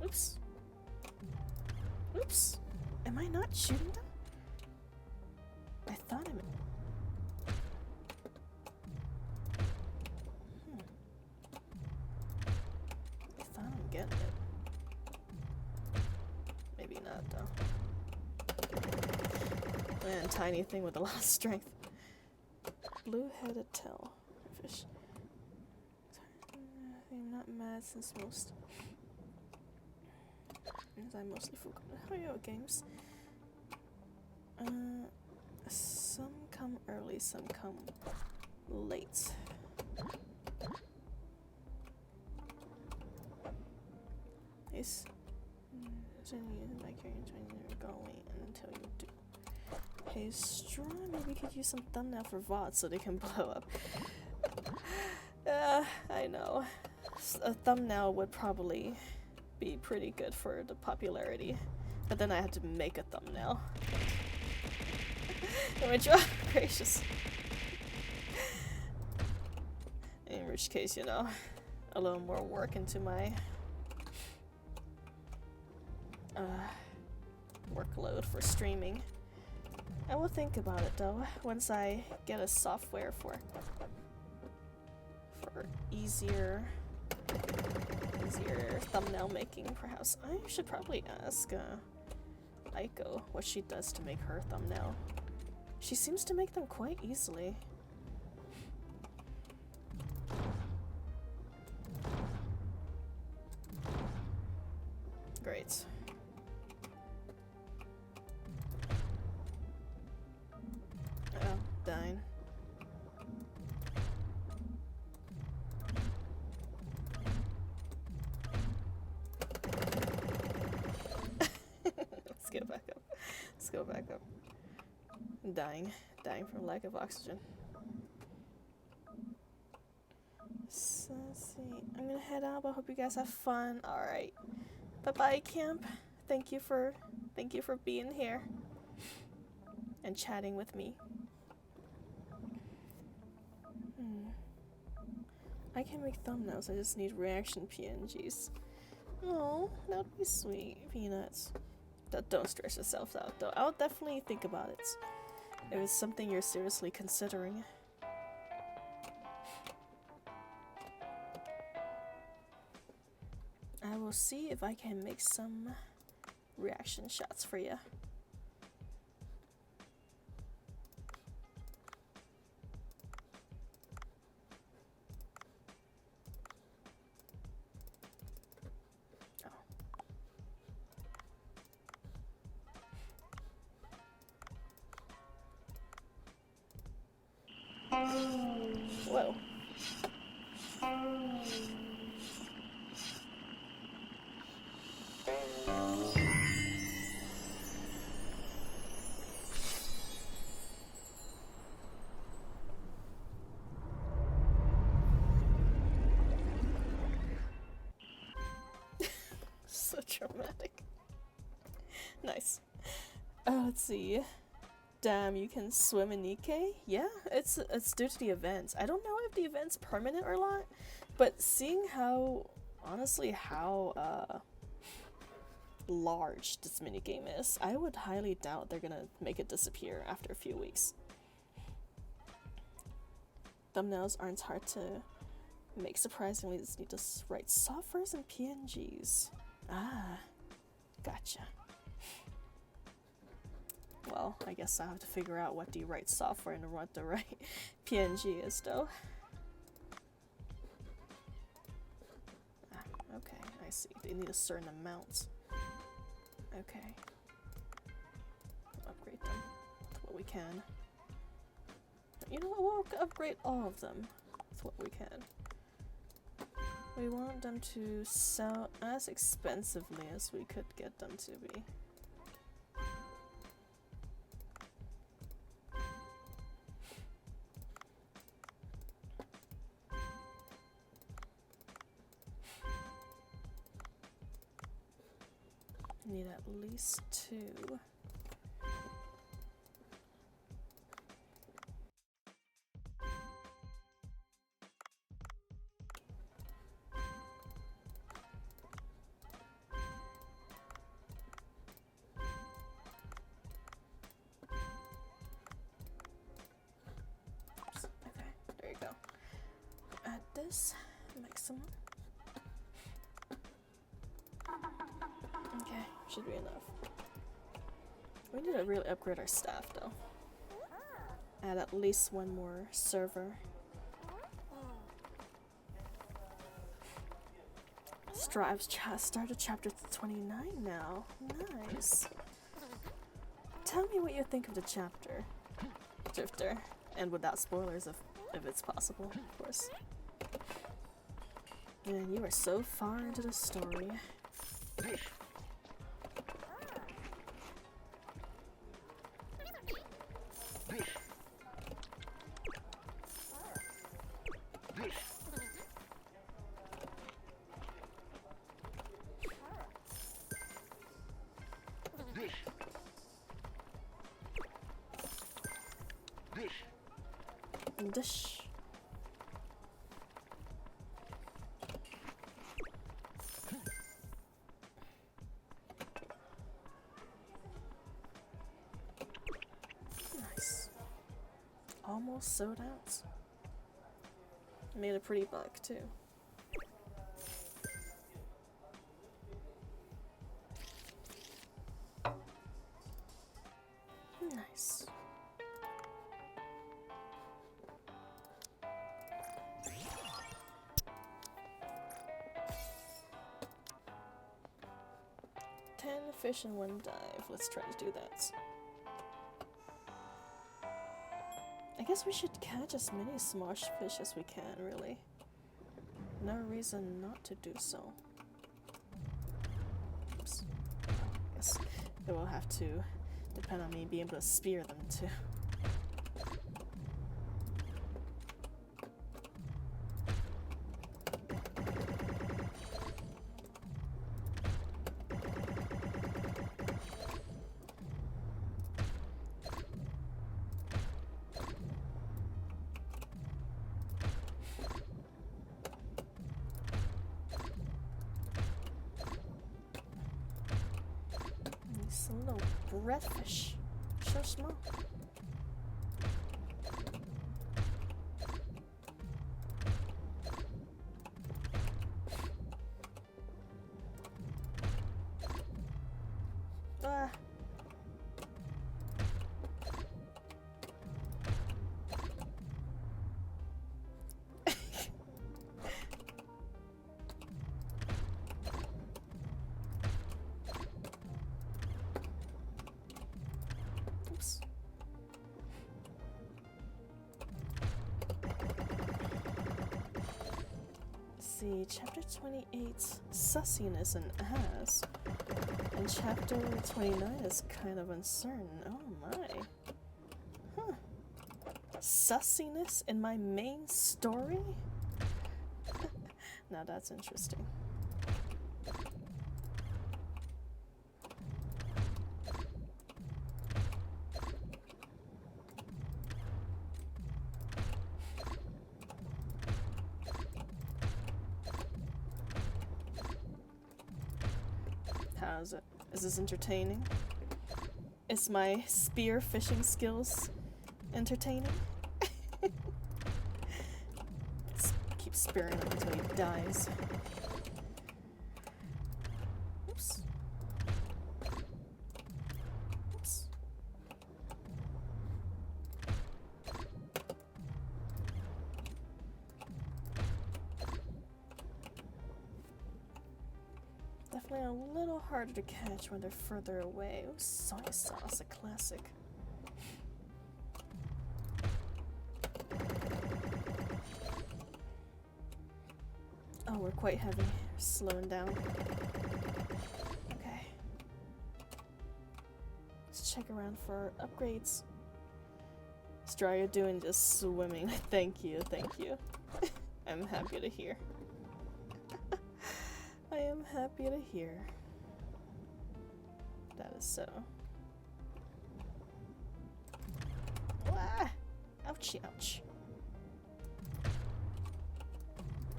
Oops. Oops. Am I not shooting them? I thought I meant. I thought I'm getting it. Maybe not, though. Man, tiny thing with a lot of strength. Blue-headed tail fish. I'm not mad since I mostly focus on Hoyo games. Some come early, some come late. Yes. My current go wait until you do. Hey, Straw, maybe we could use some thumbnail for VOD so they can blow up. I know. A thumbnail would probably be pretty good for the popularity, but then I had to make a thumbnail. Which, oh, gracious. In which case, you know, a little more work into my workload for streaming. I will think about it though once I get a software for easier thumbnail making. Perhaps I should probably ask Aiko what she does to make her thumbnail. She seems to make them quite easily. Great. Oh, dying. Let's go back up. Let's go back up. Dying from lack of oxygen. So let's see. I'm gonna head out, but I hope you guys have fun. Alright. Bye-bye, camp. Thank you for being here and chatting with me. I can make thumbnails, I just need reaction PNGs. Oh, that would be sweet, Peanuts. Don't stress yourself out, though. I'll definitely think about it. If it's something you're seriously considering. I will see if I can make some reaction shots for you. Whoa. So dramatic. Nice. Let's see. Damn, you can swim in NIKKE? Yeah, it's due to the events. I don't know if the event's permanent or not, but seeing how, honestly, how large this minigame is, I would highly doubt they're gonna make it disappear after a few weeks. Thumbnails aren't hard to make, surprisingly. Just need to write softwares and PNGs. Ah, gotcha. Well, I guess I'll have to figure out what the right software and what the right PNG is, though. see. They need a certain amount. Okay. Upgrade them with what we can. You know what? We'll upgrade all of them with what we can. We want them to sell as expensively as we could get them to be. Need at least 2. Oops. Okay, there you go. Add this maximum. Okay, should be enough. We need to really upgrade our staff though. Add at least 1 more server. Strive's started chapter 29 now. Nice. Tell me what you think of the chapter, Drifter. And without spoilers if it's possible, of course. Man, you are so far into the story. Dish. Nice. Almost sold out. Made a pretty buck too. Nice. Fish in 1 dive. Let's try to do that. I guess we should catch as many smash fish as we can, really. No reason not to do so. Oops. I guess it will have to depend on me being able to spear them too. Little redfish, so small. Ah. See, chapter 28, sussiness and ass, and chapter 29 is kind of uncertain. Oh my. Huh. Sussiness in my main story? Now that's interesting. How is it? Is this entertaining? Is my spear fishing skills entertaining? Keep spearing him until he dies. Oops. Oops. Definitely a little harder to catch when they're further away. Ooh, soy sauce, a classic. Oh, we're quite heavy. Slowing down. Okay. Let's check around for upgrades. Stra, you're doing just swimming. Thank you, thank you. I'm happy to hear. I am happy to hear. That is so. Ah! Ouchie, ouch.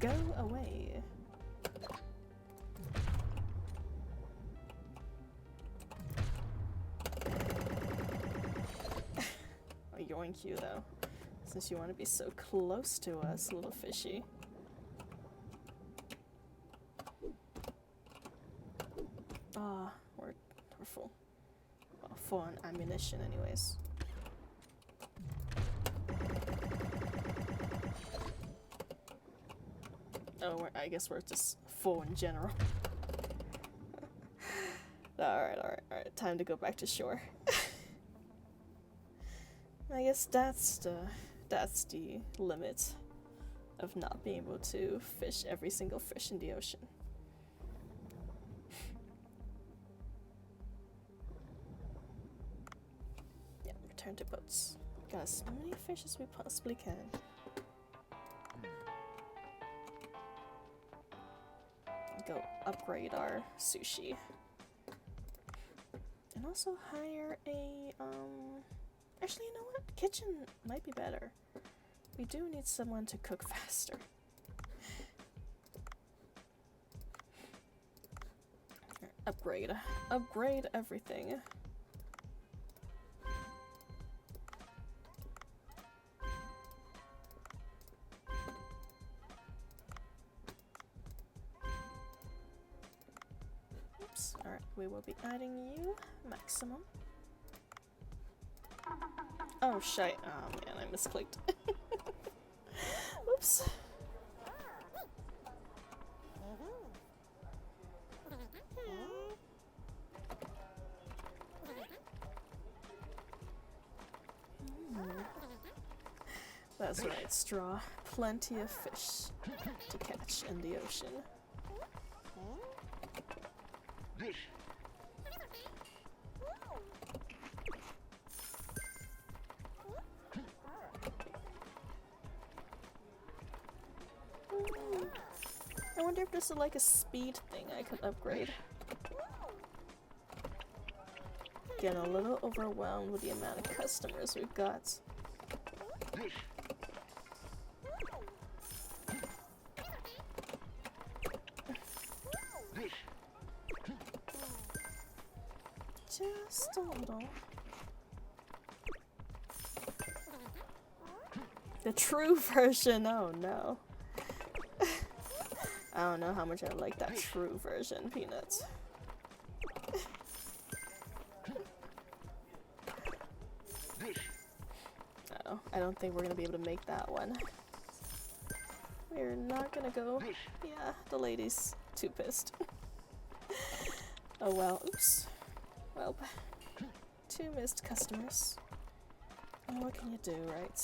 Go away. I'll yoink you though, since you want to be so close to us, little fishy. Ah, we're full. Well, full on ammunition anyways. Oh, I guess we're just full in general. Alright. Time to go back to shore. I guess that's the limit of not being able to fish every single fish in the ocean. Yeah, return to boats. Got as many fish as we possibly can. Go upgrade our sushi. And also hire a, actually, you know what? Kitchen might be better. We do need someone to cook faster. Upgrade. Upgrade everything. Alright, we will be adding you maximum. Oh shit. Oh man, I misclicked. Oops. That's right, Straw. Plenty of fish to catch in the ocean. I wonder if this is like a speed thing I could upgrade. Getting a little overwhelmed with the amount of customers we've got. Just a little. The true version, oh no. I don't know how much I like that true version, Peanuts. Uh-oh, I don't think we're gonna be able to make that one. We're not gonna go. Yeah, the lady's too pissed. Oh well, oops. Well, 2 missed customers. Oh, what can you do, right?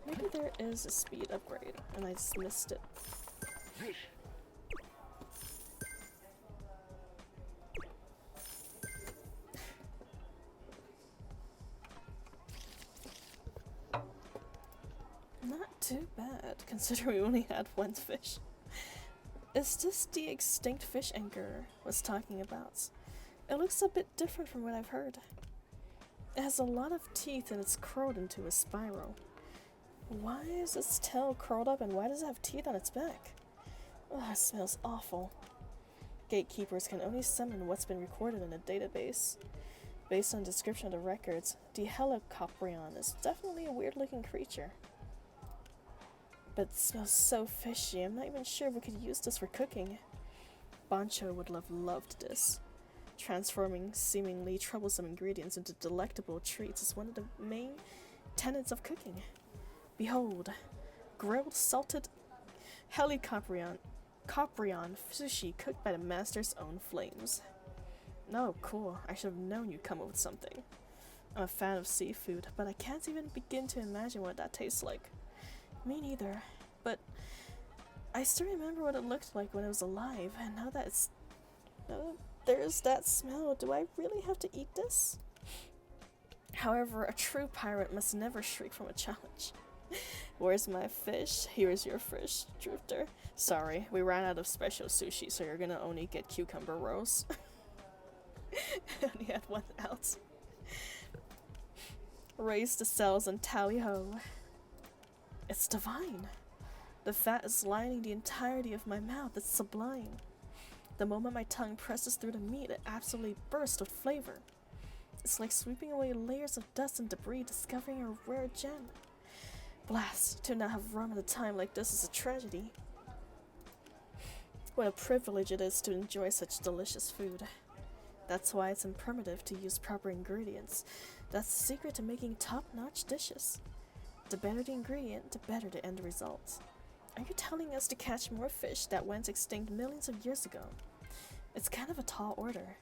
Maybe there is a speed upgrade, and I just missed it. Not too bad, considering we only had 1 fish. Is this the extinct fish Anchor was talking about? It looks a bit different from what I've heard. It has a lot of teeth and it's curled into a spiral. Why is its tail curled up and why does it have teeth on its back? Oh, it smells awful. Gatekeepers can only summon what's been recorded in a database. Based on description of the records, the Helicoprion is definitely a weird-looking creature. But it smells so fishy, I'm not even sure if we could use this for cooking. Bancho would have loved this. Transforming seemingly troublesome ingredients into delectable treats is one of the main tenets of cooking. Behold, grilled salted Helicoprion sushi cooked by the master's own flames. No, cool. I should have known you'd come up with something. I'm a fan of seafood, but I can't even begin to imagine what that tastes like. Me neither. But I still remember what it looked like when it was alive, and now that there's that smell, do I really have to eat this? However, a true pirate must never shrink from a challenge. Where's my fish? Here's your fish, Drifter. Sorry, we ran out of special sushi, so you're gonna only get cucumber rolls. Only had one out. Raise the sails and tally-ho. It's divine. The fat is lining the entirety of my mouth. It's sublime. The moment my tongue presses through the meat, it absolutely bursts with flavor. It's like sweeping away layers of dust and debris, discovering a rare gem. Blast, to not have rum at a time like this is a tragedy. What a privilege it is to enjoy such delicious food. That's why it's imperative to use proper ingredients. That's the secret to making top-notch dishes. The better the ingredient, the better the end result. Are you telling us to catch more fish that went extinct millions of years ago? It's kind of a tall order.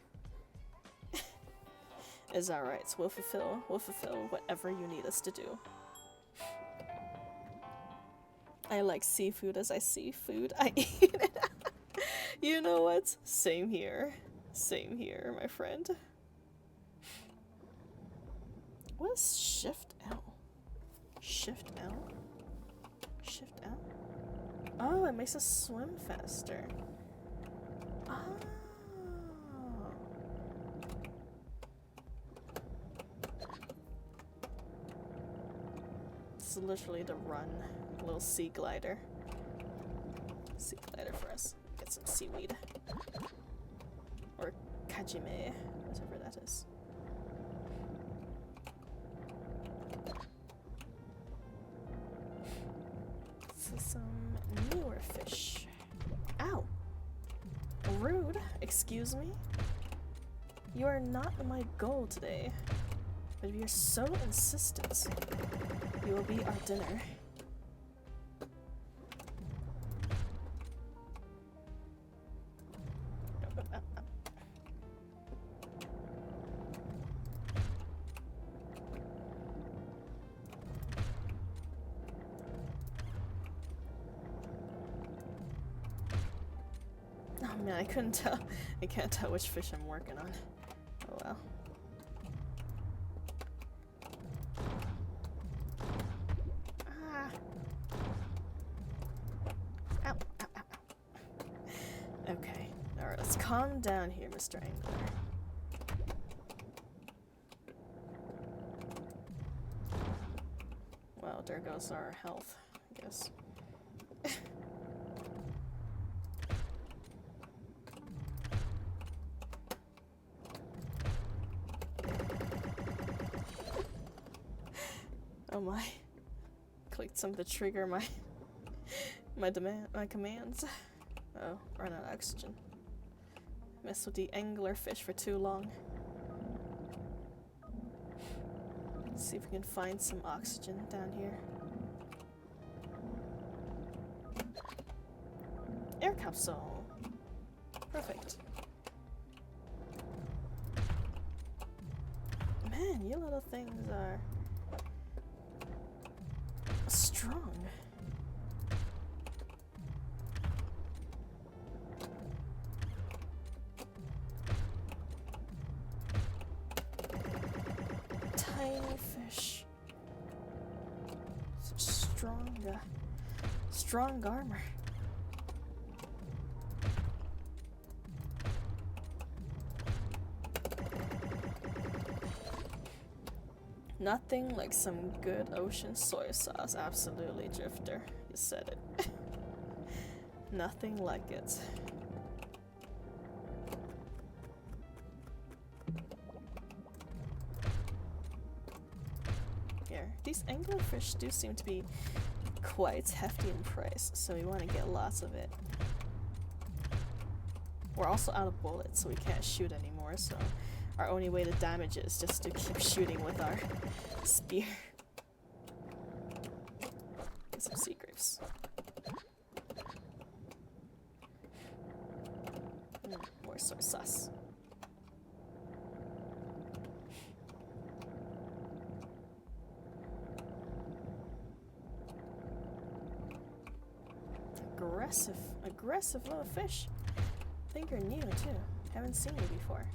It's alright, we'll fulfill whatever you need us to do. I like seafood as I see food. I eat it. You know what? Same here. Same here, my friend. What is Shift L? Shift L? Shift L? Oh, it makes us swim faster. Oh. This is literally the run. Little sea glider. Sea glider for us. Get some seaweed. Or kajime, whatever that is. This is some newer fish. Ow! Rude, excuse me? You are not my goal today. But if you're so insistent, you will be our dinner. Oh man, I couldn't tell. I can't tell which fish I'm working on. Oh well. Ah. Ow, ow, ow, ow. Okay. Alright, let's calm down here, Mr. Angler. Well, there goes our health, I guess. Oh my. Clicked something to trigger my my commands. Oh, run out of oxygen. Messed with the angler fish for too long. Let's see if we can find some oxygen down here. Air capsule. Perfect. Man, you little things are strong. Tiny fish. Such strong armor. Nothing like some good ocean soy sauce. Absolutely, Drifter. You said it. Nothing like it. Here, these anglerfish do seem to be quite hefty in price, so we want to get lots of it. We're also out of bullets, so we can't shoot anymore, so our only way to damage it is just to keep shooting with our spear. Get some sea grapes. more soy sauce. Aggressive little fish. I think you're new too. Haven't seen you before.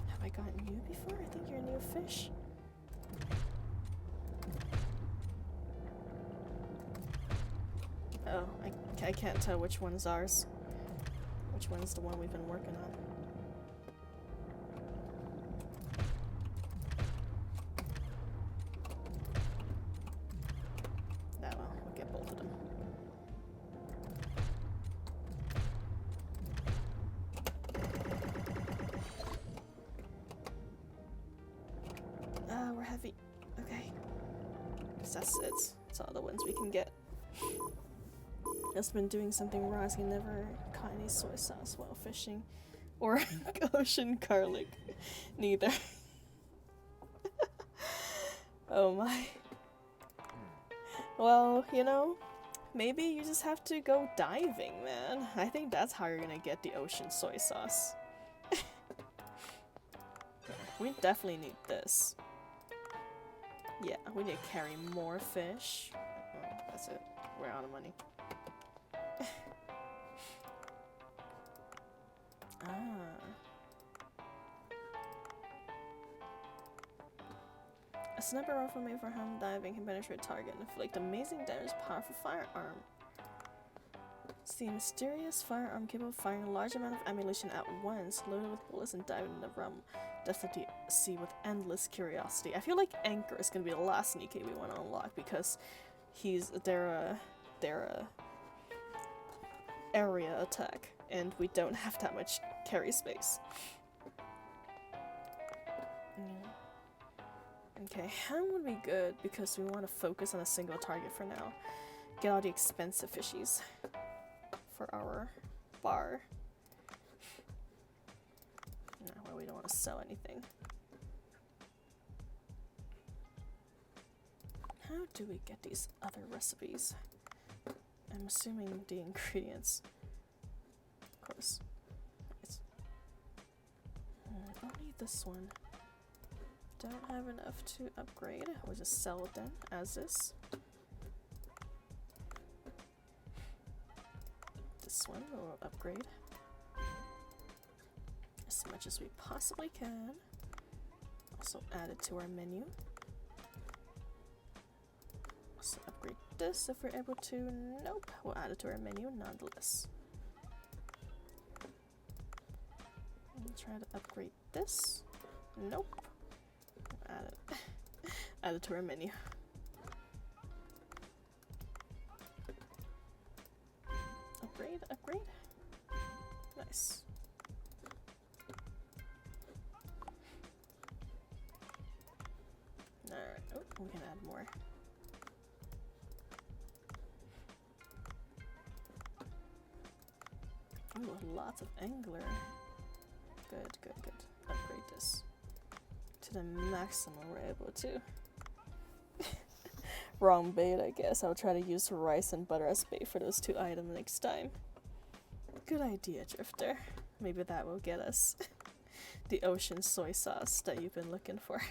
Have I gotten you before? I think you're a new fish. Oh, I can't tell which one's ours. Which one's the one we've been working on. Ah well, we'll get both of them. Ah, we're heavy. Okay. Guess that's it. That's all the ones we can get. Has been doing something wrong. He never caught any soy sauce while fishing, or ocean garlic. Neither. Oh my. Well, you know, maybe you just have to go diving, man. I think that's how you're gonna get the ocean soy sauce. We definitely need this. Yeah, we need to carry more fish. Oh, that's it. We're out of money. A sniper rifle made for home diving can penetrate target and inflict amazing damage. Powerful firearm. It's the mysterious firearm capable of firing a large amount of ammunition at once, loaded with bullets and diving in the realm depths of the sea with endless curiosity. I feel like Anchor is gonna be the last NIKKE we want to unlock because they're a area attack, and we don't have that much carry space. Okay, ham would be good because we want to focus on a single target for now. Get all the expensive fishies for our bar. No, well, we don't want to sell anything. How do we get these other recipes? I'm assuming the ingredients. Of course. Only this one. Don't have enough to upgrade. We'll just sell it then, as is. This one we'll upgrade as much as we possibly can. Also add it to our menu. Also upgrade this if we're able to. Nope, we'll add it to our menu nonetheless. And try to upgrade this. Nope. Add it to our menu. Upgrade. Nice. Alright, oh, we can add more. Ooh, lots of angler. Good. Upgrade this to the maximum we're able to. Wrong bait, I guess. I'll try to use rice and butter as bait for those two items next time. Good idea, Drifter. Maybe that will get us the ocean soy sauce that you've been looking for.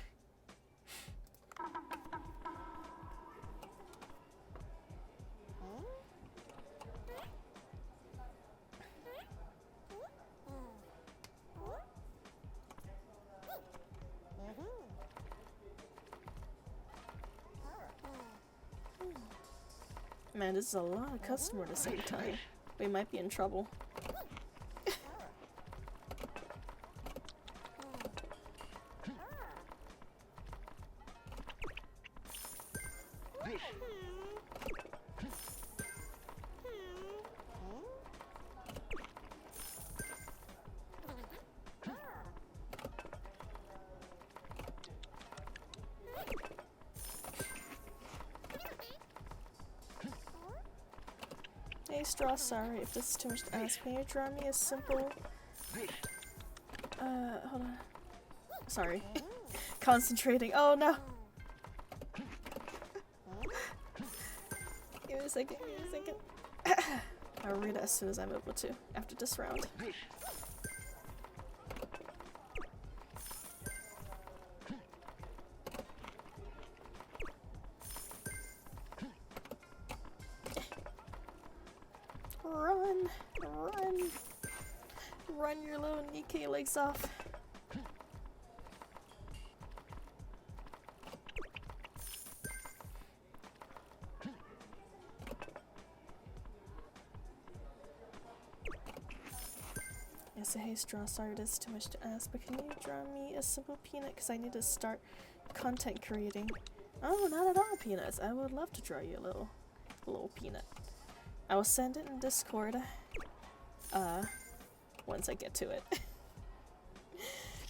Man, this is a lot of customer at the same time. We might be in trouble. Straw, sorry if this is too much to ask. Can you draw me a simple... hold on. Sorry. Concentrating. Oh no! Give me a second, give me a second. I'll read it as soon as I'm able to, after this round. Run! Run! Run your little NIKKE legs off. Yes, hey Straw, sorry this is too much to ask, but can you draw me a simple peanut? Because I need to start content creating. Oh, not at all, Peanuts. I would love to draw you a little peanut. I will send it in Discord, once I get to it.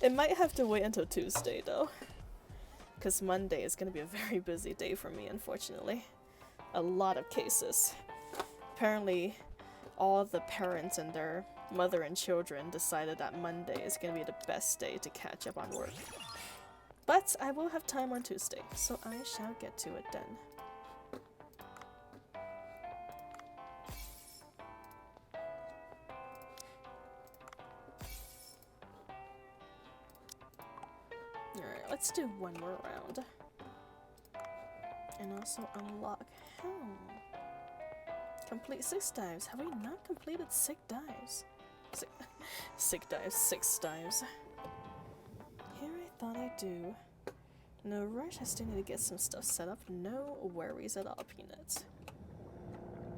It might have to wait until Tuesday, though. Because Monday is going to be a very busy day for me, unfortunately. A lot of cases. Apparently, all the parents and their mother and children decided that Monday is going to be the best day to catch up on work. But I will have time on Tuesday, so I shall get to it then. Alright, let's do one more round. And also unlock helm. Complete 6 dives. Have we not completed 6 dives? 6 dives, 6 dives. Here I thought I'd do. No rush, I still need to get some stuff set up. No worries at all, Peanuts.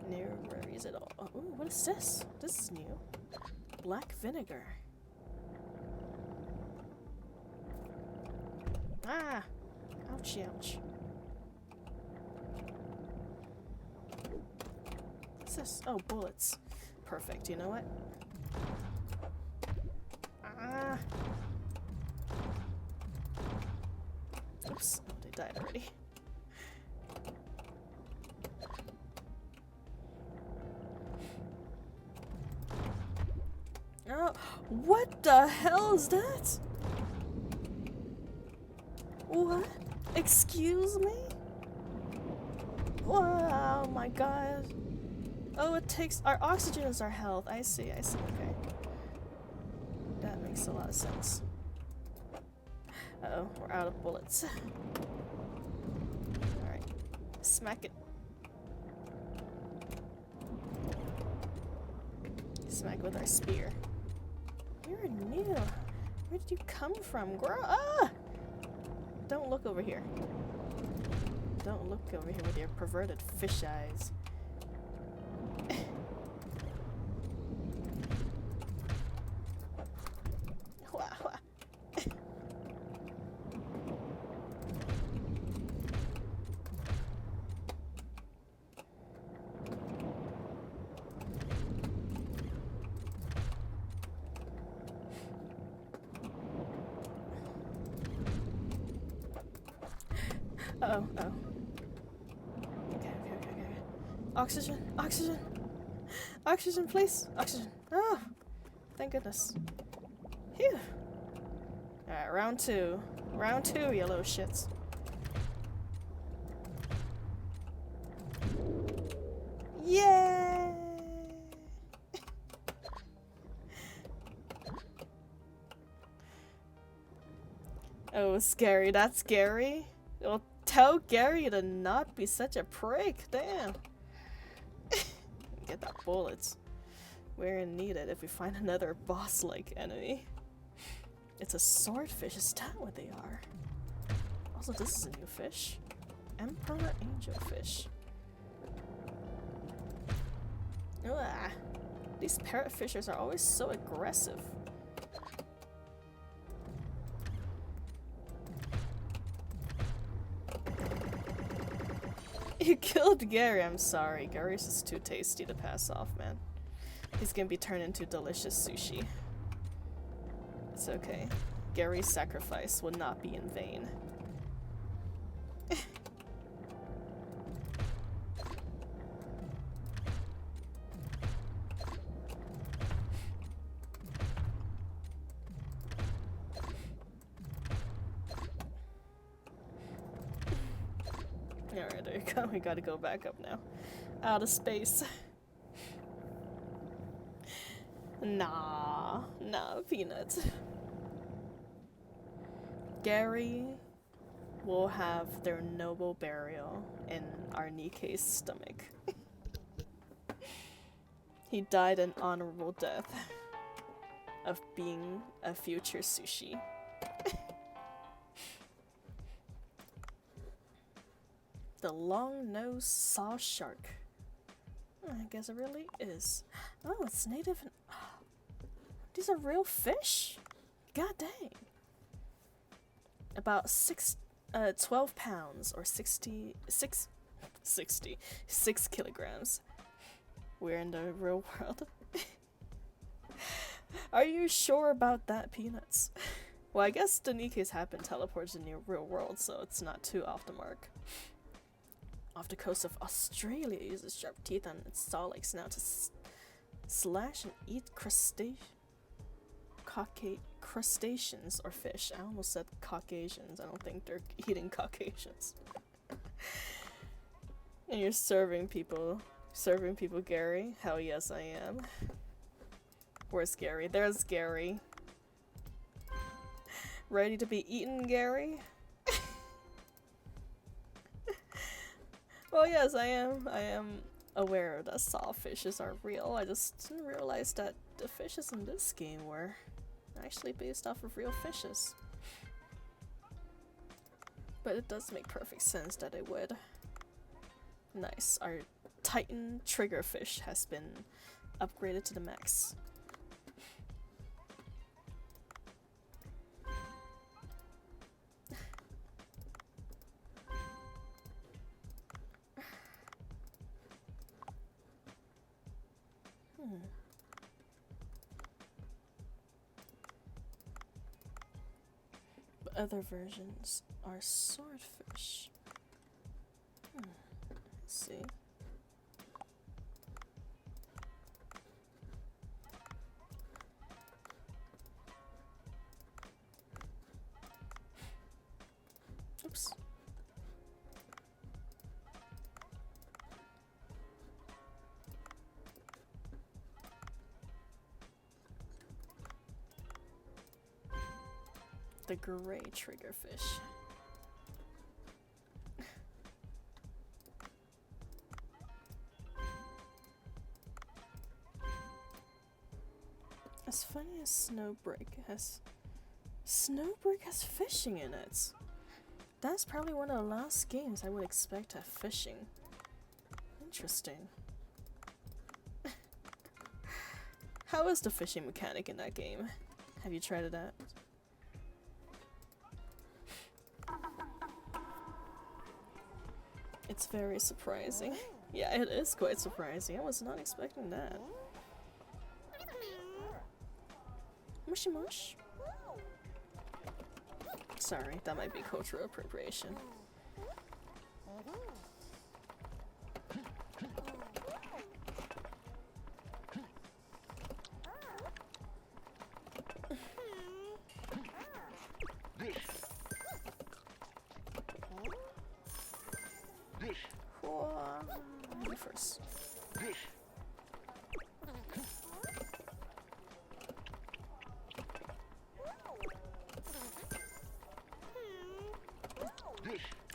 No worries at all. Oh, ooh, what is this? This is new. Black vinegar. Ah! Ouchie, ouch. What's this? Oh, bullets. Perfect, you know what? Ah! Oops, oh, they died already. Oh, what the hell is that? What? Excuse me? Wow, oh my god. Oh, it takes... Our oxygen is our health. I see, okay. That makes a lot of sense. Uh-oh, we're out of bullets. Alright. Smack it. Smack with our spear. You're new. Where did you come from, girl? Ah! Don't look over here. Don't look over here with your perverted fish eyes. Uh-oh, oh. Okay. Oxygen, oxygen! Oxygen, please! Oxygen. Oh! Thank goodness. Phew! Alright, round 2. Round 2, you little shits. Yay! Oh, scary. That's scary. Well, tell Gary to not be such a prick. Damn. Get that bullets. We're needed if we find another boss-like enemy. It's a swordfish. Is that what they are? Also, this is a new fish. Emperor angelfish. Ugh. These parrotfishers are always so aggressive. You killed Gary. I'm sorry. Gary's is too tasty to pass off, man. He's gonna be turned into delicious sushi. It's okay. Gary's sacrifice will not be in vain. Alright, there you go. We gotta go back up now. Out of space. Nah, Peanut. Gary will have their noble burial in our NIKKE's stomach. He died an honorable death of being a future sushi. The long-nosed saw shark. I guess it really is. Oh, it's native. These are real fish? God dang. About 12 pounds or 6 kilograms. We're in the real world. Are you sure about that, Peanuts? Well, I guess the NIKKEs have been teleported in the real world, so it's not too off the mark. Off the coast of Australia, uses sharp teeth on its saw-like snout to slash and eat crustaceans or fish. I almost said Caucasians. I don't think they're eating Caucasians. And you're serving people, Gary? Hell yes, I am. Where's Gary? There's Gary. Ready to be eaten, Gary? Well, yes, I am aware that sawfishes are real. I just didn't realize that the fishes in this game were actually based off of real fishes. But it does make perfect sense that it would. Nice. Our Titan triggerfish has been upgraded to the max. But other versions are swordfish. Let's see. Oops. The gray triggerfish. As funny as Snowbreak has fishing in it. That's probably one of the last games I would expect to have fishing. Interesting. How is the fishing mechanic in that game? Have you tried it out? It's very surprising. Yeah, it is quite surprising. I was not expecting that. Mushy mush. Sorry, that might be cultural appropriation. You first.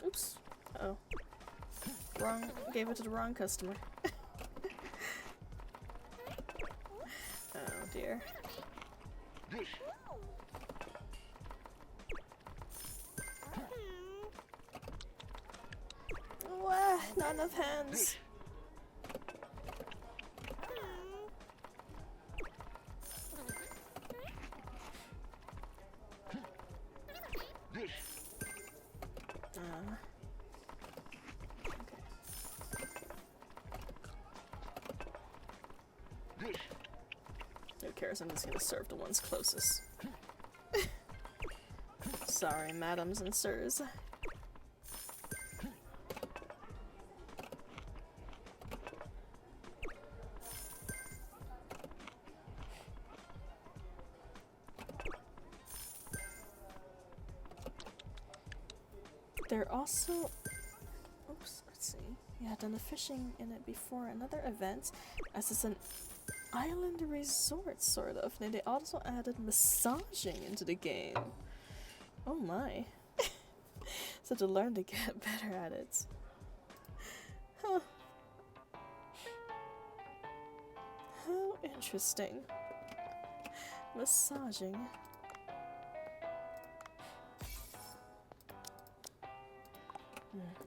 Oops. Uh-oh. Wrong. Gave it to the wrong customer. Oh dear. Not enough hands. Who cares? I'm just gonna serve the ones closest. Sorry, madams and sirs. They're also... Oops. Let's see. Yeah, done the fishing in it before. Another event, as it's an island resort, sort of. And they also added massaging into the game. Oh my. So to learn to get better at it. Huh. How interesting. Massaging.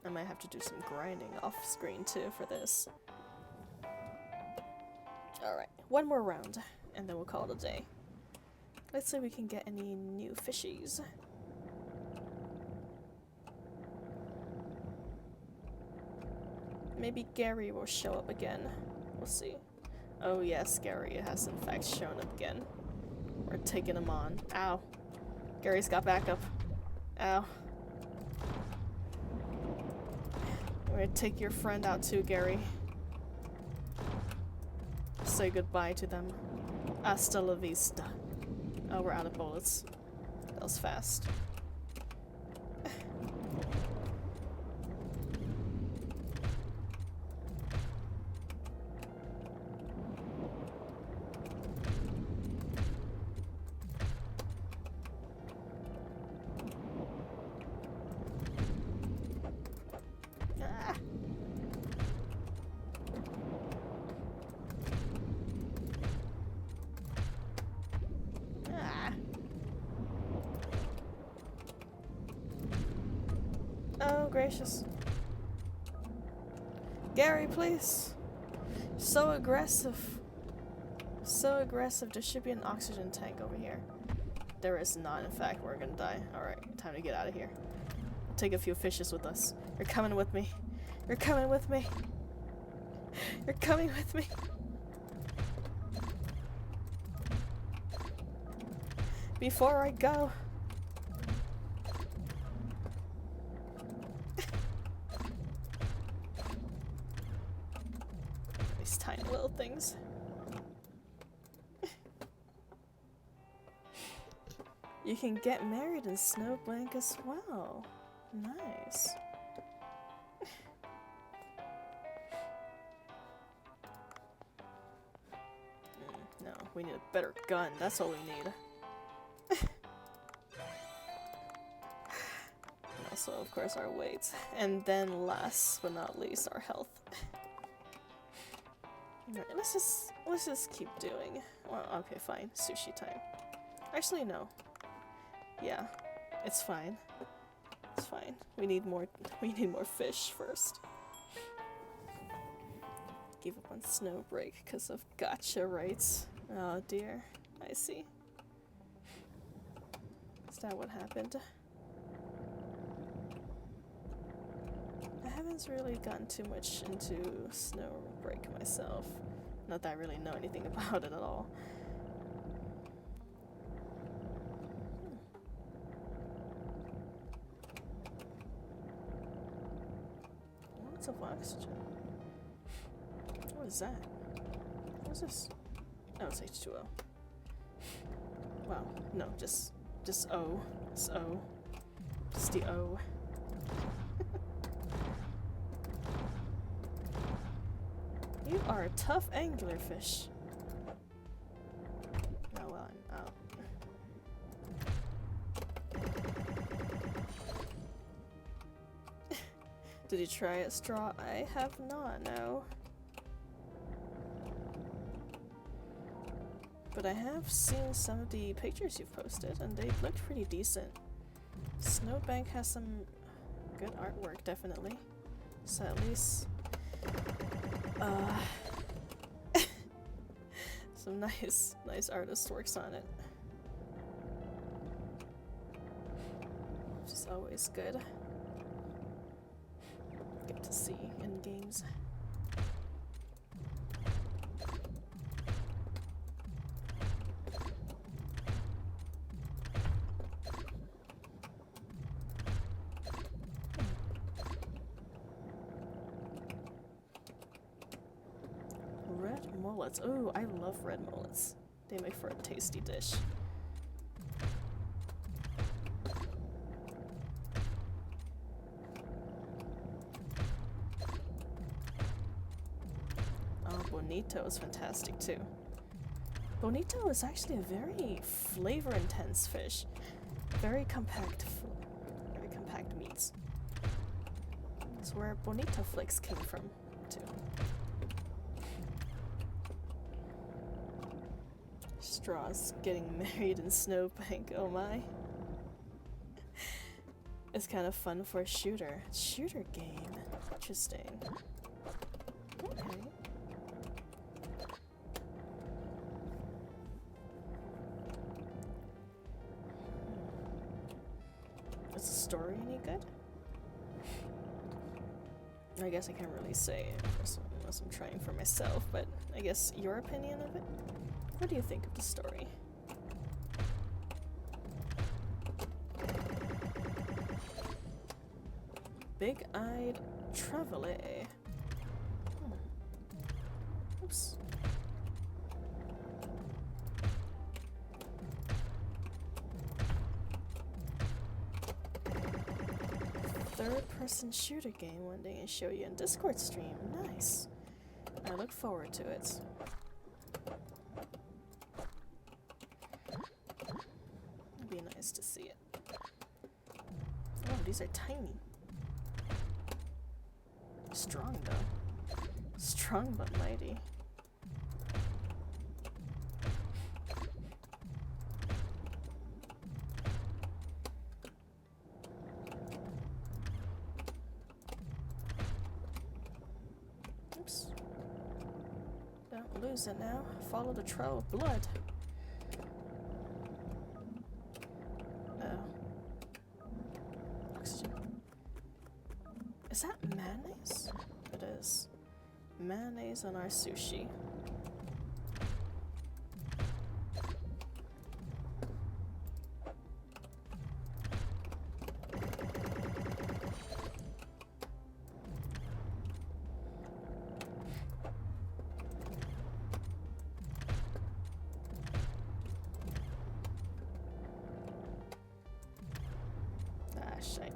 I might have to do some grinding off screen too for this. Alright, one more round, and then we'll call it a day. Let's see if we can get any new fishies. Maybe Gary will show up again. We'll see. Oh yes, Gary has in fact shown up again. We're taking him on. Ow. Gary's got backup. Ow. We're gonna take your friend out too, Gary. Say goodbye to them. Hasta la vista. Oh, we're out of bullets. That was fast. Oh, gracious. Gary, please. So aggressive. So aggressive. There should be an oxygen tank over here. There is not. In fact, we're gonna die. Alright, time to get out of here. We'll take a few fishes with us. You're coming with me. You're coming with me. You're coming with me. Before I go. These tiny little things. You can get married in Snowbank as well. Nice. No, we need a better gun. That's all we need. And also, of course, our weight. And then last but not least, our health. Alright, let's just keep doing. Well, okay, fine. Sushi time. Actually, no. Yeah, it's fine. It's fine. We need more fish first. Give up on snow break because of gotcha rights. Oh dear. I see. Is that what happened? I haven't really gotten too much into snow break myself. Not that I really know anything about it at all. Lots of oxygen. What is that? What is this? Oh, it's H2O. Wow. No, just O. It's O. Just the O. You are a tough anglerfish. Oh well, I'm out. Did you try it, Straw? I have not, no. But I have seen some of the pictures you've posted, and they looked pretty decent. Snowbank has some good artwork, definitely. So at least... some nice artist works on it. Which is always good. Good to see in games. Red mullets. Oh, I love red mullets. They make for a tasty dish. bonito is fantastic too. Bonito is actually a very flavor-intense fish. Very compact meats. That's where bonito flakes came from, too. Straws getting married in Snowbank, oh my. It's kind of fun for a shooter. Shooter game. Interesting. Okay. Is the story any good? I guess I can't really say unless I'm trying for myself, but I guess your opinion of it? What do you think of the story? Big-eyed traveler. Oops. Third-person shooter game one day and show you in Discord stream. Nice. I look forward to it. It'd be nice to see it. Oh, these are tiny. Strong though. Strong but mighty. Oops. Don't lose it now. Follow the trail of blood. Oxygen. Is that mayonnaise? It is. Mayonnaise on our sushi. Ah, shite.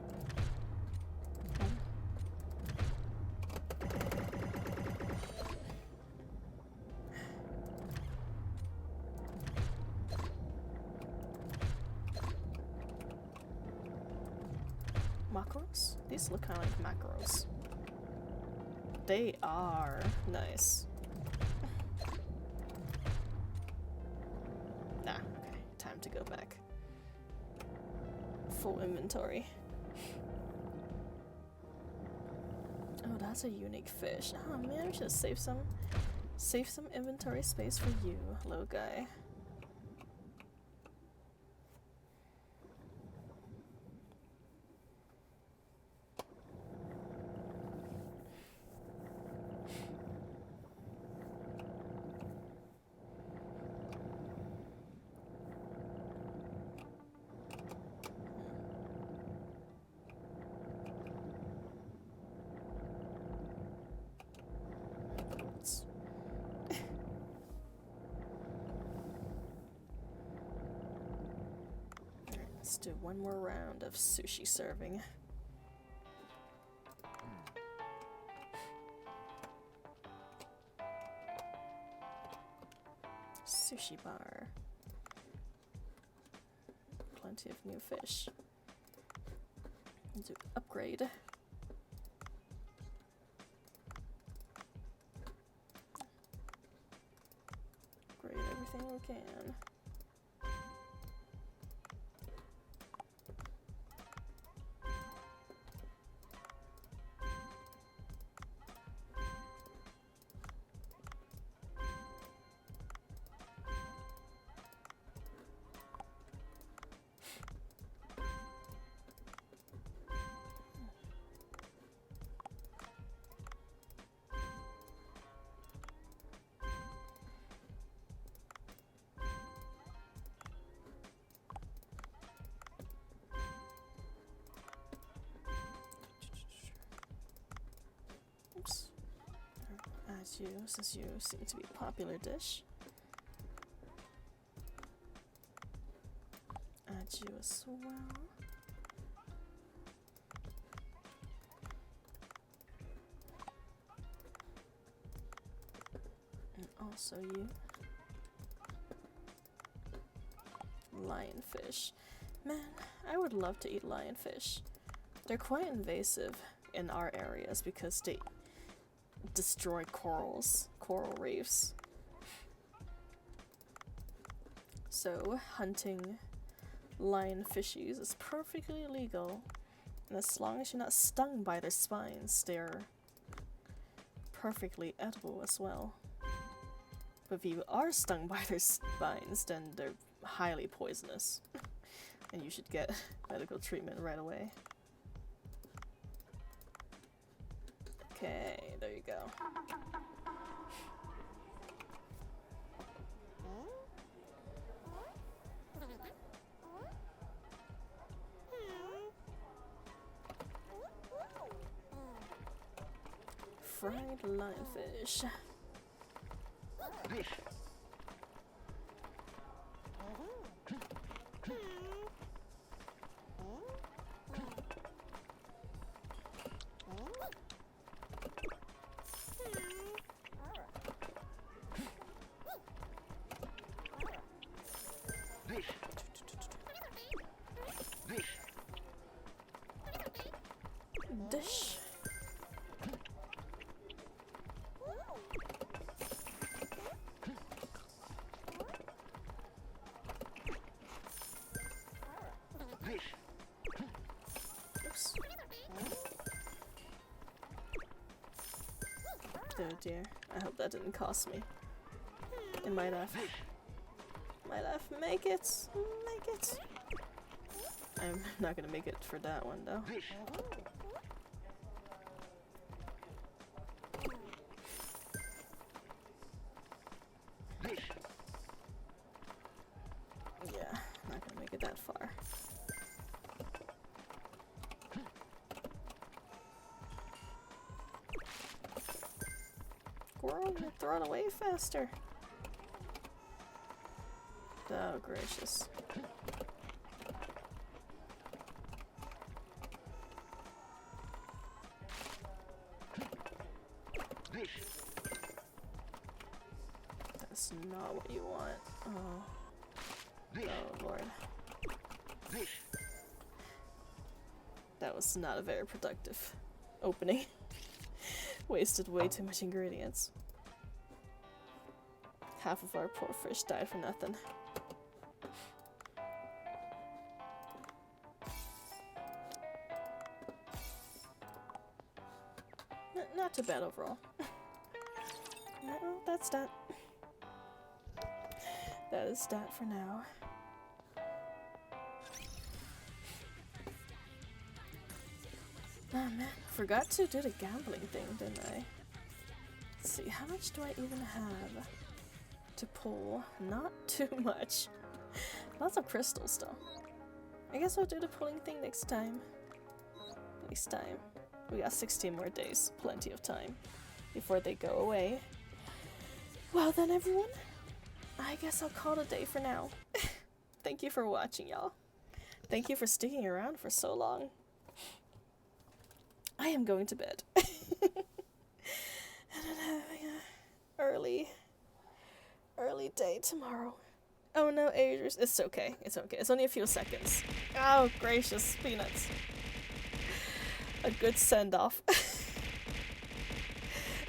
Macros? These look kind of like macros. They are nice. Nah, okay, time to go back. Full inventory. Oh, that's a unique fish. Oh man, we should save some inventory space for you, little guy. Let's do one more round of sushi serving. Sushi bar. Plenty of new fish. Do upgrade. Upgrade everything we can. Oops. Add you, since you seem to be a popular dish. Add you as well. Also you. Lionfish. Man, I would love to eat lionfish. They're quite invasive in our areas because they destroy coral reefs. So, hunting lionfishies is perfectly legal. And as long as you're not stung by their spines, they're perfectly edible as well. But if you are stung by their spines, then they're highly poisonous. And you should get medical treatment right away. Okay, there you go. Fried lionfish. Dish. Oops. Oh dear. I hope that didn't cost me. It might have. Might have. Make it. Make it. I'm not gonna make it for that one though. Yeah, not gonna make it that far. Squirrel, you're throwing away faster. Oh, gracious. That's not what you want. Oh. Oh, Lord. That was not a very productive opening. Wasted way too much ingredients. Half of our poor fish died for nothing. Not too bad overall. Well, that's that. That is that for now. Oh man, forgot to do the gambling thing, didn't I? Let's see, how much do I even have to pull? Not too much. Lots of crystals though. I guess I'll do the pulling thing next time. Next time. We got 16 more days, plenty of time before they go away. Well then everyone, I guess I'll call it a day for now. Thank you for watching, y'all. Thank you for sticking around for so long. I am going to bed. And I'm having a early day tomorrow. Oh no, Adrius, it's okay, it's okay. It's only a few seconds. Oh, gracious, peanuts. A good send-off.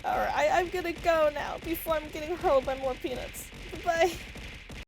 Alright, I'm gonna go now before I'm getting hurled by more peanuts. Bye-bye.